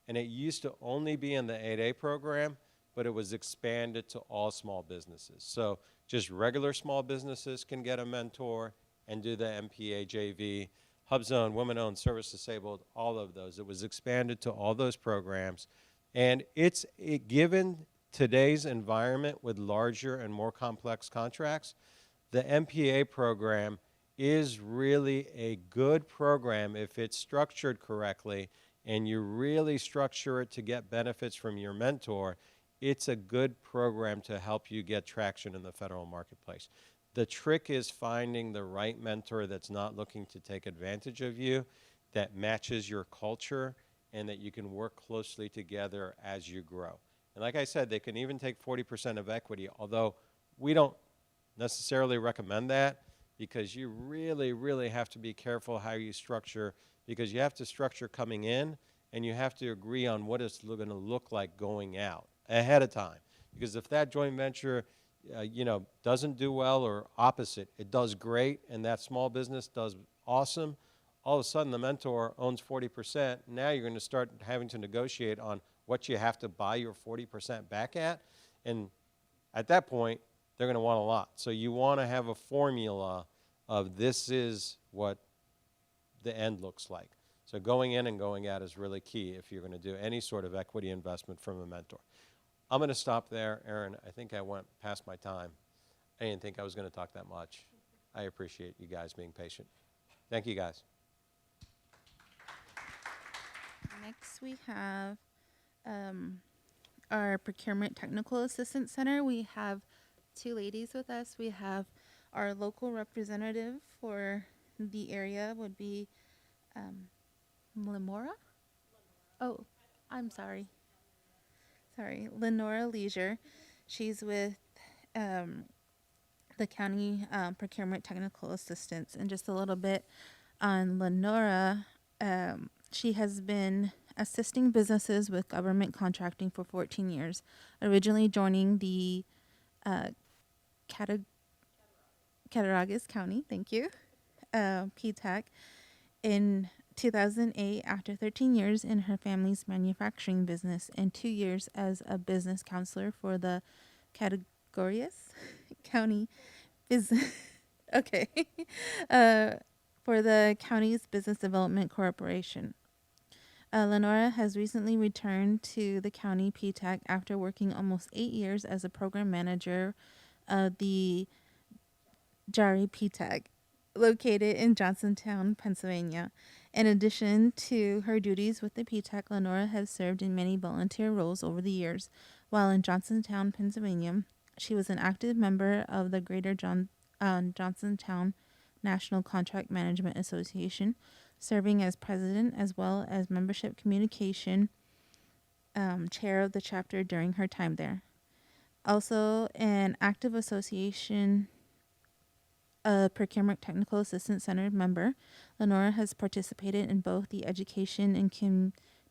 And it used to only be in the 8A program, but it was expanded to all small businesses. So just regular small businesses can get a mentor and do the MPA JV. Hubzone, women-owned, service-disabled, all of those. It was expanded to all those programs. And given today's environment with larger and more complex contracts, the MPA program is really a good program if it's structured correctly and you really structure it to get benefits from your mentor, it's a good program to help you get traction in the federal marketplace. The trick is finding the right mentor that's not looking to take advantage of you, that matches your culture, and that you can work closely together as you grow. And like I said, they can even take 40% of equity, although we don't necessarily recommend that, because you really, really have to be careful how you structure, because you have to structure coming in, and you have to agree on what it's going to look like going out ahead of time. Because if that joint venture doesn't do well, or opposite, it does great, and that small business does awesome, all of a sudden the mentor owns 40%. Now you're going to start having to negotiate on what you have to buy your 40% back at. And at that point, they're going to want a lot. So you want to have a formula of this is what the end looks like. So going in and going out is really key if you're going to do any sort of equity investment from a mentor. I'm going to stop there, Aaron. I think I went past my time. I didn't think I was going to talk that much. I appreciate you guys being patient. Thank you, guys. Next, we have our Procurement Technical Assistance Center. We have two ladies with us. We have our local representative for the area would be Lemora? Oh, I'm sorry. Lenora Leisure. She's with the county procurement technical assistance. And just a little bit on Lenora, she has been assisting businesses with government contracting for 14 years, originally joining the Cattaraugus County, thank you, PTAC, in 2008 after 13 years in her family's manufacturing business and 2 years as a business counselor for the Cattaraugus County business. Okay. For the county's business development corporation. Lenora has recently returned to the county PTAC after working almost 8 years as a program manager of the Jari PTAC, located in Johnsontown, Pennsylvania. In addition to her duties with the PTAC, Lenora has served in many volunteer roles over the years. While in Johnsontown, Pennsylvania, she was an active member of the Greater Johnsontown National Contract Management Association, serving as president as well as membership communication chair of the chapter during her time there. Also, an active association Procurement Technical Assistance Center member, Lenora has participated in both the education and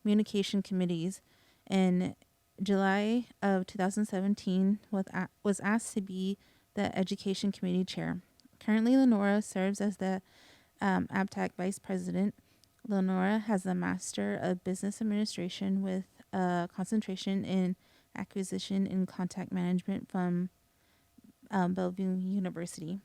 communication committees. In July of 2017, was asked to be the education committee chair. Currently, Lenora serves as the ABTAC vice president. Lenora has a Master of Business Administration with a concentration in acquisition and contact management from Bellevue University.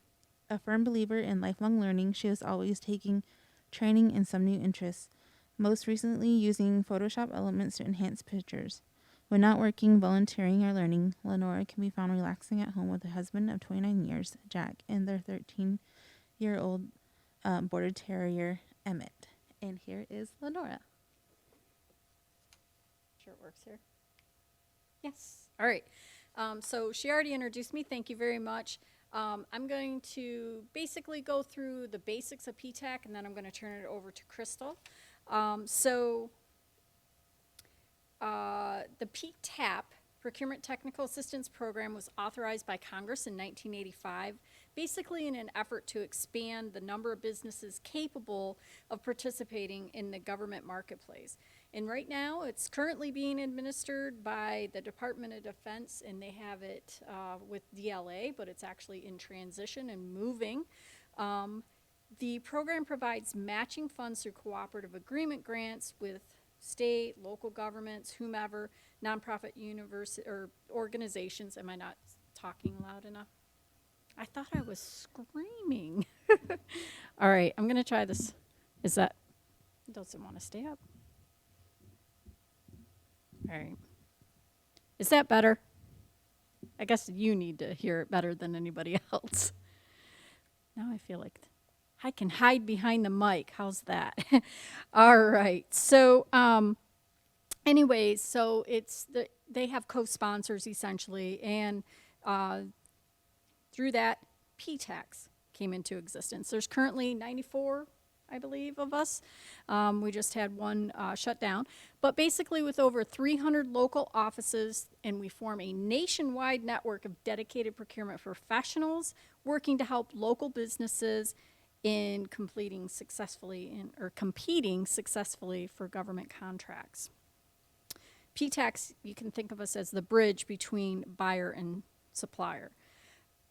A firm believer in lifelong learning, she is always taking training in some new interests, most recently using Photoshop elements to enhance pictures. When not working, volunteering, or learning, Lenora can be found relaxing at home with her husband of 29 years, Jack, and their 13-year-old border terrier, Emmett. And here is Lenora. Sure it works here. Yes. All right. So she already introduced me. Thank you very much. I'm going to basically go through the basics of PTAC, and then I'm going to turn it over to Crystal. The PTAP, Procurement Technical Assistance Program, was authorized by Congress in 1985, basically in an effort to expand the number of businesses capable of participating in the government marketplace. And right now, it's currently being administered by the Department of Defense, and they have it with DLA, but it's actually in transition and moving. The program provides matching funds through cooperative agreement grants with state, local governments, whomever, nonprofit university or organizations. Am I not talking loud enough? I thought I was screaming. All right, I'm going to try this. Is that, doesn't want to stay up. All right. Is that better? I guess you need to hear it better than anybody else. Now I feel like, I can hide behind the mic. How's that? All right. So, anyways, so they have co-sponsors essentially, and through that, PTAX came into existence. There's currently 94, I believe, of us. We just had one shut down. But basically, with over 300 local offices, and we form a nationwide network of dedicated procurement professionals working to help local businesses in competing successfully for government contracts. PTAX, you can think of us as the bridge between buyer and supplier,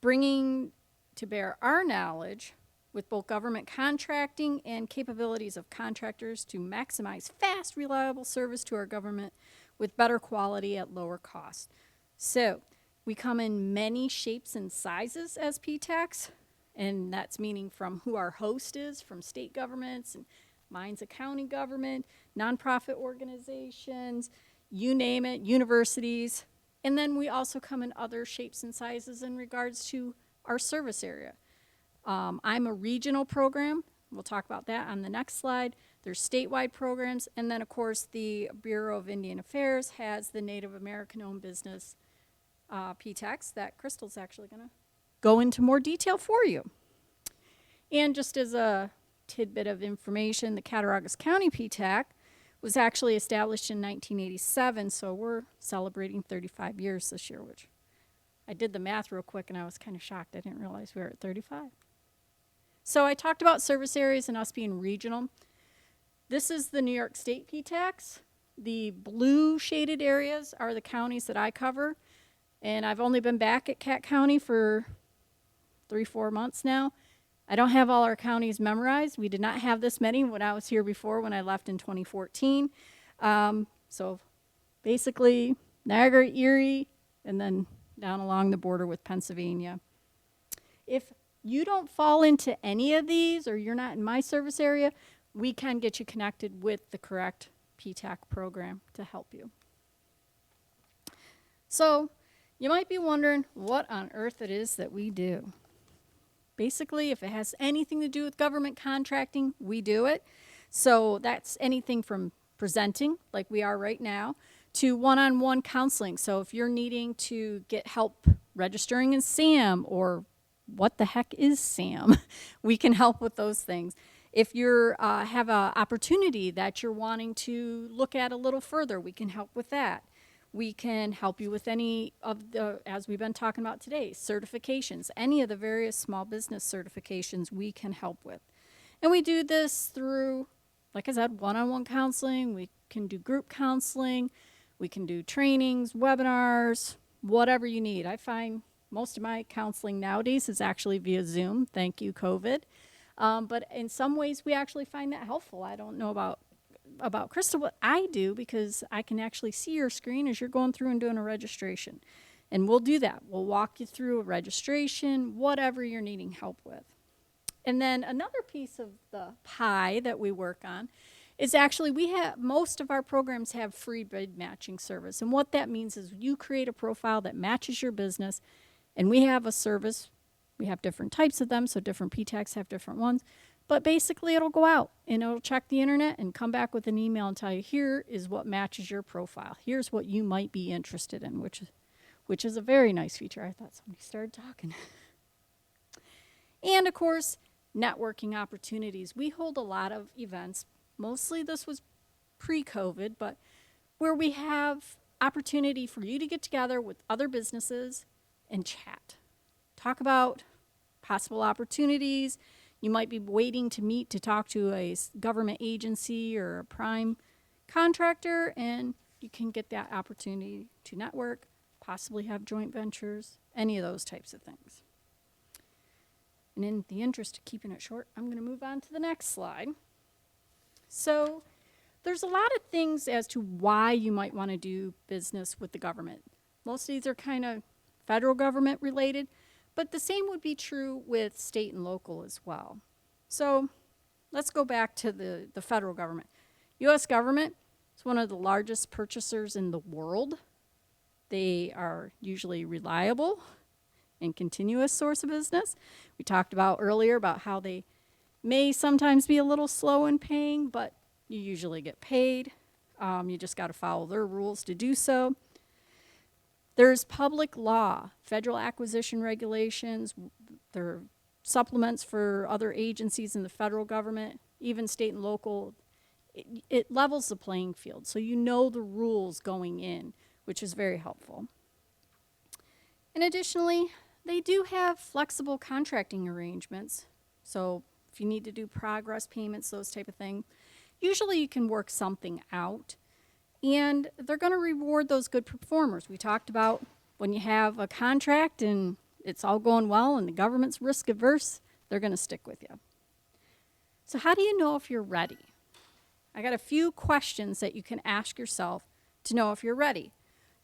bringing to bear our knowledge with both government contracting and capabilities of contractors to maximize fast, reliable service to our government with better quality at lower cost. So we come in many shapes and sizes as PTAX, and that's meaning from who our host is, from state governments, and mine's a county government, nonprofit organizations, you name it, universities. And then we also come in other shapes and sizes in regards to our service area. I'm a regional program. We'll talk about that on the next slide. There's statewide programs. And then, of course, the Bureau of Indian Affairs has the Native American-owned business PTAX that Crystal's actually going to go into more detail for you. And just as a tidbit of information, the Cattaraugus County PTAC was actually established in 1987, so we're celebrating 35 years this year, which I did the math real quick and I was kind of shocked. I didn't realize we were at 35. So I talked about service areas and us being regional. This is the New York State PTAX. The blue shaded areas are the counties that I cover. And I've only been back at Cat County for 3-4 months now. I don't have all our counties memorized. We did not have this many when I was here before, when I left in 2014. So basically Niagara, Erie, and then down along the border with Pennsylvania. If you don't fall into any of these, or you're not in my service area, we can get you connected with the correct PTAC program to help you. So you might be wondering what on earth it is that we do. Basically, if it has anything to do with government contracting, we do it. So that's anything from presenting, like we are right now, to one-on-one counseling. So if you're needing to get help registering in SAM, or what the heck is SAM, we can help with those things. If you have an opportunity that you're wanting to look at a little further, we can help with that. We can help you with any of the, as we've been talking about today, certifications, any of the various small business certifications we can help with. And we do this through, like I said, one-on-one counseling. We can do group counseling. We can do trainings, webinars, whatever you need. I find most of my counseling nowadays is actually via Zoom. Thank you, COVID. But in some ways, we actually find that helpful. I don't know about Crystal, but I do, because I can actually see your screen as you're going through and doing a registration. And we'll do that. We'll walk you through a registration, whatever you're needing help with. And then another piece of the pie that we work on is actually most of our programs have free bid matching service. And what that means is you create a profile that matches your business, and we have a service. We have different types of them, so different PTACs have different ones. But basically, it'll go out and it'll check the internet and come back with an email and tell you, here is what matches your profile. Here's what you might be interested in, which is a very nice feature. I thought somebody started talking. And of course, networking opportunities. We hold a lot of events. Mostly this was pre-COVID, but where we have opportunity for you to get together with other businesses and chat. Talk about possible opportunities. You might be waiting to meet to talk to a government agency or a prime contractor, and you can get that opportunity to network, possibly have joint ventures, any of those types of things. And in the interest of keeping it short, I'm going to move on to the next slide. So there's a lot of things as to why you might want to do business with the government. Most of these are kind of federal government related, but the same would be true with state and local as well. So let's go back to the federal government. U.S. government is one of the largest purchasers in the world. They are usually reliable and continuous source of business. We talked about earlier about how they may sometimes be a little slow in paying, but you usually get paid. You just got to follow their rules to do so. There's public law, federal acquisition regulations. There are supplements for other agencies in the federal government, even state and local. It levels the playing field, so you know the rules going in, which is very helpful. And additionally, they do have flexible contracting arrangements. So if you need to do progress payments, those type of thing, usually you can work something out. And they're going to reward those good performers. We talked about when you have a contract and it's all going well and the government's risk averse, they're going to stick with you. So how do you know if you're ready? I got a few questions that you can ask yourself to know if you're ready.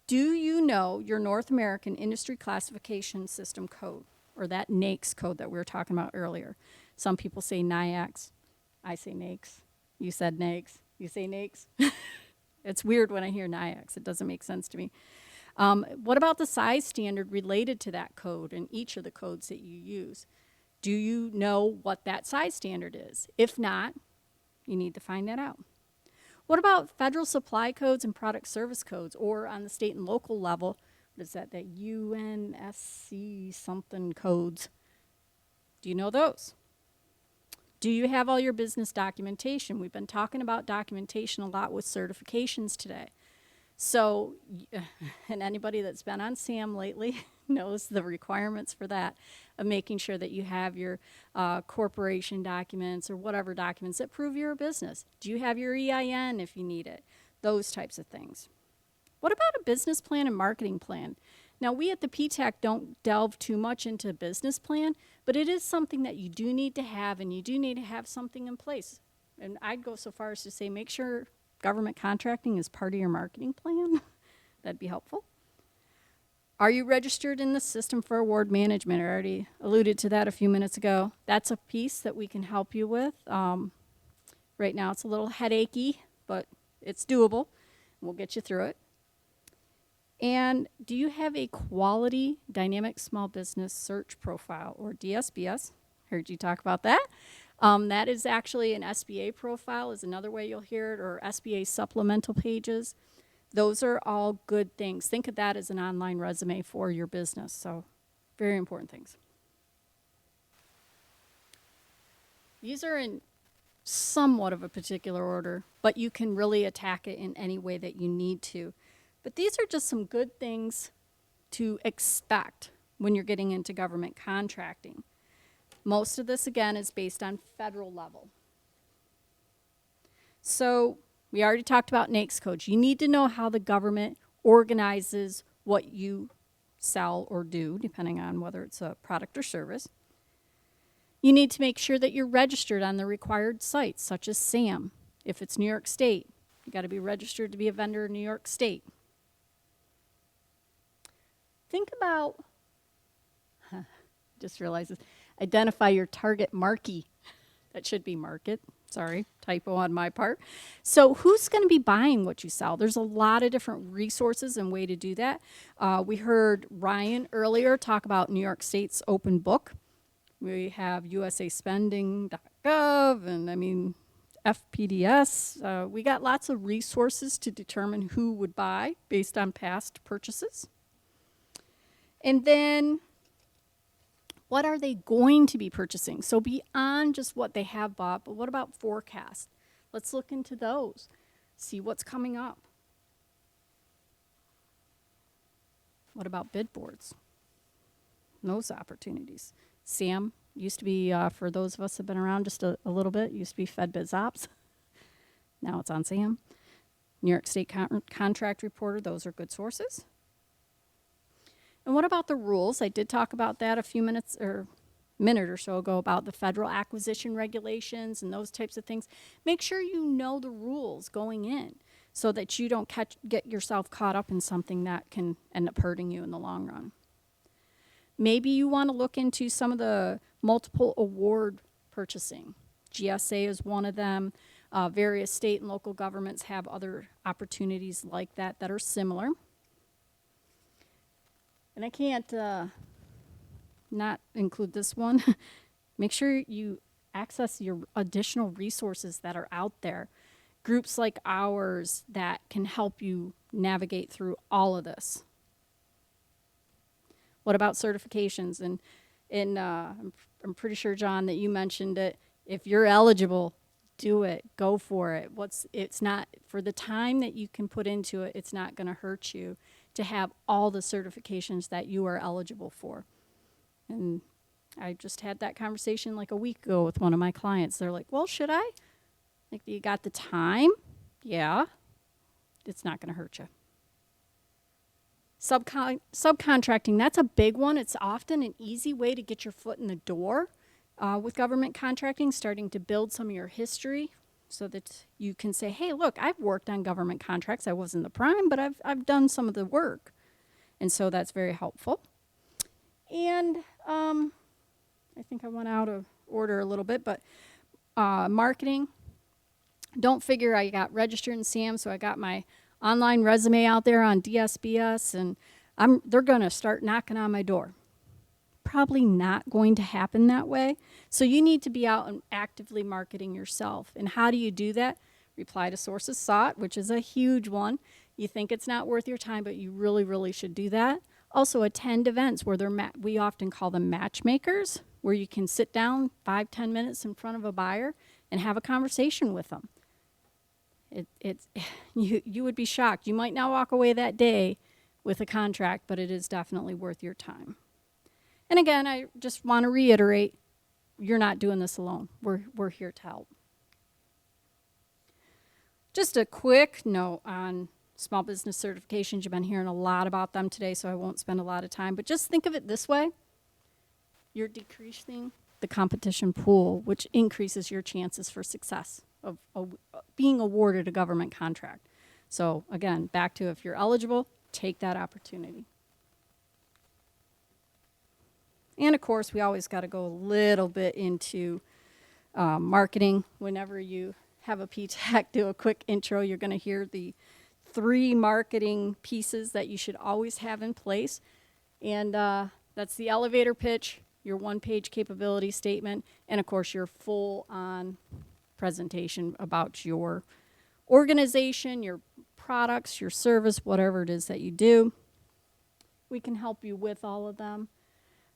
Do you know your North American Industry Classification System code, or that Nix code that we were talking about earlier? Some people say NIAX. I say Nix. You said Nix. You say Nix. It's weird when I hear NIAX. It doesn't make sense to me. What about the size standard related to that code and each of the codes that you use? Do you know what that size standard is? If not, you need to find that out. What about federal supply codes and product service codes, or on the state and local level, what is that UNSC something codes? Do you know those? Do you have all your business documentation? We've been talking about documentation a lot with certifications today. So, and anybody that's been on SAM lately knows the requirements for that, of making sure that you have your corporation documents or whatever documents that prove you're a business. Do you have your EIN if you need it? Those types of things. What about a business plan and marketing plan? Now, we at the PTAC don't delve too much into a business plan, but it is something that you do need to have, and you do need to have something in place. And I'd go so far as to say make sure government contracting is part of your marketing plan. That'd be helpful. Are you registered in the system for award management? I already alluded to that a few minutes ago. That's a piece that we can help you with. Right now it's a little headachy, but it's doable. We'll get you through it. And do you have a quality dynamic small business search profile, or DSBS? Heard you talk about that. That is actually an SBA profile is another way you'll hear it, or SBA supplemental pages. Those are all good things. Think of that as an online resume for your business. So very important things. These are in somewhat of a particular order, but you can really attack it in any way that you need to. But these are just some good things to expect when you're getting into government contracting. Most of this, again, is based on federal level. So we already talked about NAICS codes. You need to know how the government organizes what you sell or do, depending on whether it's a product or service. You need to make sure that you're registered on the required sites, such as SAM. If it's New York State, you got to be registered to be a vendor in New York State. Think about, just realized this, identify your target marquee. That should be market. Sorry, typo on my part. So who's going to be buying what you sell? There's a lot of different resources and way to do that. We heard Ryan earlier talk about New York State's open book. We have usaspending.gov and FPDS. We got lots of resources to determine who would buy based on past purchases. And then what are they going to be purchasing? So beyond just what they have bought, but what about forecast? Let's look into those, see what's coming up. What about bid boards? Those opportunities. SAM used to be, for those of us that have been around just a little bit, used to be Fed Biz Ops. Now it's on SAM. New York State Contract Reporter, those are good sources. And what about the rules? I did talk about that a few minutes or minute or so ago about the federal acquisition regulations and those types of things. Make sure you know the rules going in so that you don't get yourself caught up in something that can end up hurting you in the long run. Maybe you want to look into some of the multiple award purchasing. GSA is one of them. Various state and local governments have other opportunities like that that are similar. And I can't not include this one. Make sure you access your additional resources that are out there. Groups like ours that can help you navigate through all of this. What about certifications? And I'm pretty sure, John, that you mentioned it. If you're eligible, do it. Go for it. It's not, for the time that you can put into it, it's not going to hurt you to have all the certifications that you are eligible for. And I just had that conversation like a week ago with one of my clients. They're like, well, should I? Like, you got the time? Yeah. It's not going to hurt you. Subcontracting, that's a big one. It's often an easy way to get your foot in the door with government contracting, starting to build some of your history so that you can say, hey, look, I've worked on government contracts. I wasn't the prime, but I've done some of the work. And so that's very helpful. And I think I went out of order a little bit, but marketing. Don't figure I got registered in SAM, so I got my online resume out there on DSBS, and they're going to start knocking on my door. Probably not going to happen that way. So you need to be out and actively marketing yourself. And how do you do that? Reply to sources sought, which is a huge one. You think it's not worth your time, but you really, really should do that. Also attend events where we often call them matchmakers, where you can sit down 5-10 minutes in front of a buyer and have a conversation with them. You would be shocked. You might not walk away that day with a contract, but it is definitely worth your time. And again, I just want to reiterate, you're not doing this alone. We're here to help. Just a quick note on small business certifications. You've been hearing a lot about them today, so I won't spend a lot of time. But just think of it this way. You're decreasing the competition pool, which increases your chances for success of being awarded a government contract. So again, back to if you're eligible, take that opportunity. And of course, we always got to go a little bit into marketing. Whenever you have a PTAC do a quick intro, you're going to hear the 3 marketing pieces that you should always have in place. And that's the elevator pitch, your 1-page capability statement, and of course your full-on presentation about your organization, your products, your service, whatever it is that you do. We can help you with all of them.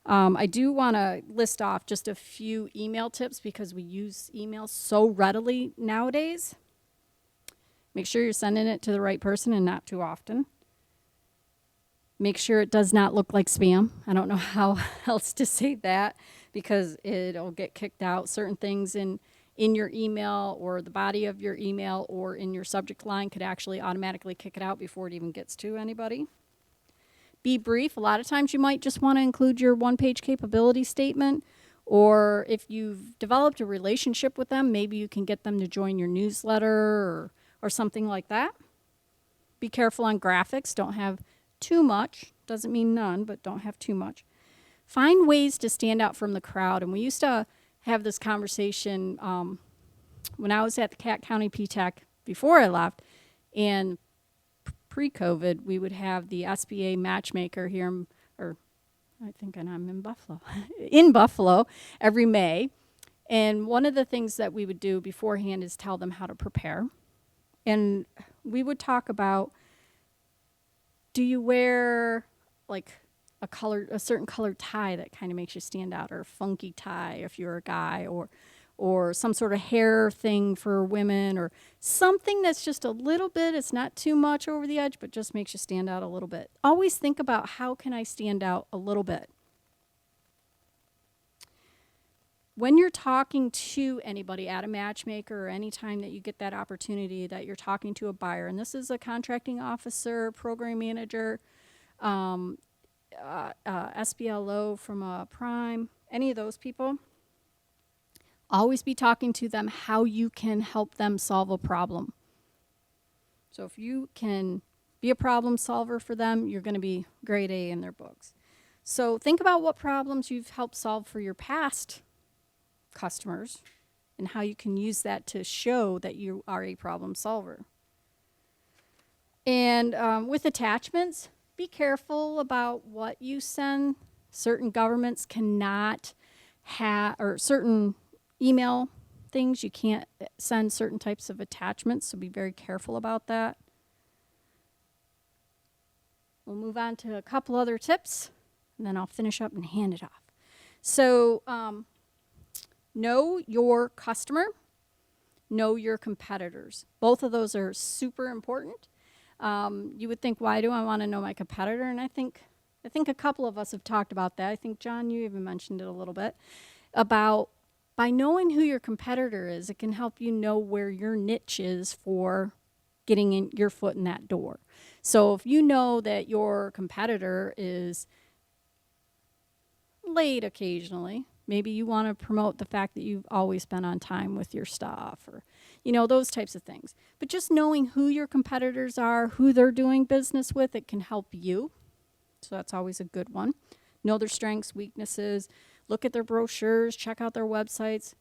I do want to list off just a few email tips because we use email so readily nowadays. Make sure you're sending it to the right person and not too often. Make sure it does not look like spam. I don't know how else to say that because it'll get kicked out. Certain things in your email or the body of your email or in your subject line could actually automatically kick it out before it even gets to anybody. Be brief. A lot of times you might just want to include your 1-page capability statement, or if you've developed a relationship with them, maybe you can get them to join your newsletter or something like that. Be careful on graphics. Don't have too much. Doesn't mean none, but don't have too much. Find ways to stand out from the crowd. And we used to have this conversation when I was at the Cat County PTAC before I left, and pre-COVID, we would have the SBA matchmaker here, or I think I'm in Buffalo, in Buffalo every May. And one of the things that we would do beforehand is tell them how to prepare. And we would talk about, do you wear like a certain colored tie that kind of makes you stand out, or a funky tie if you're a guy, or some sort of hair thing for women, or something that's just a little bit, it's not too much over the edge, but just makes you stand out a little bit. Always think about, how can I stand out a little bit? When you're talking to anybody at a matchmaker, or any time that you get that opportunity that you're talking to a buyer, and this is a contracting officer, program manager, SBLO from a prime, any of those people, always be talking to them how you can help them solve a problem. So if you can be a problem solver for them, you're going to be grade A in their books. So think about what problems you've helped solve for your past customers and how you can use that to show that you are a problem solver. And with attachments, be careful about what you send. Certain governments cannot have, or certain email things. You can't send certain types of attachments, so be very careful about that. We'll move on to a couple other tips, and then I'll finish up and hand it off. So, know your customer, know your competitors. Both of those are super important. You would think, why do I want to know my competitor? And I think a couple of us have talked about that. I think, John, you even mentioned it a little bit, about by knowing who your competitor is, it can help you know where your niche is for getting in your foot in that door. So if you know that your competitor is late occasionally, maybe you want to promote the fact that you've always been on time with your stuff, or, you know, those types of things. But just knowing who your competitors are, who they're doing business with, it can help you. So that's always a good one. Know their strengths, weaknesses, look at their brochures, check out their websites,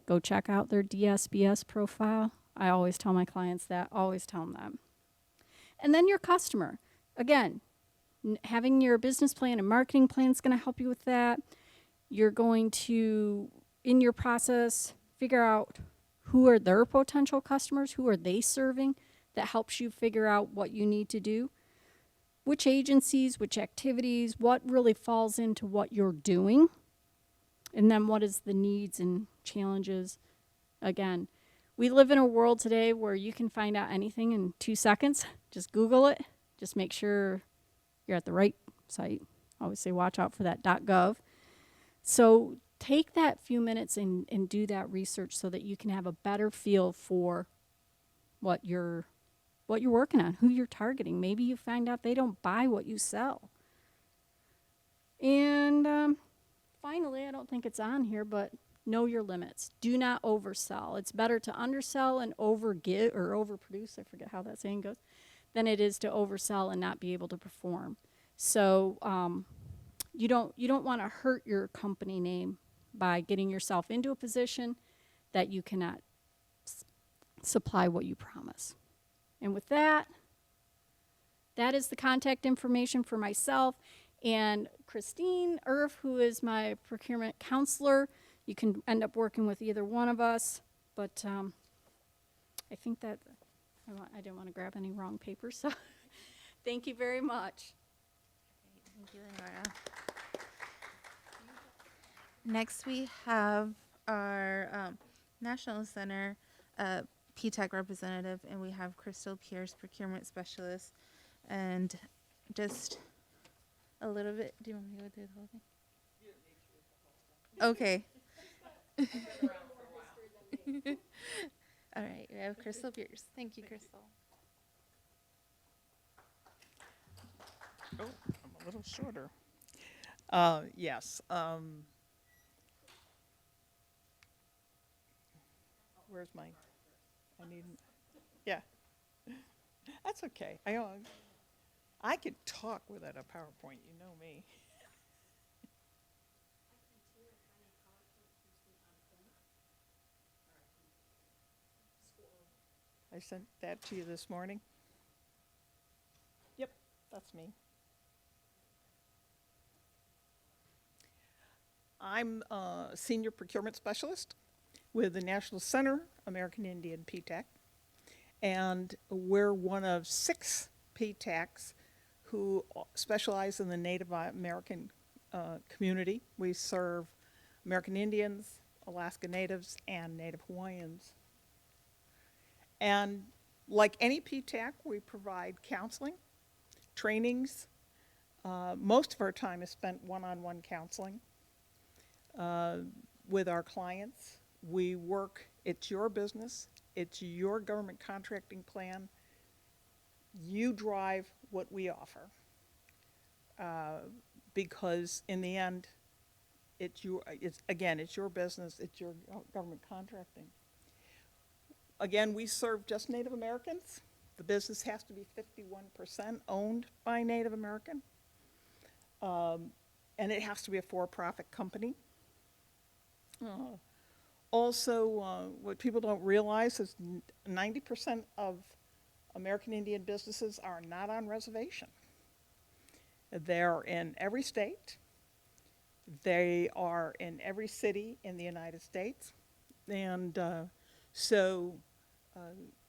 go check out their DSBS profile. I always tell my clients that, always tell them that. And then your customer. Again, having your business plan and marketing plan is going to help you with that. You're going to, in your process, figure out who are their potential customers, who are they serving. That helps you figure out what you need to do. Which agencies, which activities, what really falls into what you're doing. And then what is the needs and challenges. Again, we live in a world today where you can find out anything in 2 seconds. Just Google it. Just make sure you're at the right site. I always say watch out for that .gov. So take that few minutes and do that research so that you can have a better feel for what you're working on, who you're targeting. Maybe you find out they don't buy what you sell. And finally, I don't think it's on here, but know your limits. Do not oversell. It's better to undersell and overgive or overproduce, I forget how that saying goes, than it is to oversell and not be able to perform. So you don't want to hurt your company name by getting yourself into a position that you cannot supply what you promise. And with that, that is the contact information for myself and Christine Irf, who is my procurement counselor. You can end up working with either one of us, but I think that I didn't want to grab any wrong papers, so thank you very much. Thank you, Lenora. Next, we have our National Center PTAC representative, and we have Crystal Pierce, procurement specialist, and just a little bit. Do you want me to go through the whole thing? Okay. All right, we have Crystal Pierce. Thank you, Crystal. Oh, I'm a little shorter. Yes. Where's my? I need. Yeah. That's okay. I could talk without a PowerPoint. You know me. I sent that to you this morning. Yep, that's me. I'm a senior procurement specialist with the National Center American Indian PTAC, and we're one of 6 PTACs who specialize in the Native American community. We serve American Indians, Alaska Natives, and Native Hawaiians. And like any PTAC, we provide counseling, trainings. Most of our time is spent one-on-one counseling with our clients. We work, it's your business, it's your government contracting plan. You drive what we offer. Because in the end, it's your business, it's your government contracting. Again, we serve just Native Americans. The business has to be 51% owned by Native American. And it has to be a for-profit company. Also, what people don't realize is 90% of American Indian businesses are not on reservation. They're in every state. They are in every city in the United States. And so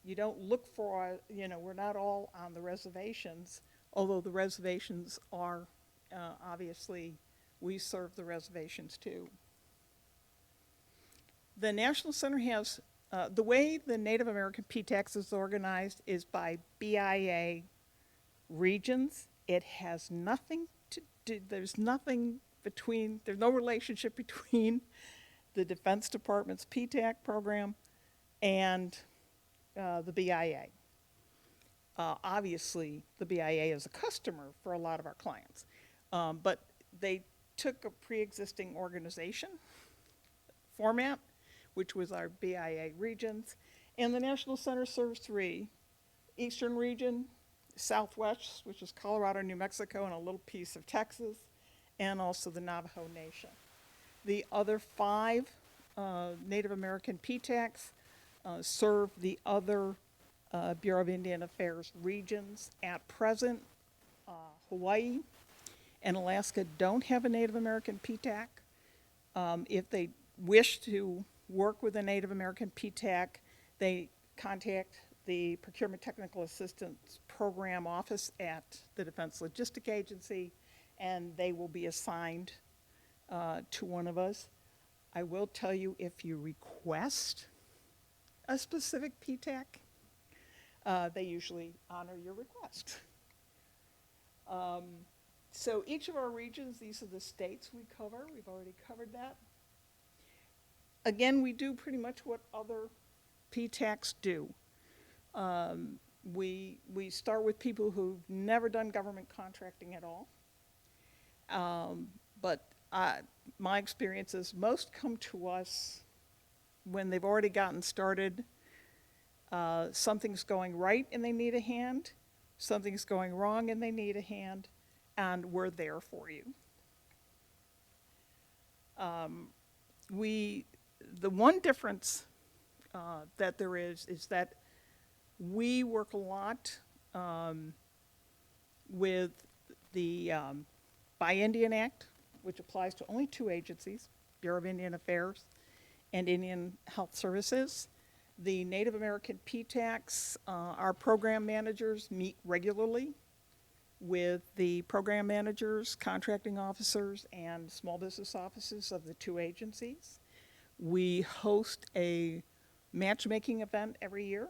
you don't look for, we're not all on the reservations, although the reservations are, obviously, we serve the reservations too. The National Center has, the way the Native American PTAX is organized is by BIA regions. It has nothing to do, there's nothing between, there's no relationship between the Defense Department's PTAC program and the BIA. Obviously, the BIA is a customer for a lot of our clients, but they took a pre-existing organization format, which was our BIA regions, and the National Center serves 3: Eastern region, Southwest, which is Colorado, New Mexico, and a little piece of Texas, and also the Navajo Nation. The other 5 Native American PTACs serve the other Bureau of Indian Affairs regions. At present, Hawaii and Alaska don't have a Native American PTAC. If they wish to work with a Native American PTAC, they contact the Procurement Technical Assistance Program Office at the Defense Logistic Agency, and they will be assigned to one of us. I will tell you, if you request a specific PTAC, they usually honor your request. So each of our regions, these are the states we cover. We've already covered that. Again, we do pretty much what other PTACs do. We start with people who've never done government contracting at all. But my experience is most come to us when they've already gotten started. Something's going right and they need a hand. Something's going wrong and they need a hand. And we're there for you. The one difference that there is that we work a lot with the Buy Indian Act, which applies to only 2 agencies, Bureau of Indian Affairs and Indian Health Services. The Native American PTACs, our program managers meet regularly with the program managers, contracting officers, and small business offices of the 2 agencies. We host a matchmaking event every year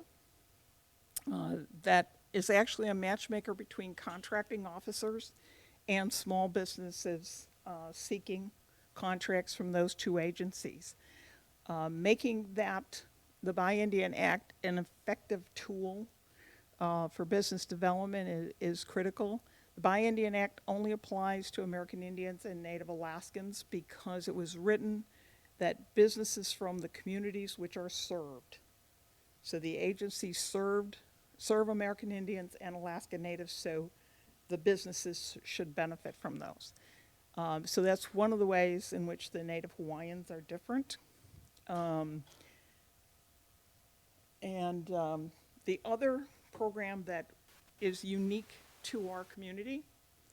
that is actually a matchmaker between contracting officers and small businesses seeking contracts from those 2 agencies. Making that, the Buy Indian Act, an effective tool for business development is critical. The Buy Indian Act only applies to American Indians and Native Alaskans because it was written that businesses from the communities which are served. So the agency serve American Indians and Alaska Natives, so the businesses should benefit from those. So that's one of the ways in which the Native Hawaiians are different. The other program that is unique to our community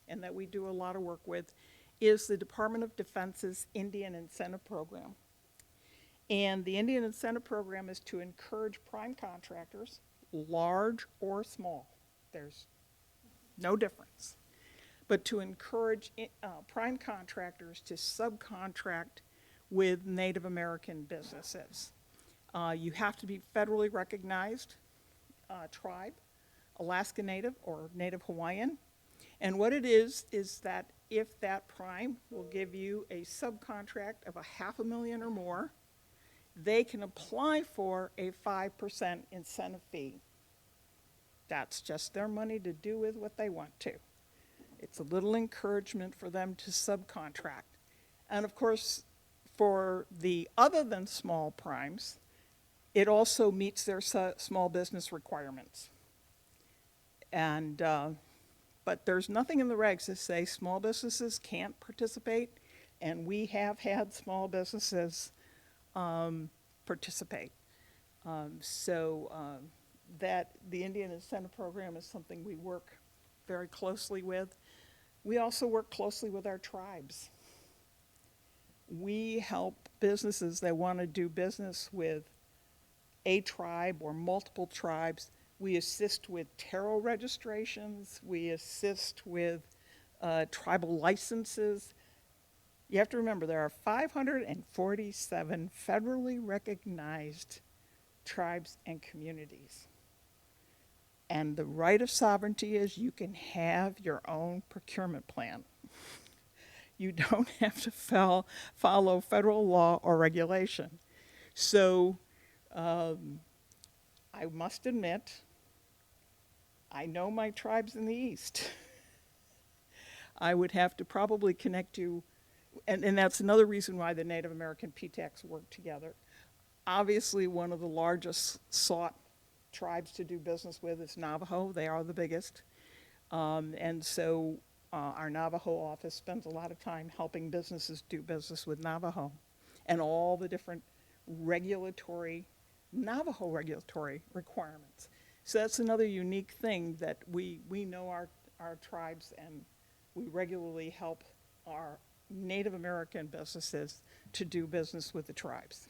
and that we do a lot of work with is the Department of Defense's Indian Incentive Program. And the Indian Incentive Program is to encourage prime contractors, large or small, there's no difference, but to encourage prime contractors to subcontract with Native American businesses. You have to be federally recognized tribe, Alaska Native or Native Hawaiian. And what it is that if that prime will give you a subcontract of $500,000 or more, they can apply for a 5% incentive fee. That's just their money to do with what they want to. It's a little encouragement for them to subcontract. And of course, for the other than small primes, it also meets their small business requirements. And, but there's nothing in the regs that say small businesses can't participate, and we have had small businesses participate. That the Indian Incentive Program is something we work very closely with. We also work closely with our tribes. we help businesses that want to do business with a tribe or multiple tribes. We assist with tarot registrations. We assist with tribal licenses. You have to remember there are 547 federally recognized tribes and communities. And the right of sovereignty is you can have your own procurement plan. You don't have to follow federal law or regulation. So I must admit, I know my tribes in the East. I would have to probably connect you, and that's another reason why the Native American PTACs work together. Obviously, one of the largest sought tribes to do business with is Navajo. They are the biggest. And so our Navajo office spends a lot of time helping businesses do business with Navajo and all the different Navajo regulatory requirements. So that's another unique thing that we know our tribes, and we regularly help our Native American businesses to do business with the tribes.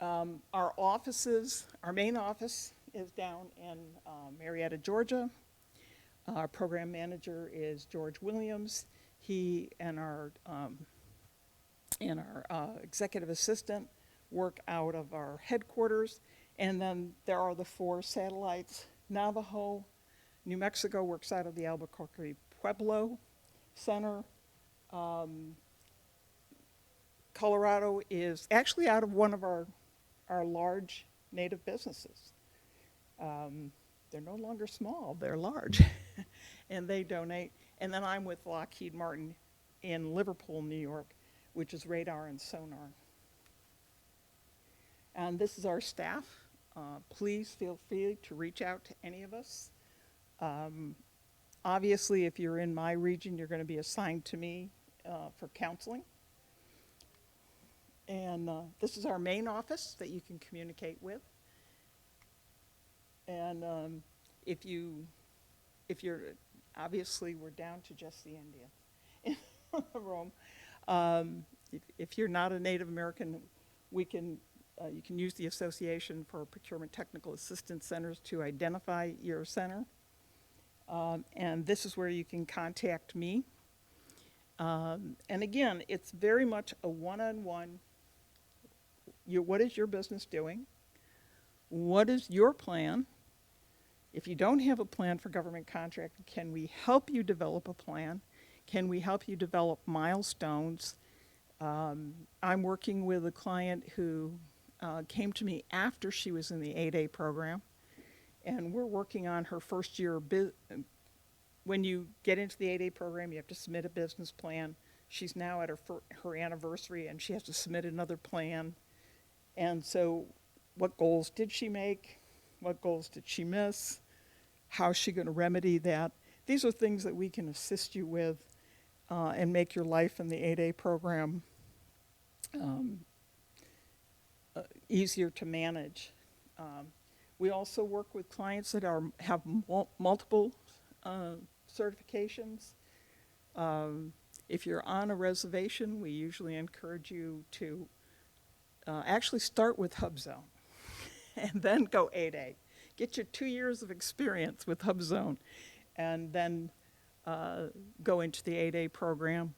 Our main office is down in Marietta, Georgia. Our program manager is George Williams. He and our executive assistant work out of our headquarters. And then there are the 4 satellites. Navajo, New Mexico works out of the Albuquerque Pueblo Center. Colorado is actually out of one of our large native businesses. They're no longer small, they're large. And they donate. And then I'm with Lockheed Martin in Liverpool, New York, which is radar and sonar. And this is our staff. Please feel free to reach out to any of us. Obviously, if you're in my region, you're going to be assigned to me for counseling. And this is our main office that you can communicate with. And if you're, obviously we're down to just the Indian in the room. If you're not a Native American, you can use the Association for Procurement Technical Assistance Centers to identify your center. And this is where you can contact me. And again, it's very much a one-on-one. What is your business doing? What is your plan? If you don't have a plan for government contracting, can we help you develop a plan? Can we help you develop milestones? I'm working with a client who came to me after she was in the 8A program, and we're working on her first year. When you get into the 8A program, you have to submit a business plan. She's now at her anniversary, and she has to submit another plan. And so what goals did she make? What goals did she miss? How is she going to remedy that? These are things that we can assist you with and make your life in the 8A program easier to manage. We also work with clients that have multiple certifications. If you're on a reservation, we usually encourage you to actually start with Hubzone and then go 8A. Get your 2 years of experience with Hubzone and then go into the 8A program.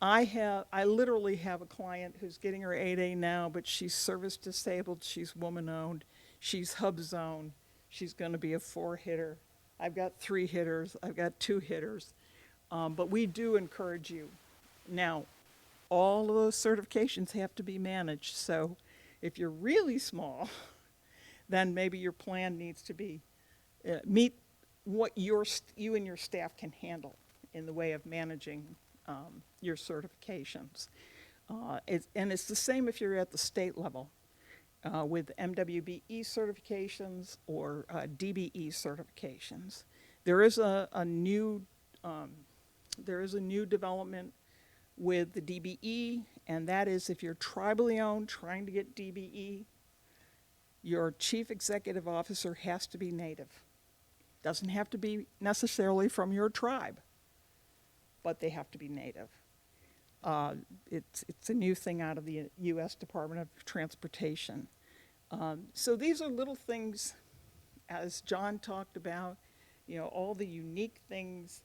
I literally have a client who's getting her 8A now, but she's service disabled, she's woman-owned, she's Hubzone, she's going to be a 4-hitter. I've got 3 hitters, I've got 2 hitters, but we do encourage you. Now, all of those certifications have to be managed, so if you're really small, then maybe your plan needs to be meet what you and your staff can handle in the way of managing your certifications. And it's the same if you're at the state level with MWBE certifications or DBE certifications. There is a new development with the DBE, and that is if you're tribally owned trying to get DBE, your chief executive officer has to be native. Doesn't have to be necessarily from your tribe, but they have to be native. It's a new thing out of the U.S. Department of Transportation. So these are little things, as John talked about, you know, all the unique things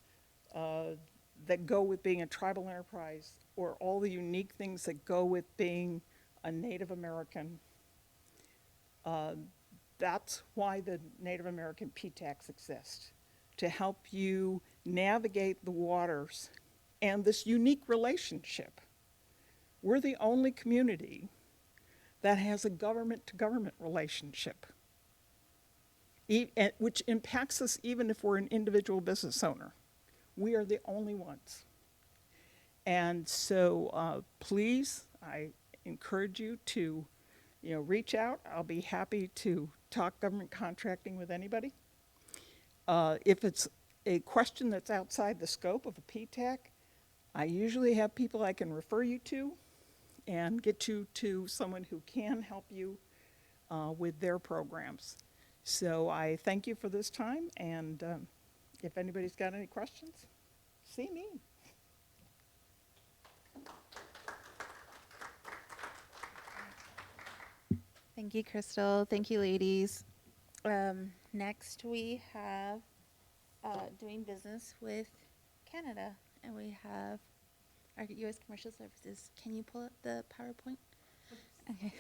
that go with being a tribal enterprise, or all the unique things that go with being a Native American. That's why the Native American PTACs exist, to help you navigate the waters and this unique relationship. We're the only community that has a government-to-government relationship, which impacts us even if we're an individual business owner. We are the only ones. And so please, I encourage you to, you know, reach out. I'll be happy to talk government contracting with anybody. If it's a question that's outside the scope of a PTAC, I usually have people I can refer you to and get you to someone who can help you with their programs. So I thank you for this time, and if anybody's got any questions, see me. Thank you, Crystal. Thank you, ladies. Next, we have doing business with Canada, and we have our U.S. Commercial Services. Can you pull up the PowerPoint? Okay.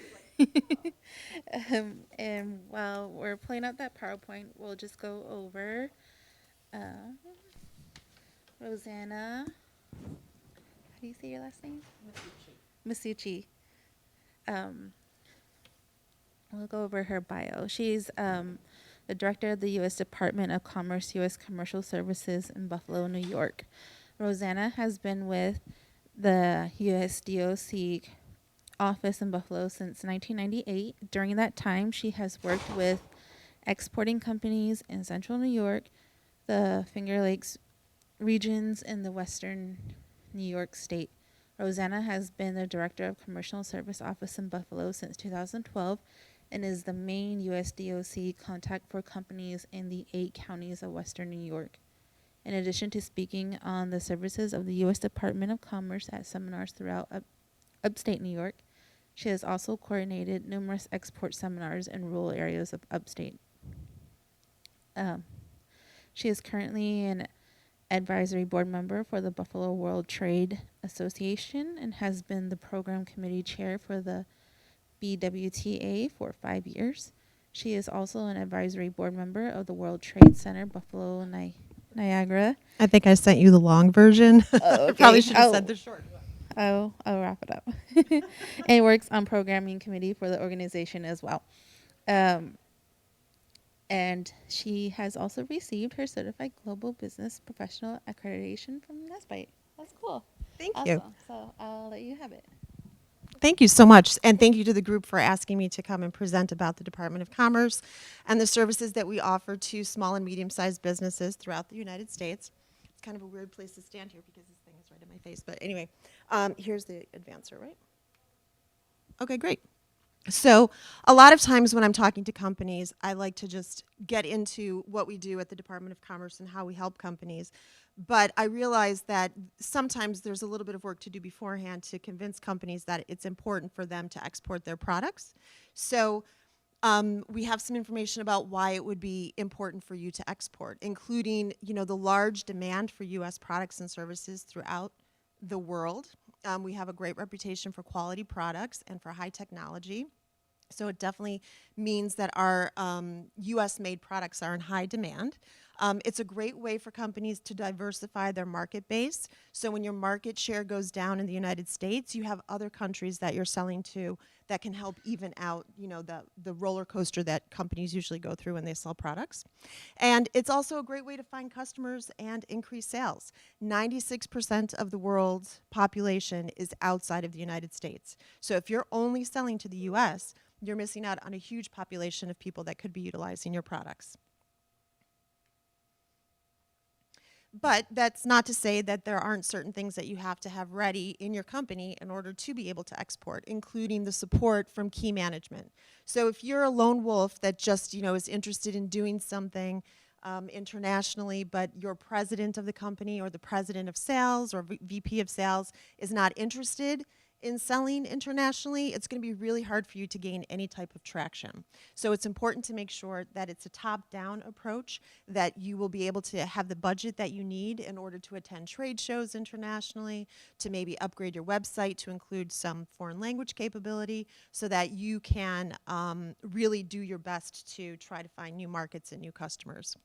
And while we're pulling up that PowerPoint, we'll just go over Rosanna. How do you say your last name? Masucci. We'll go over her bio. She's the director of the U.S. Department of Commerce, U.S. Commercial Services in Buffalo, New York. Rosanna has been with the U.S. DOC office in Buffalo since 1998. During that time, she has worked with exporting companies in Central New York, the Finger Lakes regions, and the Western New York State. Rosanna has been the director of Commercial Service Office in Buffalo since 2012 and is the main U.S. DOC contact for companies in the 8 counties of Western New York. In addition to speaking on the services of the U.S. Department of Commerce at seminars throughout upstate New York, she has also coordinated numerous export seminars in rural areas of upstate. She is currently an advisory board member for the Buffalo World Trade Association and has been the program committee chair for the BWTA for 5 years. She is also an advisory board member of the World Trade Center Buffalo Niagara. I think I sent you the long version. Oh, okay. Probably should have said the short one. I'll wrap it up. And works on programming committee for the organization as well. And she has also received her Certified Global Business Professional Accreditation from NCAIED. That's cool. Thank Awesome. you. So I'll let you have it. Thank you so much. And thank you to the group for asking me to come and present about the Department of Commerce and the services that we offer to small and medium-sized businesses throughout the United States. It's kind of a weird place to stand here because this thing is right in my face. But anyway, here's the advancer, right? Okay, great. So a lot of times when I'm talking to companies, I like to just get into what we do at the Department of Commerce and how we help companies. But I realize that sometimes there's a little bit of work to do beforehand to convince companies that it's important for them to export their products. So we have some information about why it would be important for you to export, including, you know, the large demand for U.S. products and services throughout the world. We have a great reputation for quality products and for high technology. So it definitely means that our U.S.-made products are in high demand. It's a great way for companies to diversify their market base. So when your market share goes down in the United States, you have other countries that you're selling to that can help even out, you know, the roller coaster that companies usually go through when they sell products. And it's also a great way to find customers and increase sales. 96% of the world's population is outside of the United States. So if you're only selling to the U.S., you're missing out on a huge population of people that could be utilizing your products. But that's not to say that there aren't certain things that you have to have ready in your company in order to be able to export, including the support from key management. So if you're a lone wolf that just, you know, is interested in doing something internationally, but your president of the company or the president of sales or VP of sales is not interested in selling internationally, it's going to be really hard for you to gain any type of traction. So it's important to make sure that it's a top-down approach, that you will be able to have the budget that you need in order to attend trade shows internationally, to maybe upgrade your website to include some foreign language capability so that you can really do your best to try to find new markets and new customers.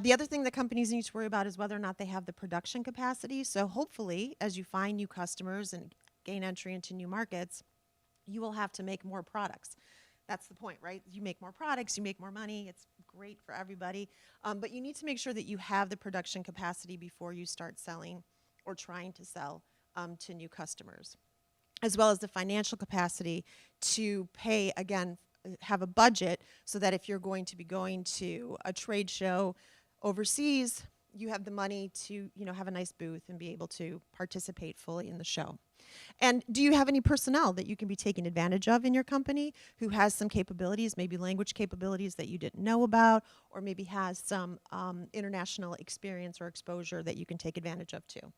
The other thing that companies need to worry about is whether or not they have the production capacity. So hopefully, as you find new customers and gain entry into new markets, you will have to make more products. That's the point, right? You make more products, you make more money. It's great for everybody. But you need to make sure that you have the production capacity before you start selling or trying to sell to new customers, as well as the financial capacity to pay, again, have a budget so that if you're going to be going to a trade show overseas, you have the money to, have a nice booth and be able to participate fully in the show. And do you have any personnel that you can be taking advantage of in your company who has some capabilities, maybe language capabilities that you didn't know about, or maybe has some international experience or exposure that you can take advantage of too?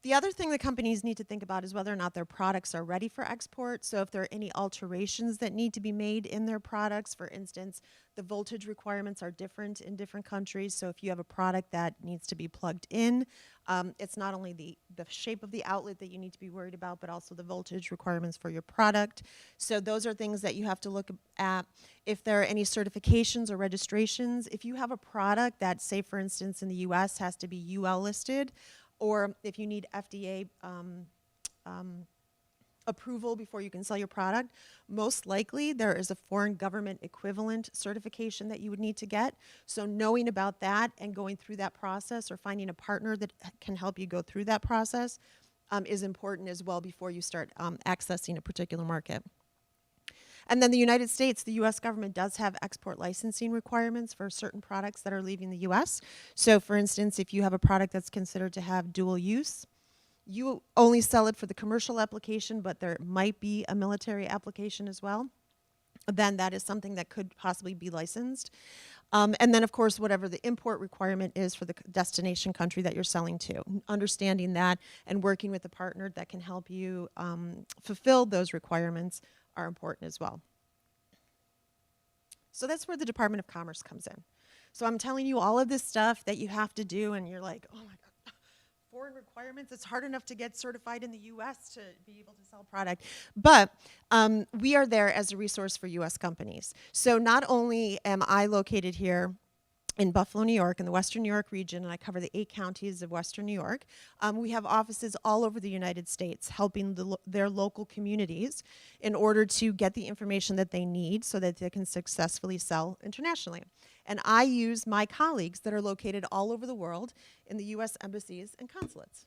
The other thing that companies need to think about is whether or not their products are ready for export. So if there are any alterations that need to be made in their products, for instance, the voltage requirements are different in different countries. So if you have a product that needs to be plugged in, it's not only the shape of the outlet that you need to be worried about, but also the voltage requirements for your product. So those are things that you have to look at. If there are any certifications or registrations, if you have a product that, say, for instance, in the US has to be UL listed, or if you need FDA approval before you can sell your product, most likely there is a foreign government equivalent certification that you would need to get. So knowing about that and going through that process or finding a partner that can help you go through that process is important as well before you start accessing a particular market. And then the United States, the U.S. government does have export licensing requirements for certain products that are leaving the U.S. So for instance, if you have a product that's considered to have dual use, you only sell it for the commercial application, but there might be a military application as well, then that is something that could possibly be licensed. And then, of course, whatever the import requirement is for the destination country that you're selling to. Understanding that and working with a partner that can help you fulfill those requirements are important as well. So that's where the Department of Commerce comes in. So I'm telling you all of this stuff that you have to do, and you're like, oh my God, foreign requirements, it's hard enough to get certified in the US to be able to sell product. But we are there as a resource for US companies. So not only am I located here in Buffalo, New York, in the Western New York region, and I cover the 8 counties of Western New York. We have offices all over the United States helping their local communities in order to get the information that they need so that they can successfully sell internationally. And I use my colleagues that are located all over the world in the U.S. embassies and consulates.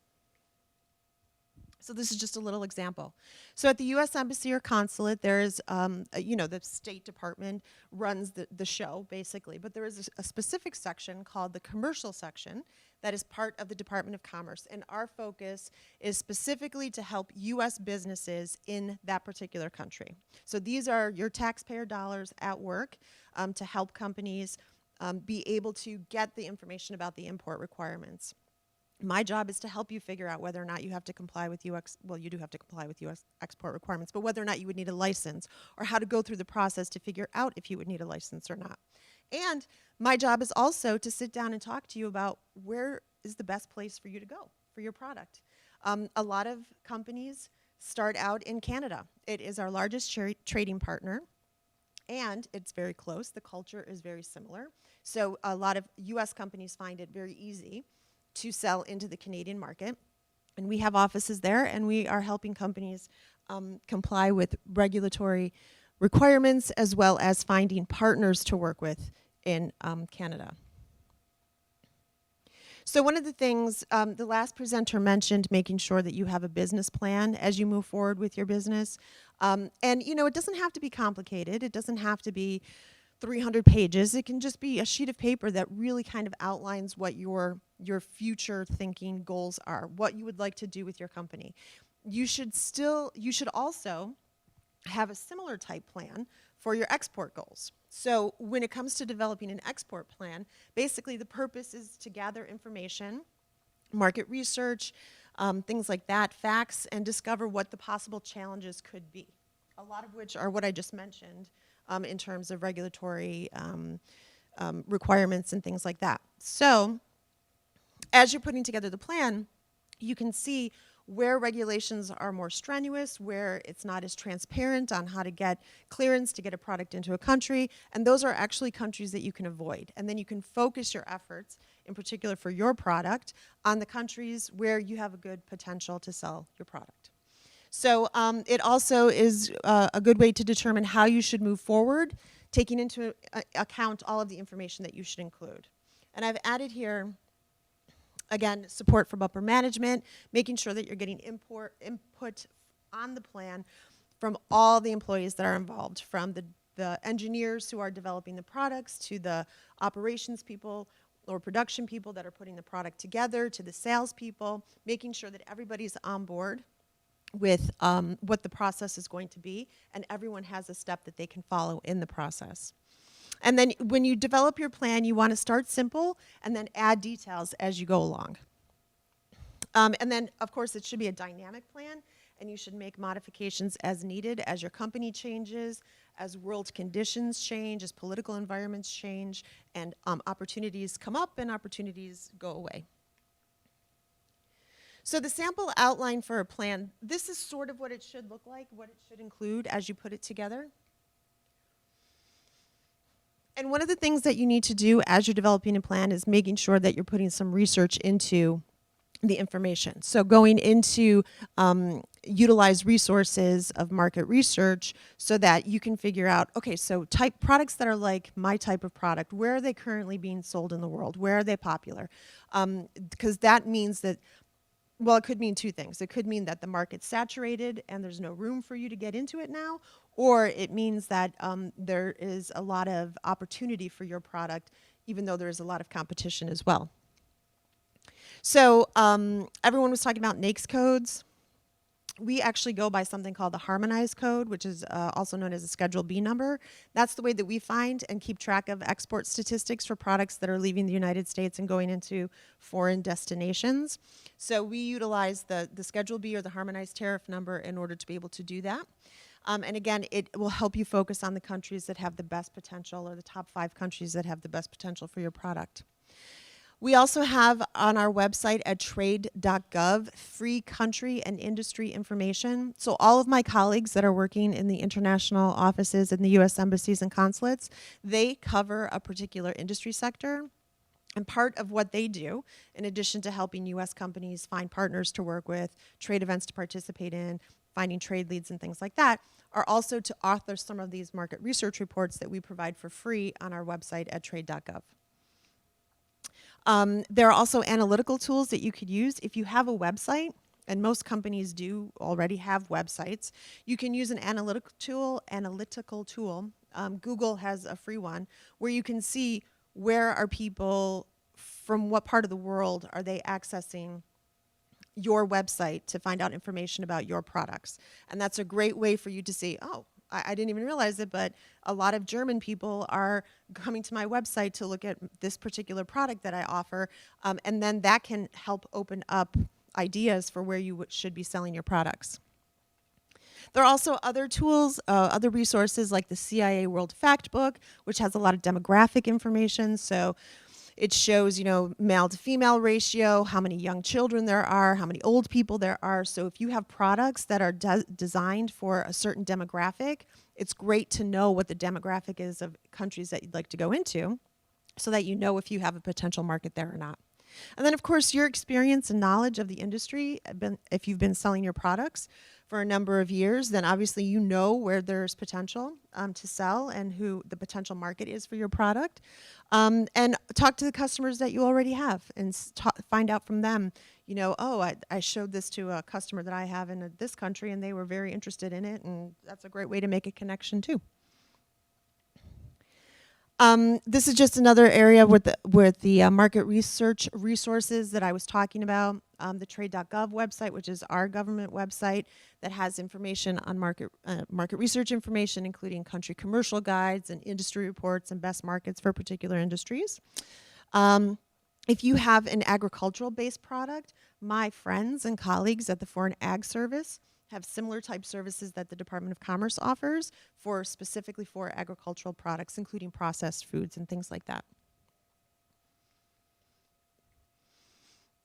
So this is just a little example. So at the U.S. Embassy or Consulate, there is, the State Department runs the show, basically. But there is a specific section called the Commercial section that is part of the Department of Commerce. And our focus is specifically to help U.S. businesses in that particular country. So these are your taxpayer dollars at work to help companies be able to get the information about the import requirements. My job is to help you figure out whether or not you have to comply with you do have to comply with U.S. export requirements, but whether or not you would need a license or how to go through the process to figure out if you would need a license or not. And my job is also to sit down and talk to you about where is the best place for you to go for your product. A lot of companies start out in Canada. It is our largest trading partner, and it's very close. The culture is very similar. So a lot of U.S. companies find it very easy to sell into the Canadian market. And we have offices there, and we are helping companies comply with regulatory requirements as well as finding partners to work with in Canada. So one of the things, the last presenter mentioned making sure that you have a business plan as you move forward with your business. And it doesn't have to be complicated. It doesn't have to be 300 pages. It can just be a sheet of paper that really kind of outlines what your future thinking goals are, what you would like to do with your company. You should also have a similar type plan for your export goals. So when it comes to developing an export plan, basically the purpose is to gather information, market research, things like that, facts, and discover what the possible challenges could be. A lot of which are what I just mentioned in terms of regulatory requirements and things like that. So as you're putting together the plan, you can see where regulations are more strenuous, where it's not as transparent on how to get clearance to get a product into a country, and those are actually countries that you can avoid. And then you can focus your efforts, in particular for your product, on the countries where you have a good potential to sell your product. So it also is a good way to determine how you should move forward, taking into account all of the information that you should include. And I've added here, again, support from upper management, making sure that you're getting input on the plan from all the employees that are involved, from the engineers who are developing the products, to the operations people or production people that are putting the product together, to the salespeople, making sure that everybody's on board with what the process is going to be, and everyone has a step that they can follow in the process. And then when you develop your plan, you want to start simple and then add details as you go along. And then, of course, it should be a dynamic plan, and you should make modifications as needed as your company changes, as world conditions change, as political environments change, and opportunities come up and opportunities go away. So the sample outline for a plan, this is sort of what it should look like, what it should include as you put it together. And one of the things that you need to do as you're developing a plan is making sure that you're putting some research into the information. So going into utilize resources of market research so that you can figure out, okay, so products that are like my type of product, where are they currently being sold in the world? Where are they popular? Because that means that, well, it could mean two things. It could mean that the market's saturated and there's no room for you to get into it now, or it means that there is a lot of opportunity for your product, even though there is a lot of competition as well. So everyone was talking about NAICS codes. We actually go by something called the harmonized code, which is also known as a Schedule B number. That's the way that we find and keep track of export statistics for products that are leaving the United States and going into foreign destinations. So we utilize the Schedule B or the harmonized tariff number in order to be able to do that. And again, it will help you focus on the countries that have the best potential, or the top 5 countries that have the best potential for your product. We also have on our website at trade.gov free country and industry information. So all of my colleagues that are working in the international offices and the U.S. embassies and consulates, they cover a particular industry sector. And part of what they do, in addition to helping U.S. companies find partners to work with, trade events to participate in, finding trade leads and things like that, are also to author some of these market research reports that we provide for free on our website at trade.gov. There are also analytical tools that you could use. If you have a website, and most companies do already have websites, you can use an analytical tool. Google has a free one where you can see where are people, from what part of the world are they accessing your website to find out information about your products. And that's a great way for you to see, oh, I didn't even realize it, but a lot of German people are coming to my website to look at this particular product that I offer, and then that can help open up ideas for where you should be selling your products. There are also other tools, other resources like the CIA World Factbook, which has a lot of demographic information. So it shows, male to female ratio, how many young children there are, how many old people there are. So if you have products that are designed for a certain demographic, it's great to know what the demographic is of countries that you'd like to go into, so that you know if you have a potential market there or not. And then, of course, your experience and knowledge of the industry, if you've been selling your products for a number of years, then obviously you know where there's potential to sell and who the potential market is for your product. And talk to the customers that you already have and find out from them, I showed this to a customer that I have in this country and they were very interested in it, and that's a great way to make a connection too. This is just another area with the market research resources that I was talking about. the trade.gov website, which is our government website that has information on market research information, including country commercial guides and industry reports and best markets for particular industries. If you have an agricultural-based product, my friends and colleagues at the Foreign Ag Service have similar type services that the Department of Commerce offers specifically for agricultural products, including processed foods and things like that.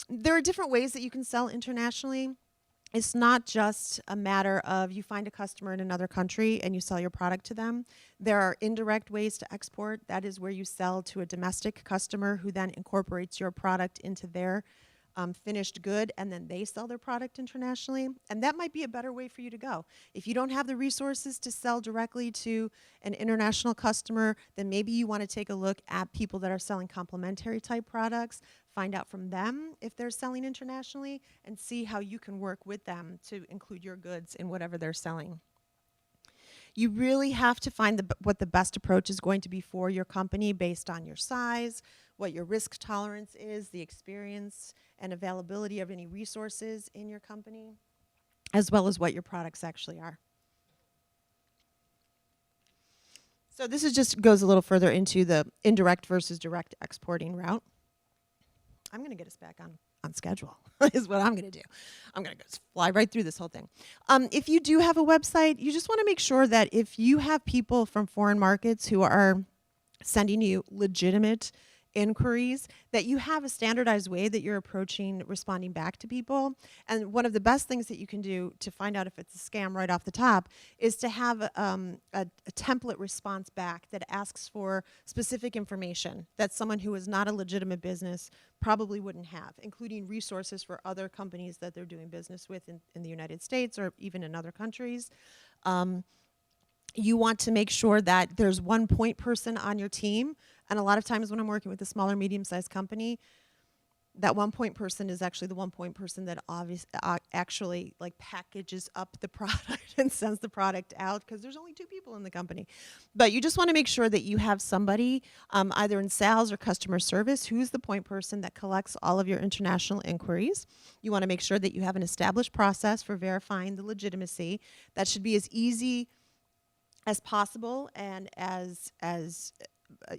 There are different ways that you can sell internationally. It's not just a matter of you find a customer in another country and you sell your product to them. There are indirect ways to export. That is where you sell to a domestic customer who then incorporates your product into their finished good, and then they sell their product internationally. And that might be a better way for you to go. If you don't have the resources to sell directly to an international customer, then maybe you want to take a look at people that are selling complementary type products, find out from them if they're selling internationally, and see how you can work with them to include your goods in whatever they're selling. You really have to find what the best approach is going to be for your company based on your size, what your risk tolerance is, the experience and availability of any resources in your company, as well as what your products actually are. So this is just goes a little further into the indirect versus direct exporting route. I'm going to get us back on schedule is what I'm going to do. I'm going to fly right through this whole thing. If you do have a website, you just want to make sure that if you have people from foreign markets who are sending you legitimate inquiries, that you have a standardized way that you're approaching responding back to people. And one of the best things that you can do to find out if it's a scam right off the top is to have a template response back that asks for specific information that someone who is not a legitimate business probably wouldn't have, including resources for other companies that they're doing business with in the United States or even in other countries. You want to make sure that there's one point person on your team. And a lot of times when I'm working with a smaller, medium-sized company, that one point person is actually the one point person that actually like packages up the product and sends the product out, because there's only 2 people in the company. But you just want to make sure that you have somebody either in sales or customer service who's the point person that collects all of your international inquiries. You want to make sure that you have an established process for verifying the legitimacy. That should be as easy as possible and as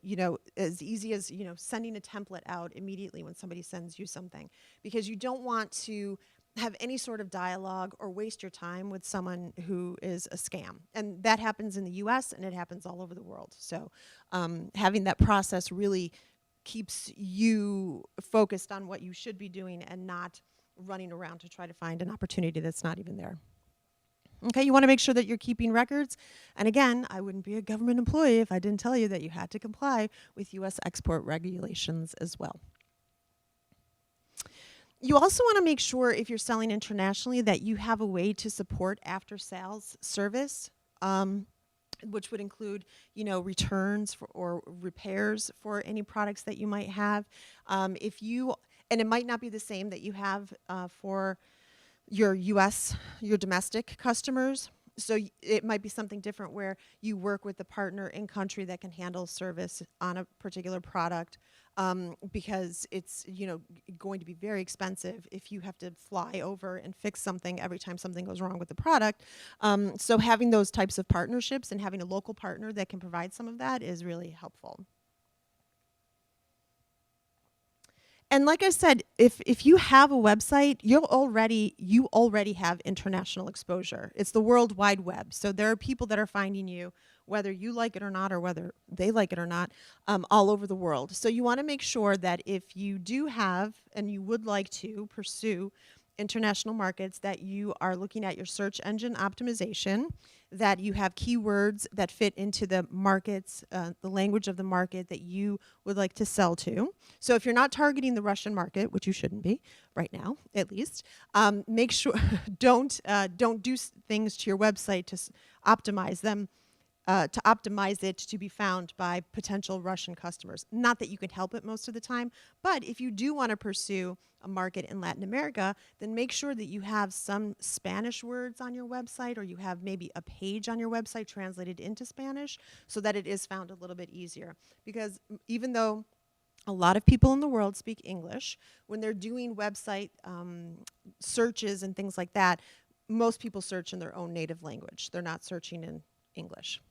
easy as, sending a template out immediately when somebody sends you something, because you don't want to have any sort of dialogue or waste your time with someone who is a scam. And that happens in the US and it happens all over the world. So having that process really keeps you focused on what you should be doing and not running around to try to find an opportunity that's not even there. Okay, you want to make sure that you're keeping records. And again, I wouldn't be a government employee if I didn't tell you that you had to comply with U.S. export regulations as well. You also want to make sure, if you're selling internationally, that you have a way to support after-sales service, which would include, returns or repairs for any products that you might have. And it might not be the same that you have for your domestic customers. So it might be something different where you work with the partner in country that can handle service on a particular product, because it's going to be very expensive if you have to fly over and fix something every time something goes wrong with the product. So having those types of partnerships and having a local partner that can provide some of that is really helpful. And like I said, if you have a website, you already have international exposure. It's the World Wide Web. So there are people that are finding you, whether you like it or not, or whether they like it or not, all over the world. So you want to make sure that if you do have, and you would like to pursue international markets, that you are looking at your search engine optimization, that you have keywords that fit into the markets, the language of the market that you would like to sell to. So if you're not targeting the Russian market, which you shouldn't be right now, at least, make sure don't do things to your website to optimize them. To optimize it to be found by potential Russian customers. Not that you can help it most of the time, but if you do want to pursue a market in Latin America, then make sure that you have some Spanish words on your website, or you have maybe a page on your website translated into Spanish so that it is found a little bit easier. Because even though A lot of people in the world speak English. When they're doing website searches and things like that, most people search in their own native language. They're not searching in English.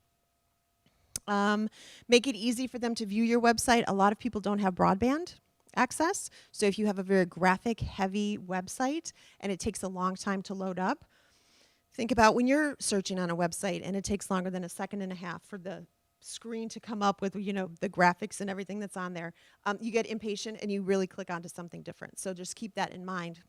Make it easy for them to view your website. A lot of people don't have broadband access. So if you have a very graphic heavy website and it takes a long time to load up, think about when you're searching on a website and it takes longer than a second and a half for the screen to come up with, you know, the graphics and everything that's on there. You get impatient and you really click onto something different. So just keep that in mind,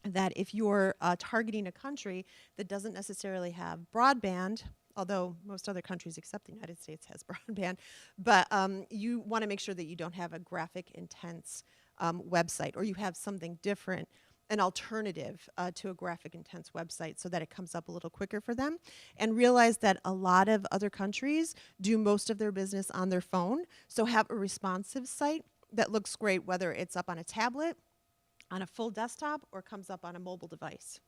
that if you're targeting a country that doesn't necessarily have broadband, although most other countries except the United States has broadband, but you want to make sure that you don't have a graphic intense website, or you have something different, an alternative to a graphic intense website, so that it comes up a little quicker for them. And realize that a lot of other countries do most of their business on their phone, so have a responsive site that looks great, whether it's up on a tablet, on a full desktop, or comes up on a mobile device.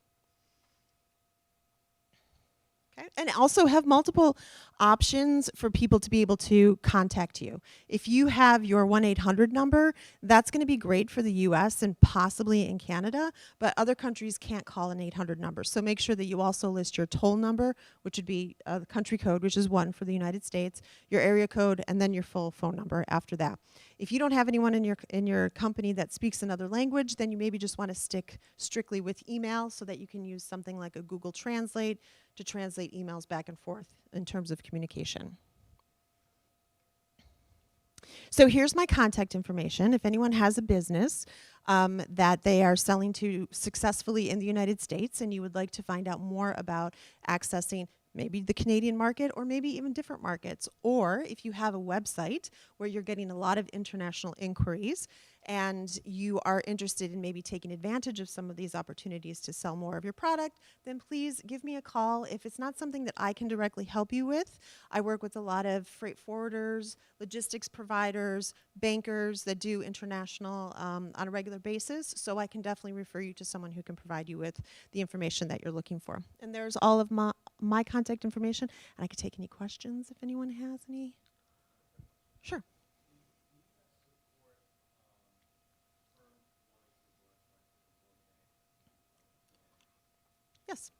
Okay. And also have multiple options for people to be able to contact you. If you have your 1-800 number, that's going to be great for the US and possibly in Canada, but other countries can't call an 800 number. So make sure that you also list your toll number, which would be the country code, which is 1 for the United States, your area code, and then your full phone number after that. If you don't have anyone in your company that speaks another language, then you maybe just want to stick strictly with email, so that you can use something like a Google Translate to translate emails back and forth in terms of communication. So here's my contact information. If anyone has a business that they are selling to successfully in the United States and you would like to find out more about accessing maybe the Canadian market or maybe even different markets, or if you have a website where you're getting a lot of international inquiries and you are interested in maybe taking advantage of some of these opportunities to sell more of your product, then please give me a call. If it's not something that I can directly help you with, I work with a lot of freight forwarders, logistics providers, bankers that do international on a regular basis, so I can definitely refer you to someone who can provide you with the information that you're looking for. And there's all of my contact information, and I could take any questions if anyone has any. Sure. Yes.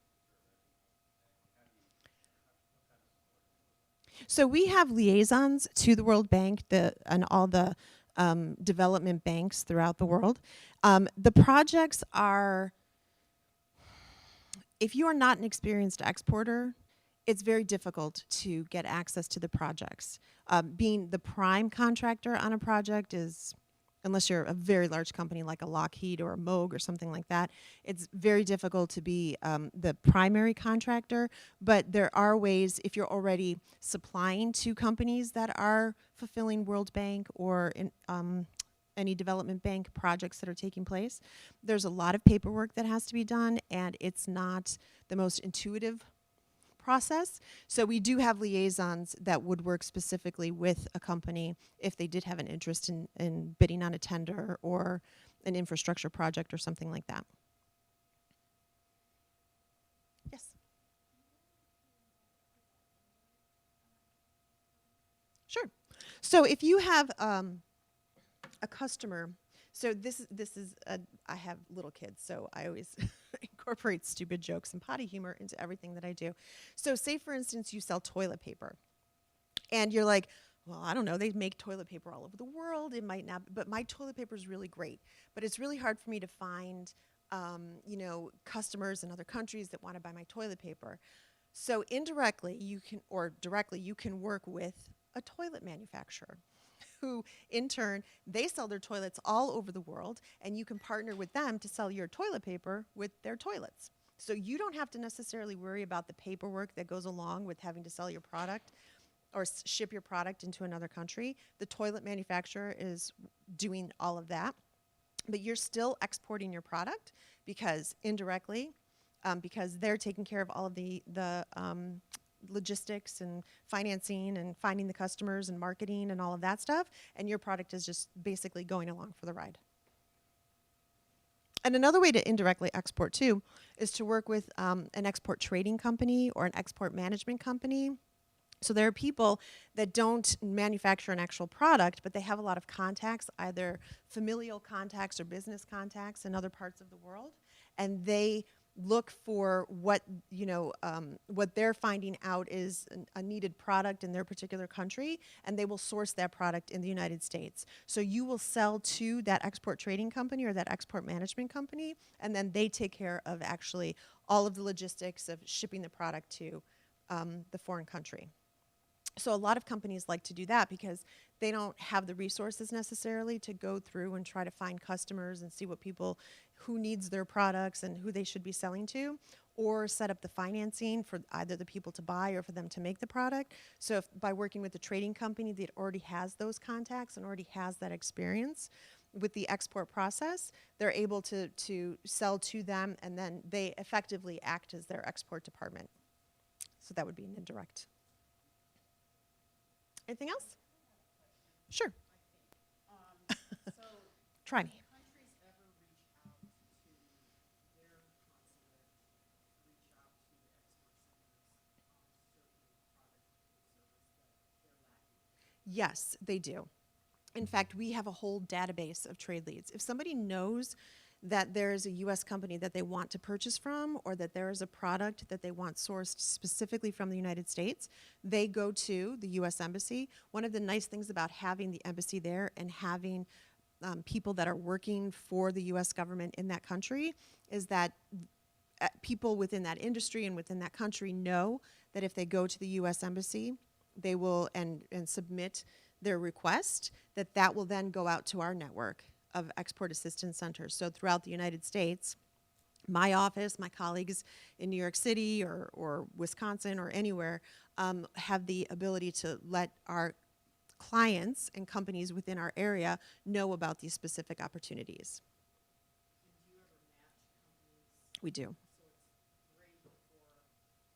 So we have liaisons to the World Bank and all the development banks throughout the world. The projects are, if you are not an experienced exporter, it's very difficult to get access to the projects. Being the prime contractor on a project is, unless you're a very large company like a Lockheed or a Moog or something like that, it's very difficult to be the primary contractor. But there are ways, if you're already supplying to companies that are fulfilling World Bank or any development bank projects that are taking place, there's a lot of paperwork that has to be done, and it's not the most intuitive process. So we do have liaisons that would work specifically with a company if they did have an interest in bidding on a tender or an infrastructure project or something like that. Yes. Sure. So if you have a customer, so this is I have little kids, so I always incorporate stupid jokes and potty humor into everything that I do. So say, for instance, you sell toilet paper, and you're like, well, I don't know, they make toilet paper all over the world. It might not, but my toilet paper is really great. But it's really hard for me to find, customers in other countries that want to buy my toilet paper. So indirectly, you can, or directly, you can work with a toilet manufacturer, who in turn, they sell their toilets all over the world, and you can partner with them to sell your toilet paper with their toilets. So you don't have to necessarily worry about the paperwork that goes along with having to sell your product or ship your product into another country. The toilet manufacturer is doing all of that, but you're still exporting your product because indirectly, because they're taking care of all of the logistics and financing and finding the customers and marketing and all of that stuff, and your product is just basically going along for the ride. And another way to indirectly export too is to work with an export trading company or an export management company So there are people that don't manufacture an actual product, but they have a lot of contacts, either familial contacts or business contacts in other parts of the world, and they look for what what they're finding out is a needed product in their particular country, and they will source that product in the United States. So you will sell to that export trading company or that export management company, and then they take care of actually all of the logistics of shipping the product to the foreign country. So a lot of companies like to do that because they don't have the resources necessarily to go through and try to find customers and see who needs their products and who they should be selling to, or set up the financing for either the people to buy or for them to make the product. So by working with the trading company that already has those contacts and already has that experience with the export process, they're able to sell to them, and then they effectively act as their export department. So that would be an indirect. Anything else? Sure. Try me. Countries ever reach out to their consulate, reach out to the export centers on certain product or service that they're lacking? Yes, they do. In fact, we have a whole database of trade leads. If somebody knows that there is a U.S. company that they want to purchase from, or that there is a product that they want sourced specifically from the United States, they go to the U.S. Embassy. One of the nice things about having the embassy there and having people that are working for the U.S. government in that country is that people within that industry and within that country know that if they go to the U.S. Embassy, they will and submit their request, that will then go out to our network of export assistance centers. So throughout the United States, my office, my colleagues in New York City or Wisconsin or anywhere have the ability to let our clients and companies within our area know about these specific opportunities. And do you ever match companies? We do. So it's great for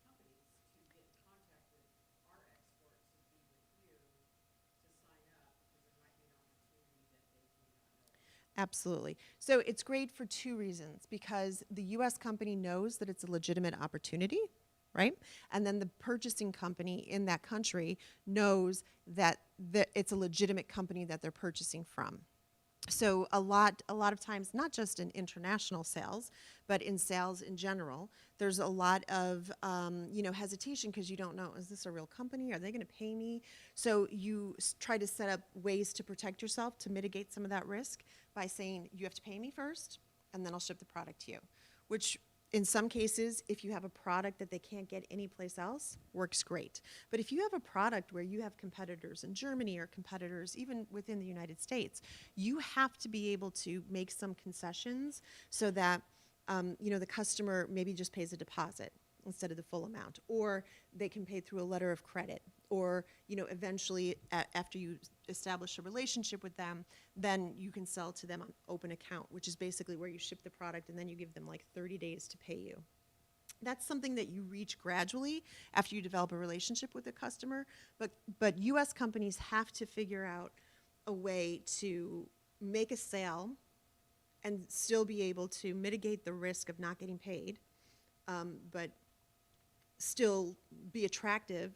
companies to get in contact with our export to be with you to sign up, because there might be an opportunity that they may not know. Absolutely. So it's great for two reasons, because the U.S. company knows that it's a legitimate opportunity, right? And then the purchasing company in that country knows that it's a legitimate company that they're purchasing from. So a lot of times, not just in international sales, but in sales in general, there's a lot of hesitation because you don't know, is this a real company? Are they going to pay me? So you try to set up ways to protect yourself, to mitigate some of that risk by saying, you have to pay me first, and then I'll ship the product to you, which in some cases, if you have a product that they can't get anyplace else, works great. But if you have a product where you have competitors in Germany or competitors even within the United States, you have to be able to make some concessions so that the customer maybe just pays a deposit instead of the full amount, or they can pay through a letter of credit, or eventually after you establish a relationship with them, then you can sell to them on open account, which is basically where you ship the product and then you give them like 30 days to pay you. That's something that you reach gradually after you develop a relationship with the customer, but U.S. companies have to figure out a way to make a sale and still be able to mitigate the risk of not getting paid, but still be attractive.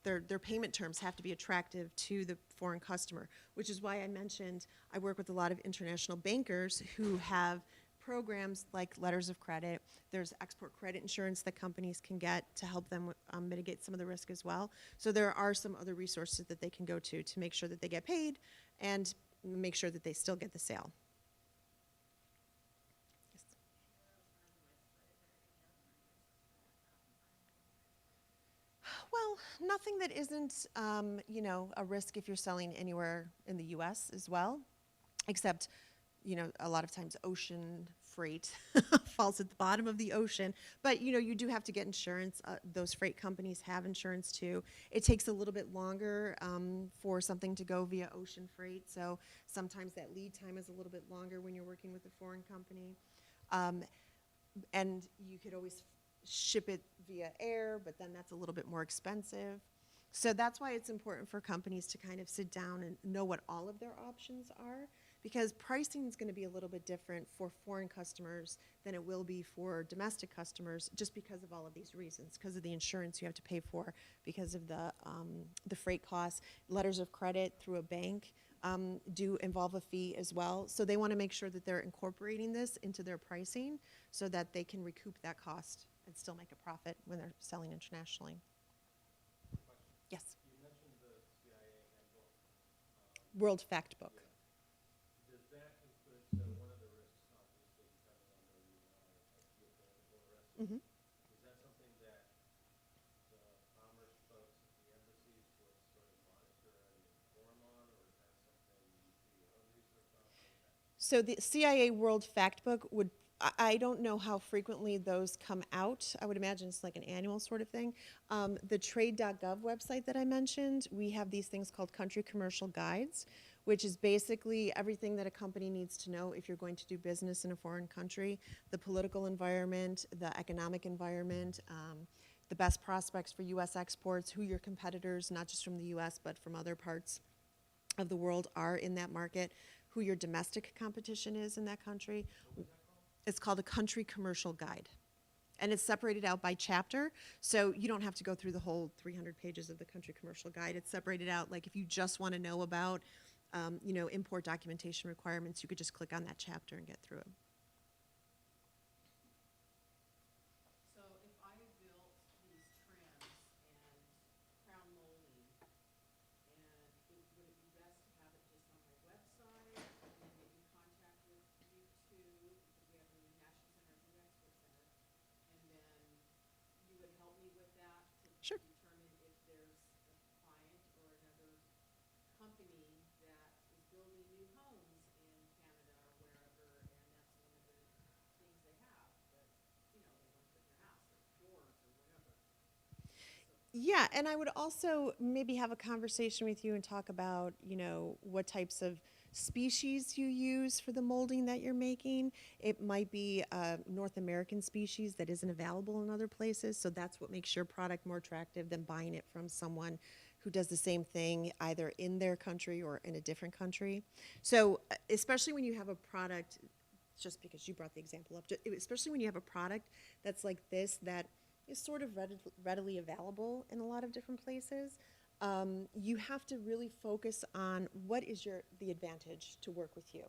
Their payment terms have to be attractive to the foreign customer, which is why I mentioned I work with a lot of international bankers who have programs like letters of credit. There's export credit insurance that companies can get to help them mitigate some of the risk as well. So there are some other resources that they can go to make sure that they get paid and make sure that they still get the sale. Well, nothing that isn't, a risk if you're selling anywhere in the U.S. as well, except, a lot of times ocean freight falls at the bottom of the ocean. But, you do have to get insurance. Those freight companies have insurance too. It takes a little bit longer for something to go via ocean freight. So sometimes that lead time is a little bit longer when you're working with a foreign company. And you could always ship it via air, but then that's a little bit more expensive. So that's why it's important for companies to kind of sit down and know what all of their options are, because pricing is going to be a little bit different for foreign customers than it will be for domestic customers, just because of all of these reasons, because of the insurance you have to pay for, because of the freight costs. Letters of credit through a bank do involve a fee as well. So they want to make sure that they're incorporating this into their pricing so that they can recoup that cost and still make a profit when they're selling internationally. Yes. You mentioned the CIA handbook. World Fact Book. Does that include, so one of the risks, obviously, depending on where you are, like geopolitical risk, Mhm. is that something that the commerce folks at the embassies would sort of monitor and inform on, or is that something you do your own research on? So the CIA World Factbook would, I don't know how frequently those come out. I would imagine it's like an annual sort of thing. The trade.gov website that I mentioned, we have these things called country commercial guides, which is basically everything that a company needs to know if you're going to do business in a foreign country, the political environment, the economic environment, the best prospects for U.S. exports, who your competitors, not just from the U.S., but from other parts of the world are in that market, who your domestic competition is in that country. It's called a country commercial guide. And it's separated out by chapter, so you don't have to go through the whole 300 pages of the country commercial guide. It's separated out, like if you just want to know about, import documentation requirements, you could just click on that chapter and get through it. So if I had built these trims and crown molding, and would it be best to have it just on my website, and then maybe contact with you two, because we have a new National Center of New Export Center, and then you would help me with that to Sure. determine if there's a client or another company that is building new homes in Canada or wherever, and that's one of the things they have, that, they want to put in their house, or doors or whatever. Yeah, and I would also maybe have a conversation with you and talk about, what types of species you use for the molding that you're making. It might be a North American species that isn't available in other places, so that's what makes your product more attractive than buying it from someone who does the same thing either in their country or in a different country. So especially when you have a product, just because you brought the example up, especially when you have a product that's like this, that is sort of readily available in a lot of different places, you have to really focus on what is the advantage to work with you.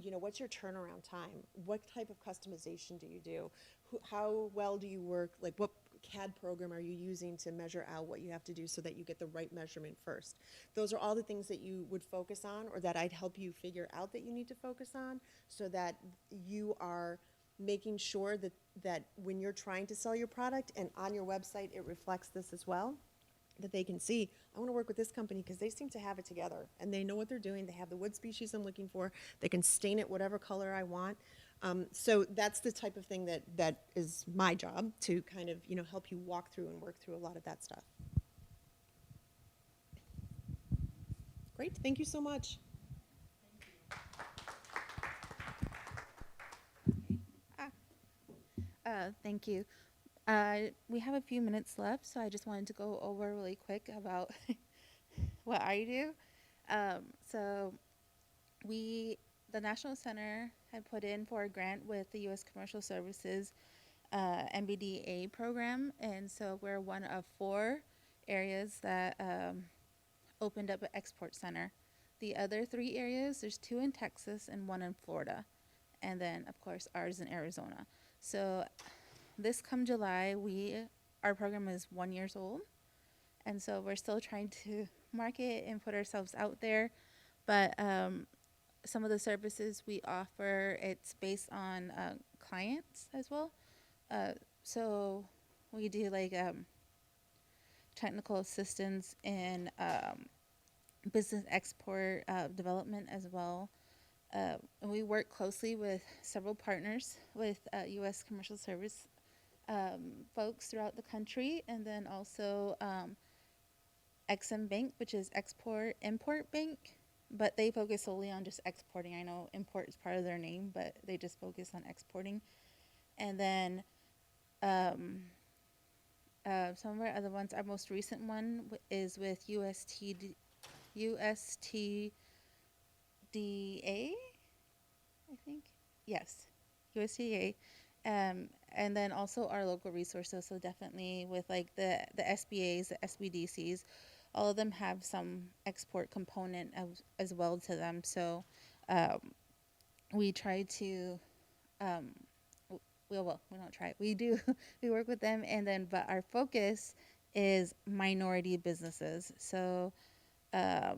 What's your turnaround time? What type of customization do you do? How well do you work? Like, what CAD program are you using to measure out what you have to do so that you get the right measurement first? Those are all the things that you would focus on, or that I'd help you figure out that you need to focus on, so that you are making sure that when you're trying to sell your product, and on your website it reflects this as well, that they can see, I want to work with this company because they seem to have it together and they know what they're doing. They have the wood species I'm looking for. They can stain it whatever color I want. So that's the type of thing that is my job, to kind of help you walk through and work through a lot of that stuff. Great, thank you so much. Thank you. We have a few minutes left, so I just wanted to go over really quick about what I do. So the National Center had put in for a grant with the U.S. Commercial Services MBDA program, and so we're one of 4 areas that opened up an export center. The other 3 areas, there's 2 in Texas and 1 in Florida, and then of course ours in Arizona. So this come July, our program is 1 year old, and so we're still trying to market and put ourselves out there. But some of the services we offer, it's based on clients as well. So we do like technical assistance in business export development as well. And we work closely with several partners with U.S. Commercial Service folks throughout the country, and then also Exim Bank, which is Export-Import Bank, but they focus solely on just exporting. I know import is part of their name, but they just focus on exporting. And then some of our other ones, our most recent one is with UST USDA, I think. Yes, USDA. And then also our local resources. So definitely with like the SBAs, the SBDCs, all of them have some export component as well to them. So we try to, we don't try. We do. We work with them, and then but our focus is minority businesses. So a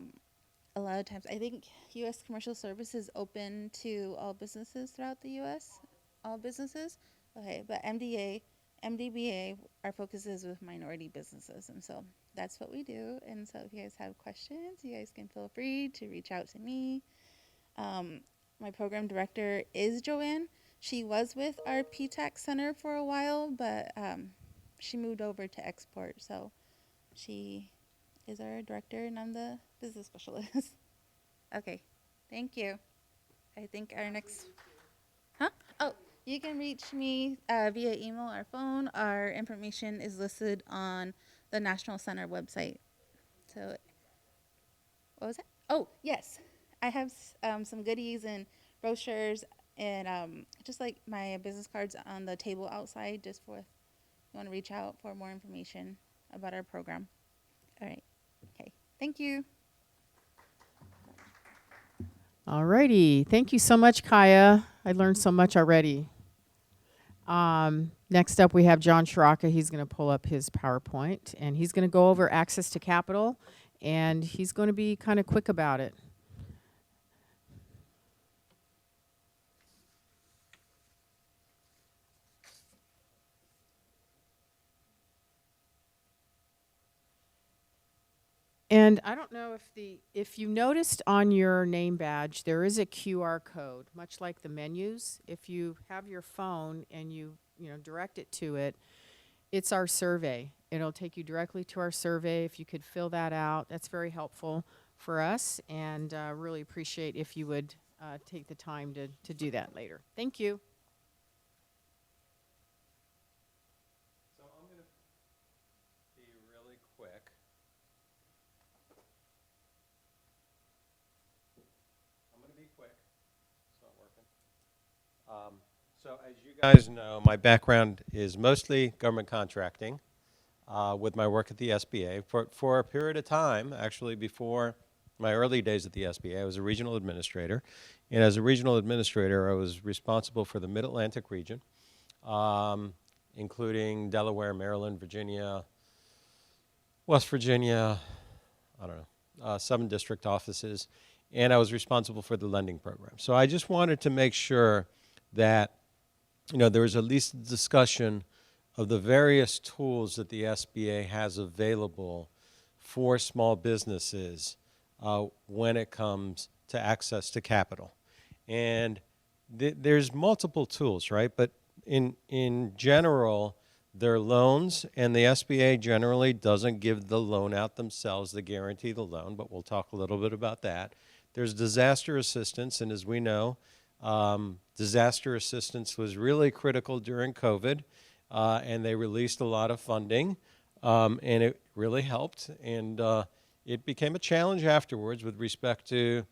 lot of times, I think U.S. Commercial Service is open to all businesses throughout the U.S. All businesses. Okay, but MDBA, our focus is with minority businesses, and so that's what we do. And so if you guys have questions, you guys can feel free to reach out to me. My program director is Joanne. She was with our PTAC Center for a while, but she moved over to export. So she is our director, and I'm the business specialist. Okay, thank you. I think our next, huh? Oh, you can reach me via email or phone. Our information is listed on the National Center website. So, what was that? Oh, yes. I have some goodies and brochures and just like my business cards on the table outside, just for if you want to reach out for more information about our program. All right. Okay. Thank you. All righty. Thank you so much, Kaya. I learned so much already. Next up, we have John Characa. He's going to pull up his PowerPoint, and he's going to go over access to capital, and he's going to be kind of quick about it. And I don't know if you noticed on your name badge, there is a QR code, much like the menus. If you have your phone and you direct it to it, it's our survey. It'll take you directly to our survey. If you could fill that out, that's very helpful for us, and really appreciate if you would take the time to do that later. Thank you. So I'm going to be really quick. I'm going to be quick. It's not working. So as you guys know, my background is mostly government contracting with my work at the SBA. For a period of time, actually before my early days at the SBA, I was a regional administrator. And as a regional administrator, I was responsible for the Mid-Atlantic region, including Delaware, Maryland, Virginia, West Virginia, 7 district offices. And I was responsible for the lending program. So I just wanted to make sure that there was at least a discussion of the various tools that the SBA has available for small businesses when it comes to access to capital. And there's multiple tools, right? But in general, they're loans, and the SBA generally doesn't give the loan out themselves. They guarantee the loan, but we'll talk a little bit about that. There's disaster assistance, and as we know, disaster assistance was really critical during COVID, and they released a lot of funding, and it really helped. And it became a challenge afterwards with respect to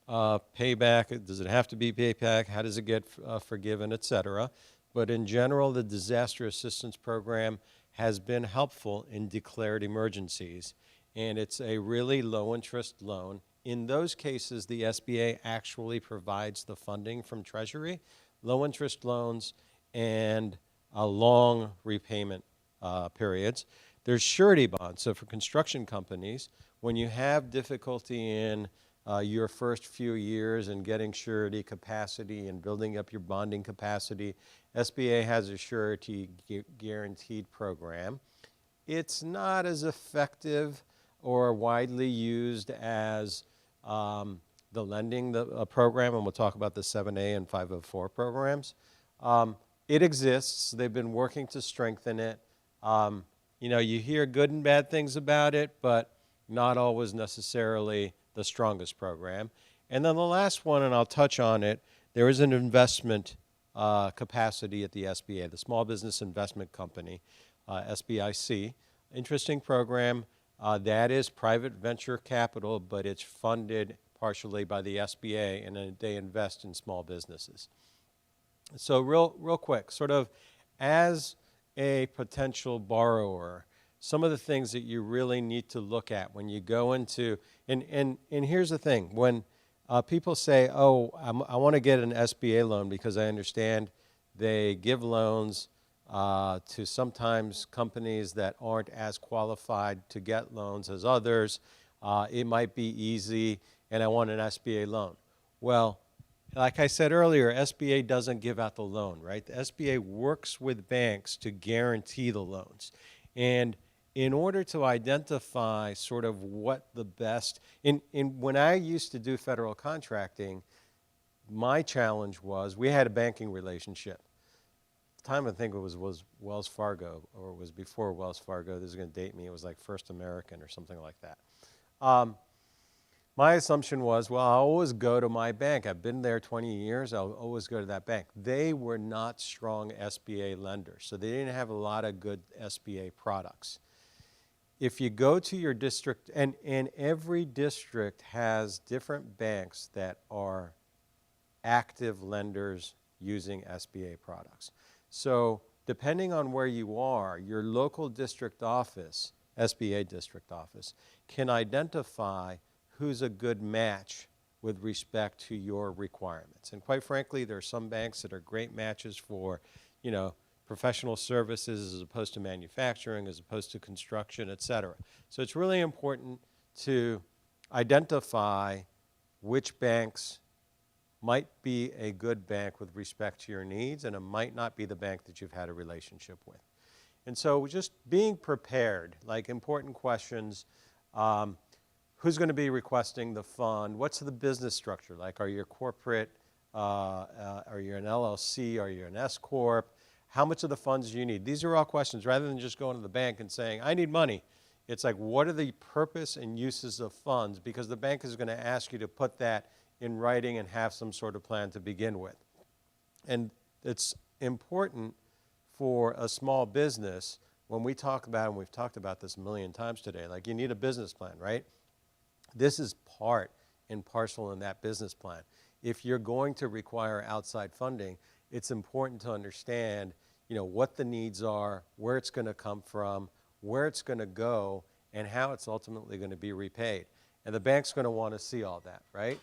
payback. Does it have to be payback? How does it get forgiven, et cetera? But in general, the disaster assistance program has been helpful in declared emergencies, and it's a really low-interest loan. In those cases, the SBA actually provides the funding from Treasury, low-interest loans, and long repayment periods. There's surety bonds. So for construction companies, when you have difficulty in your first few years in getting surety capacity and building up your bonding capacity, SBA has a surety guaranteed program. It's not as effective or widely used as the lending program, and we'll talk about the 7A and 504 programs. It exists. They've been working to strengthen it. You hear good and bad things about it, but not always necessarily the strongest program. And then the last one, and I'll touch on it, there is an investment capacity at the SBA, the Small Business Investment Company, SBIC. Interesting program. That is private venture capital, but it's funded partially by the SBA, and then they invest in small businesses. So real quick, sort of as a potential borrower, some of the things that you really need to look at when you go into, and here's the thing, when people say, oh, I want to get an SBA loan because I understand they give loans to sometimes companies that aren't as qualified to get loans as others. It might be easy, and I want an SBA loan. Well, like I said earlier, SBA doesn't give out the loan, right? The SBA works with banks to guarantee the loans. And in order to identify sort of what the best, when I used to do federal contracting, my challenge was we had a banking relationship. The time I think it was Wells Fargo, or it was before Wells Fargo. This is going to date me. It was like First American or something like that. My assumption was, well, I'll always go to my bank. I've been there 20 years. I'll always go to that bank. They were not strong SBA lenders, so they didn't have a lot of good SBA products. If you go to your district, and every district has different banks that are active lenders using SBA products. So depending on where you are, your local district office, SBA district office, can identify who's a good match with respect to your requirements. And quite frankly, there are some banks that are great matches for, professional services as opposed to manufacturing, as opposed to construction, et cetera. So it's really important to identify which banks might be a good bank with respect to your needs, and it might not be the bank that you've had a relationship with. And so just being prepared, like important questions, who's going to be requesting the fund? What's the business structure like? Are you a corporate? Are you an LLC? Are you an S Corp? How much of the funds do you need? These are all questions. Rather than just going to the bank and saying, I need money, it's like, what are the purpose and uses of funds? Because the bank is going to ask you to put that in writing and have some sort of plan to begin with. And it's important for a small business, when we talk about, and we've talked about this a million times today, like you need a business plan, right? This is part and parcel in that business plan. If you're going to require outside funding, it's important to understand, what the needs are, where it's going to come from, where it's going to go, and how it's ultimately going to be repaid. And the bank's going to want to see all that, right?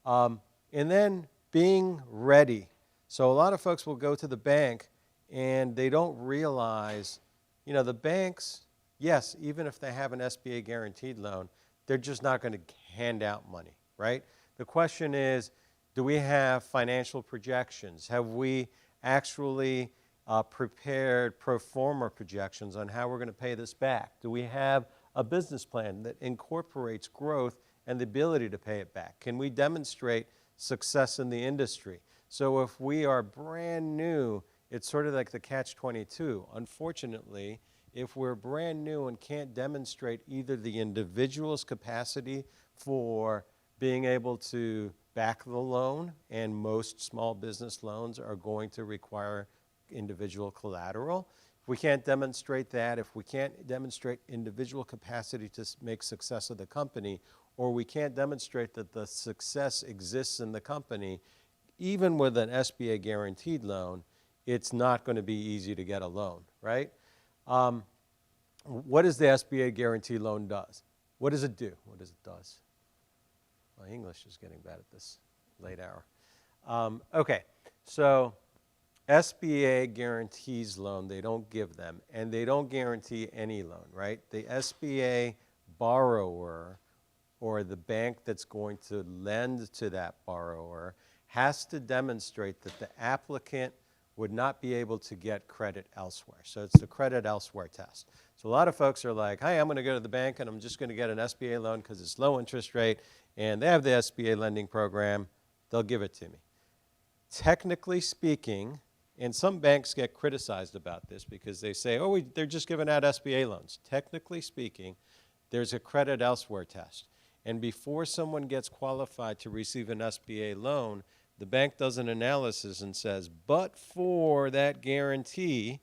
And then being ready. So a lot of folks will go to the bank and they don't realize, the banks, yes, even if they have an SBA guaranteed loan, they're just not going to hand out money, right? The question is, do we have financial projections? Have we actually prepared pro forma projections on how we're going to pay this back? Do we have a business plan that incorporates growth and the ability to pay it back? Can we demonstrate success in the industry? So if we are brand new, it's sort of like the catch-22. Unfortunately, if we're brand new and can't demonstrate either the individual's capacity for being able to back the loan, and most small business loans are going to require individual collateral. If we can't demonstrate that, if we can't demonstrate individual capacity to make success of the company, or we can't demonstrate that the success exists in the company, even with an SBA guaranteed loan, it's not going to be easy to get a loan, right? What does the SBA guaranteed loan does? What does it do? What does it does? My English is getting bad at this late hour. Okay, so SBA guarantees loan, they don't give them, and they don't guarantee any loan, right? The SBA borrower, or the bank that's going to lend to that borrower, has to demonstrate that the applicant would not be able to get credit elsewhere. So it's the credit elsewhere test. So a lot of folks are like, hey, I'm going to go to the bank and I'm just going to get an SBA loan because it's low interest rate and they have the SBA lending program, they'll give it to me. Technically speaking, and some banks get criticized about this because they say, oh, they're just giving out SBA loans. Technically speaking, there's a credit elsewhere test. And before someone gets qualified to receive an SBA loan, the bank does an analysis and says, but for that guarantee,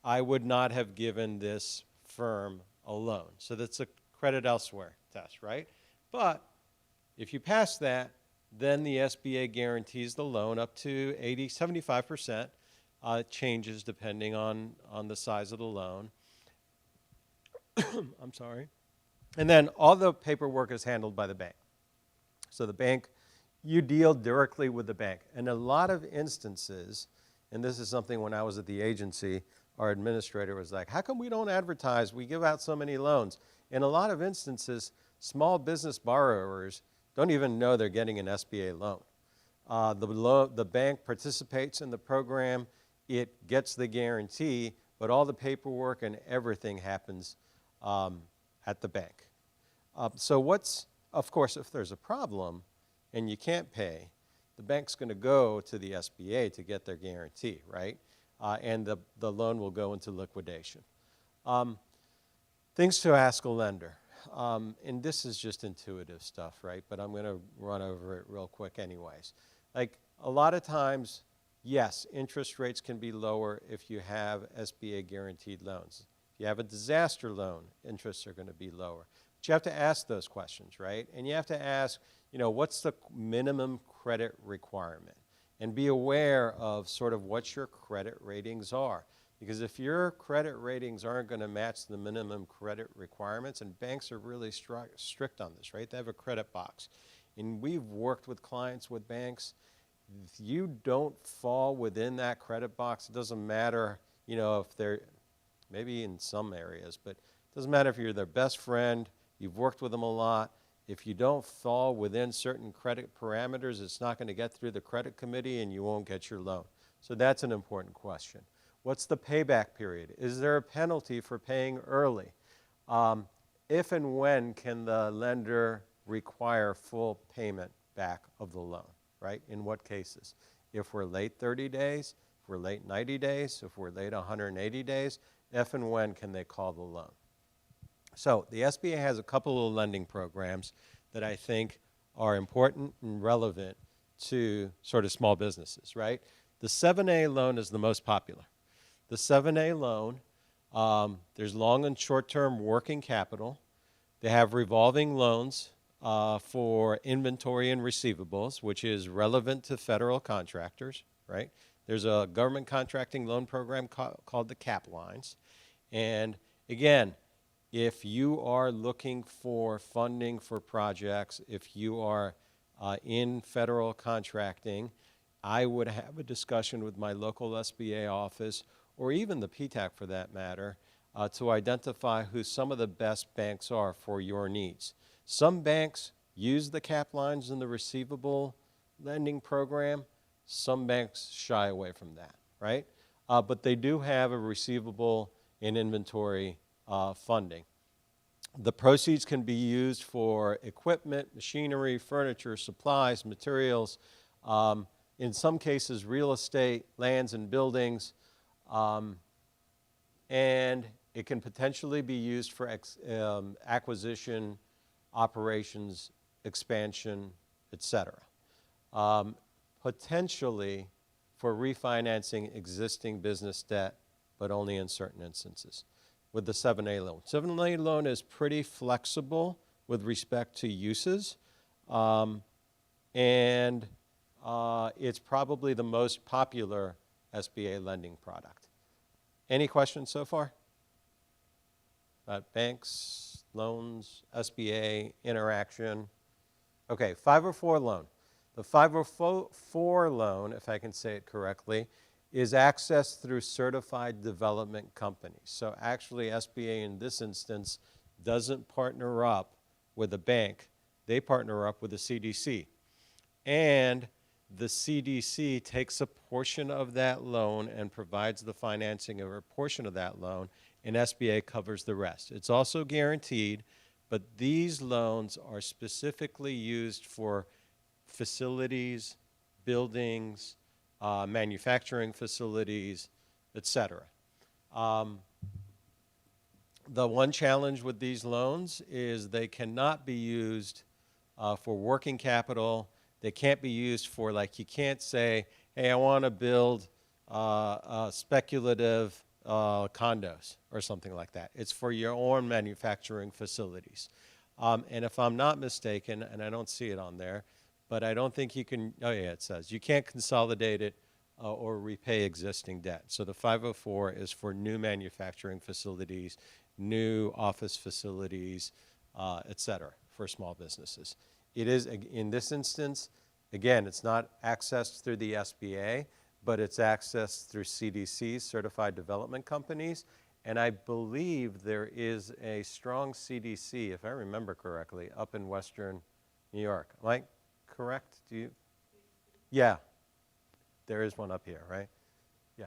I would not have given this firm a loan. So that's a credit elsewhere test, right? But If you pass that, then the SBA guarantees the loan up to 75%. Changes depending on the size of the loan. I'm sorry. And then all the paperwork is handled by the bank. So the bank, you deal directly with the bank. In a lot of instances, and this is something when I was at the agency, our administrator was like, how come we don't advertise? We give out so many loans. In a lot of instances, small business borrowers don't even know they're getting an SBA loan. The bank participates in the program. It gets the guarantee, but all the paperwork and everything happens at the bank. Of course, if there's a problem and you can't pay, the bank's going to go to the SBA to get their guarantee, right? And the loan will go into liquidation. Things to ask a lender. And this is just intuitive stuff, right? But I'm going to run over it real quick anyways. Like a lot of times, yes, interest rates can be lower if you have SBA guaranteed loans. If you have a disaster loan, interests are going to be lower. But you have to ask those questions, right? And you have to ask, what's the minimum credit requirement? And be aware of sort of what your credit ratings are. Because if your credit ratings aren't going to match the minimum credit requirements, and banks are really strict on this, right? They have a credit box. And we've worked with clients with banks. If you don't fall within that credit box, it doesn't matter, if they're, maybe in some areas, but it doesn't matter if you're their best friend, you've worked with them a lot. If you don't fall within certain credit parameters, it's not going to get through the credit committee and you won't get your loan. So that's an important question. What's the payback period? Is there a penalty for paying early? If and when can the lender require full payment back of the loan, right? In what cases? If we're late 30 days, if we're late 90 days, if we're late 180 days, if and when can they call the loan? So the SBA has a couple of lending programs that I think are important and relevant to sort of small businesses, right? The 7A loan is the most popular. The 7A loan, there's long and short-term working capital. They have revolving loans for inventory and receivables, which is relevant to federal contractors, right? There's a government contracting loan program called the CAP lines. And again, if you are looking for funding for projects, if you are in federal contracting, I would have a discussion with my local SBA office, or even the PTAC for that matter, to identify who some of the best banks are for your needs. Some banks use the CAP lines in the receivable lending program. Some banks shy away from that, right? But they do have a receivable and inventory funding. The proceeds can be used for equipment, machinery, furniture, supplies, materials, in some cases real estate, lands and buildings, and it can potentially be used for acquisition, operations, expansion, etc. Potentially for refinancing existing business debt, but only in certain instances with the 7A loan. 7A loan is pretty flexible with respect to uses, and it's probably the most popular SBA lending product. Any questions so far? About banks, loans, SBA, interaction. Okay, 504 loan. The 504 loan, if I can say it correctly, is accessed through certified development companies. So actually SBA in this instance doesn't partner up with a bank. They partner up with the CDC. And the CDC takes a portion of that loan and provides the financing of a portion of that loan, and SBA covers the rest. It's also guaranteed, but these loans are specifically used for facilities, buildings, manufacturing facilities, etc. The one challenge with these loans is they cannot be used for working capital. They can't be used for, like, you can't say, hey, I want to build speculative condos or something like that. It's for your own manufacturing facilities. And if I'm not mistaken, and I don't see it on there, but I don't think you can, oh yeah, it says, you can't consolidate it or repay existing debt. So the 504 is for new manufacturing facilities, new office facilities, et cetera, for small businesses. It is, in this instance, again, it's not accessed through the SBA, but it's accessed through CDCs, Certified Development Companies, and I believe there is a strong CDC, if I remember correctly, up in Western New York. Am I correct? Do you? Yeah, there is one up here, right? Yeah.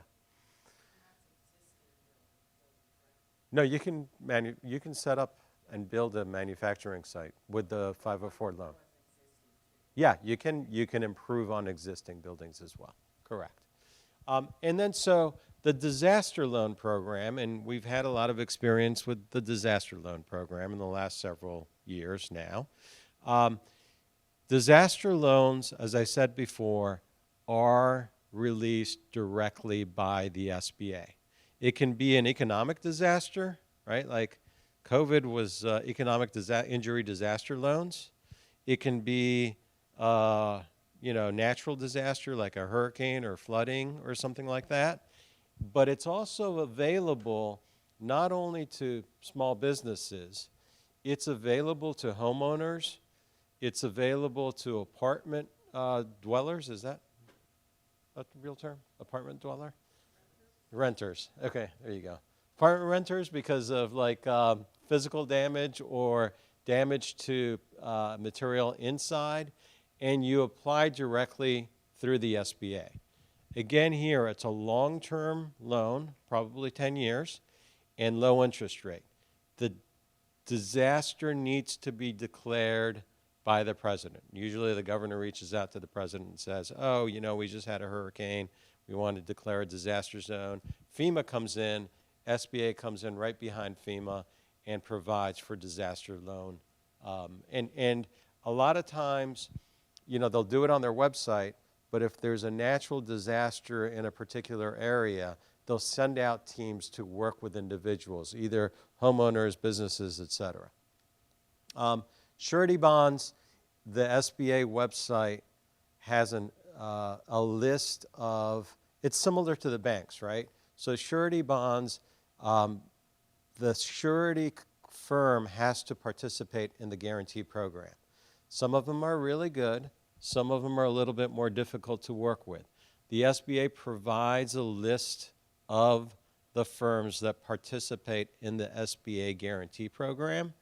No, you can set up and build a manufacturing site with the 504 loan. Yeah, you can improve on existing buildings as well. Correct. And then so the disaster loan program, and we've had a lot of experience with the disaster loan program in the last several years now. Disaster loans, as I said before, are released directly by the SBA. It can be an economic disaster, right? Like COVID was economic injury disaster loans. It can be natural disaster like a hurricane or flooding or something like that. But it's also available not only to small businesses, it's available to homeowners, it's available to apartment dwellers. Is that a real term? Apartment dweller? Renters. Okay, there you go. Apartment renters because of like physical damage or damage to material inside, and you apply directly through the SBA. Again, here it's a long-term loan, probably 10 years, and low interest rate. The disaster needs to be declared by the president. Usually the governor reaches out to the president and says, oh, we just had a hurricane. We want to declare a disaster zone. FEMA comes in, SBA comes in right behind FEMA and provides for disaster loan. And a lot of times, they'll do it on their website, but if there's a natural disaster in a particular area, they'll send out teams to work with individuals, either homeowners, businesses, et cetera. Surety bonds, the SBA website has a list of, it's similar to the banks, right? So surety bonds, the surety firm has to participate in the guarantee program. Some of them are really good. Some of them are a little bit more difficult to work with. The SBA provides a list of the firms that participate in the SBA guarantee program.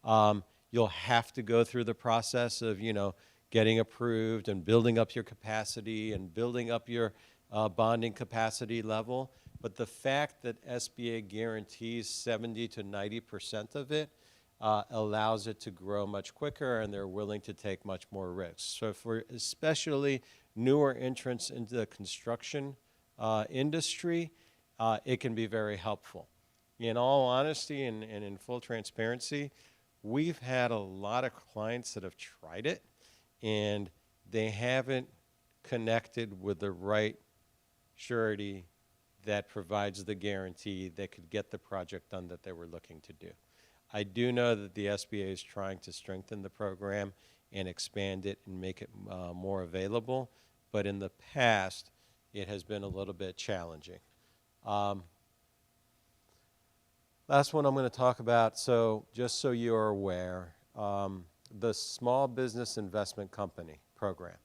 You'll have to go through the process of, getting approved and building up your capacity and building up your bonding capacity level. But the fact that SBA guarantees 70 to 90% of it allows it to grow much quicker, and they're willing to take much more risks. So for especially newer entrants into the construction industry, it can be very helpful. In all honesty and in full transparency, we've had a lot of clients that have tried it, and they haven't connected with the right surety that provides the guarantee that could get the project done that they were looking to do. I do know that the SBA is trying to strengthen the program and expand it and make it more available, but in the past, it has been a little bit challenging. Last one I'm going to talk about, so just so you're aware, the Small Business Investment Company program.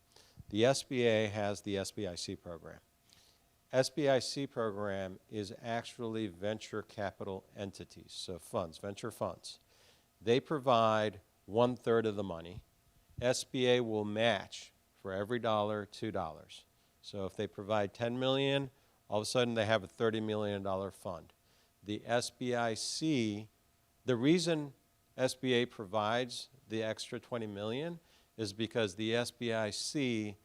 The SBA has the SBIC program. SBIC program is actually venture capital entities, so funds, venture funds. They provide 1/3 of the money. SBA will match for every dollar $2. So if they provide $10 million, all of a sudden they have a $30 million fund. The SBIC, the reason SBA provides the extra $20 million is because the SBIC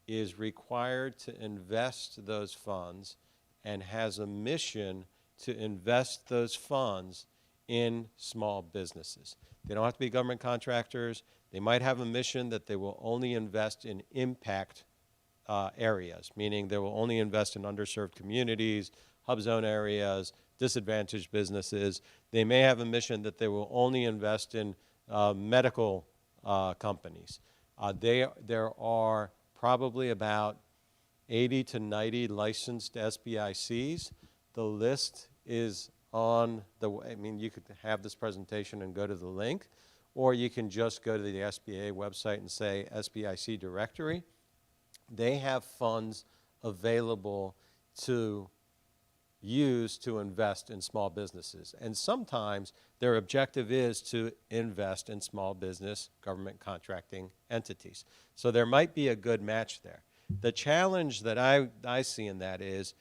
is required to invest those funds and has a mission to invest those funds in small businesses. They don't have to be government contractors. They might have a mission that they will only invest in impact areas, meaning they will only invest in underserved communities, Hubzone areas, disadvantaged businesses. They may have a mission that they will only invest in medical companies. There are probably about 80 to 90 licensed SBICs. The list is on the, I mean, you could have this presentation and go to the link, or you can just go to the SBA website and say SBIC directory. They have funds available to use to invest in small businesses. And sometimes their objective is to invest in small business government contracting entities. So there might be a good match there. The challenge that I see in that is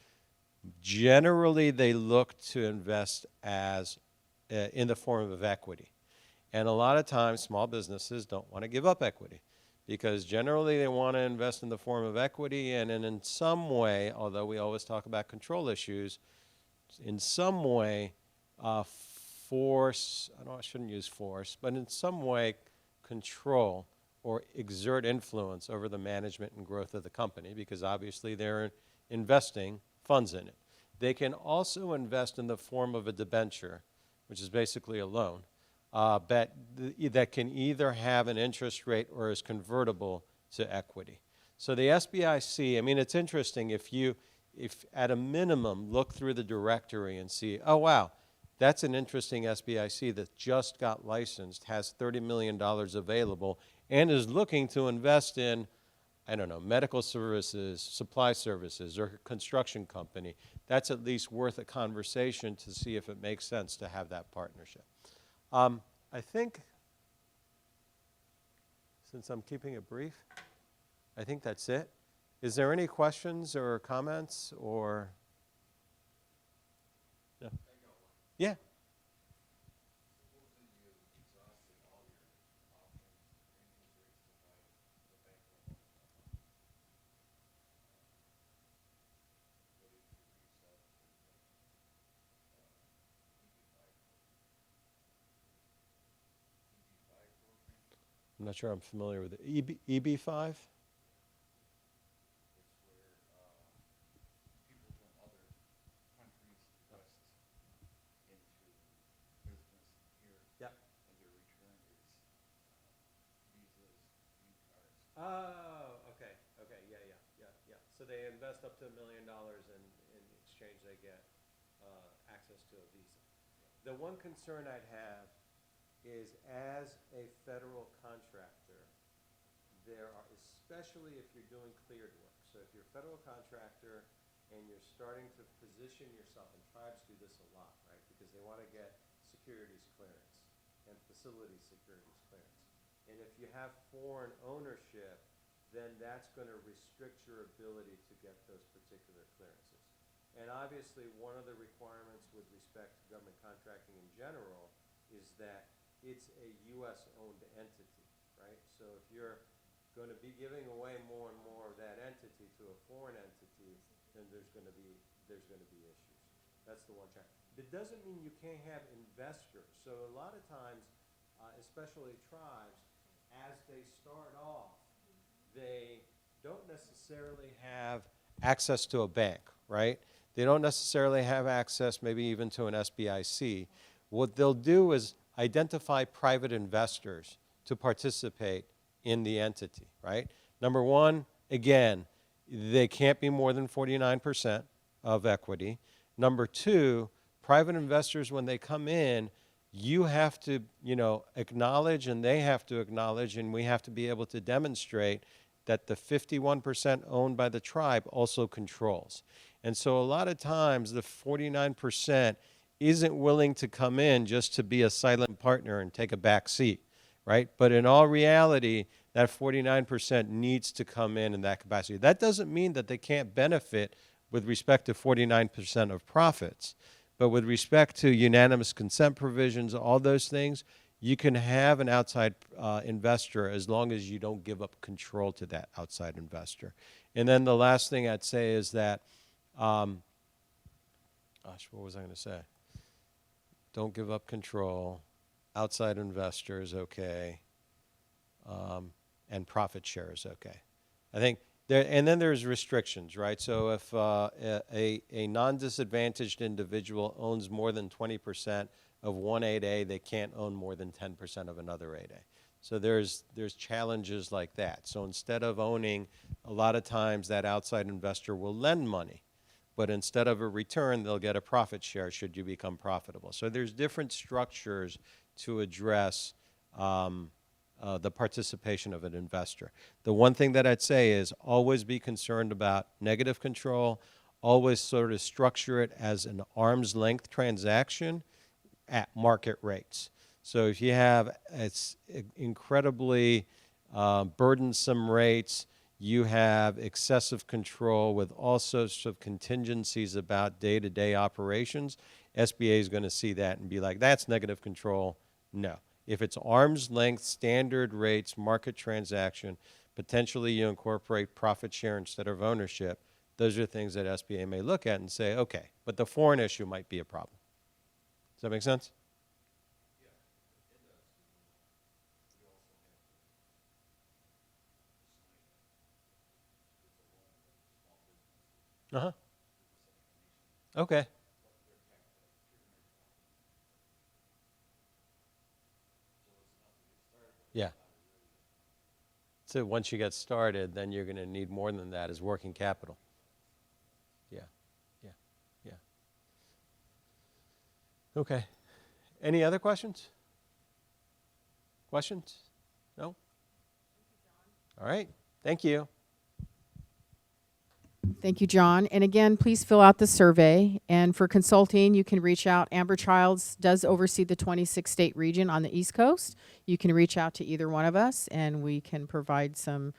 generally they look to invest as in the form of equity. And a lot of times small businesses don't want to give up equity because generally they want to invest in the form of equity, and in some way, although we always talk about control issues, in some way force, I shouldn't use force, but in some way control or exert influence over the management and growth of the company, because obviously they're investing funds in it. They can also invest in the form of a debenture, which is basically a loan, that can either have an interest rate or is convertible to equity. So the SBIC, I mean, it's interesting if at a minimum look through the directory and see, oh wow, that's an interesting SBIC that just got licensed, has $30 million available, and is looking to invest in, I don't know, medical services, supply services, or construction company. That's at least worth a conversation to see if it makes sense to have that partnership. I think, since I'm keeping it brief, I think that's it. Is there any questions or comments or? No. Yeah. I'm not sure I'm familiar with it. EB5? Oh, okay, yeah. So they invest up to $1 million, and in exchange they get access to a visa. The one concern I'd have is, as a federal contractor, there are, especially if you're doing cleared work, so if you're a federal contractor and you're starting to position yourself, and tribes do this a lot, right, because they want to get securities clearance and facility securities clearance. And if you have foreign ownership, then that's going to restrict your ability to get those particular clearances. And obviously, one of the requirements with respect to government contracting in general is that it's a U.S.-owned entity, right? So if you're going to be giving away more and more of that entity to a foreign entity, then there's going to be issues. That's the one challenge. It doesn't mean you can't have investors. So a lot of times, especially tribes, as they start off, they don't necessarily have access to a bank, right? They don't necessarily have access maybe even to an SBIC. What they'll do is identify private investors to participate in the entity, right? Number one, again, they can't be more than 49% of equity. Number two, private investors, when they come in, you have to, acknowledge, and they have to acknowledge, and we have to be able to demonstrate that the 51% owned by the tribe also controls. And so a lot of times the 49% isn't willing to come in just to be a silent partner and take a back seat, right? But in all reality, that 49% needs to come in that capacity. That doesn't mean that they can't benefit with respect to 49% of profits. But with respect to unanimous consent provisions, all those things, you can have an outside investor as long as you don't give up control to that outside investor. And then the last thing I'd say is that, what was I going to say? Don't give up control. Outside investor is okay. And profit share is okay. I think and then there's restrictions, right? So if a non-disadvantaged individual owns more than 20%, of one 8A, they can't own more than 10% of another 8A. So there's challenges like that. So instead of owning, a lot of times that outside investor will lend money, but instead of a return, they'll get a profit share should you become profitable. So there's different structures to address the participation of an investor. The one thing that I'd say is always be concerned about negative control, always sort of structure it as an arm's length transaction at market rates. So if you have incredibly burdensome rates, you have excessive control with all sorts of contingencies about day-to-day operations, SBA is going to see that and be like, that's negative control. No. If it's arm's length, standard rates, market transaction, potentially you incorporate profit share instead of ownership, those are things that SBA may look at and say, okay, but the foreign issue might be a problem. Does that make sense? Uh-huh. Okay. Yeah. So once you get started, then you're going to need more than that as working capital. Yeah, yeah, yeah. Okay. Any other questions? Questions? No? All right. Thank you. Thank you, John. And again, please fill out the survey. And for consulting, you can reach out. Amber Childs does oversee the 26-state region on the East Coast. You can reach out to either one of us, and we can provide some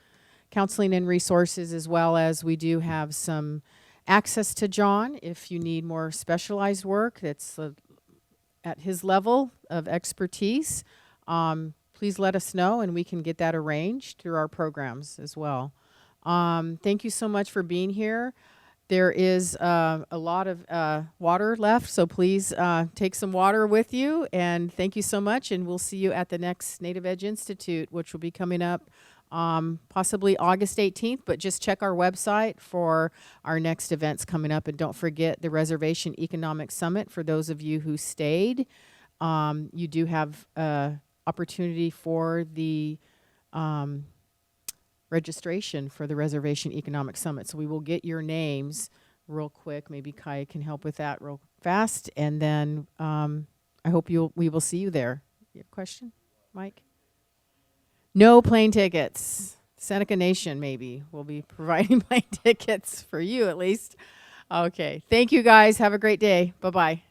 counseling and resources, as well as we do have some access to John if you need more specialized work that's at his level of expertise. Please let us know, and we can get that arranged through our programs as well. Thank you so much for being here. There is a lot of water left, so please take some water with you. And thank you so much, and we'll see you at the next Native Edge Institute, which will be coming up possibly August 18th, but just check our website for our next events coming up. And don't forget the Reservation Economic Summit for those of you who stayed. You do have opportunity for the registration for the Reservation Economic Summit. So we will get your names real quick. Maybe Kai can help with that real fast. And then I hope we will see you there. You have a question, Mike? No plane tickets. Seneca Nation maybe will be providing plane tickets for you at least. Okay. Thank you guys. Have a great day. Bye-bye.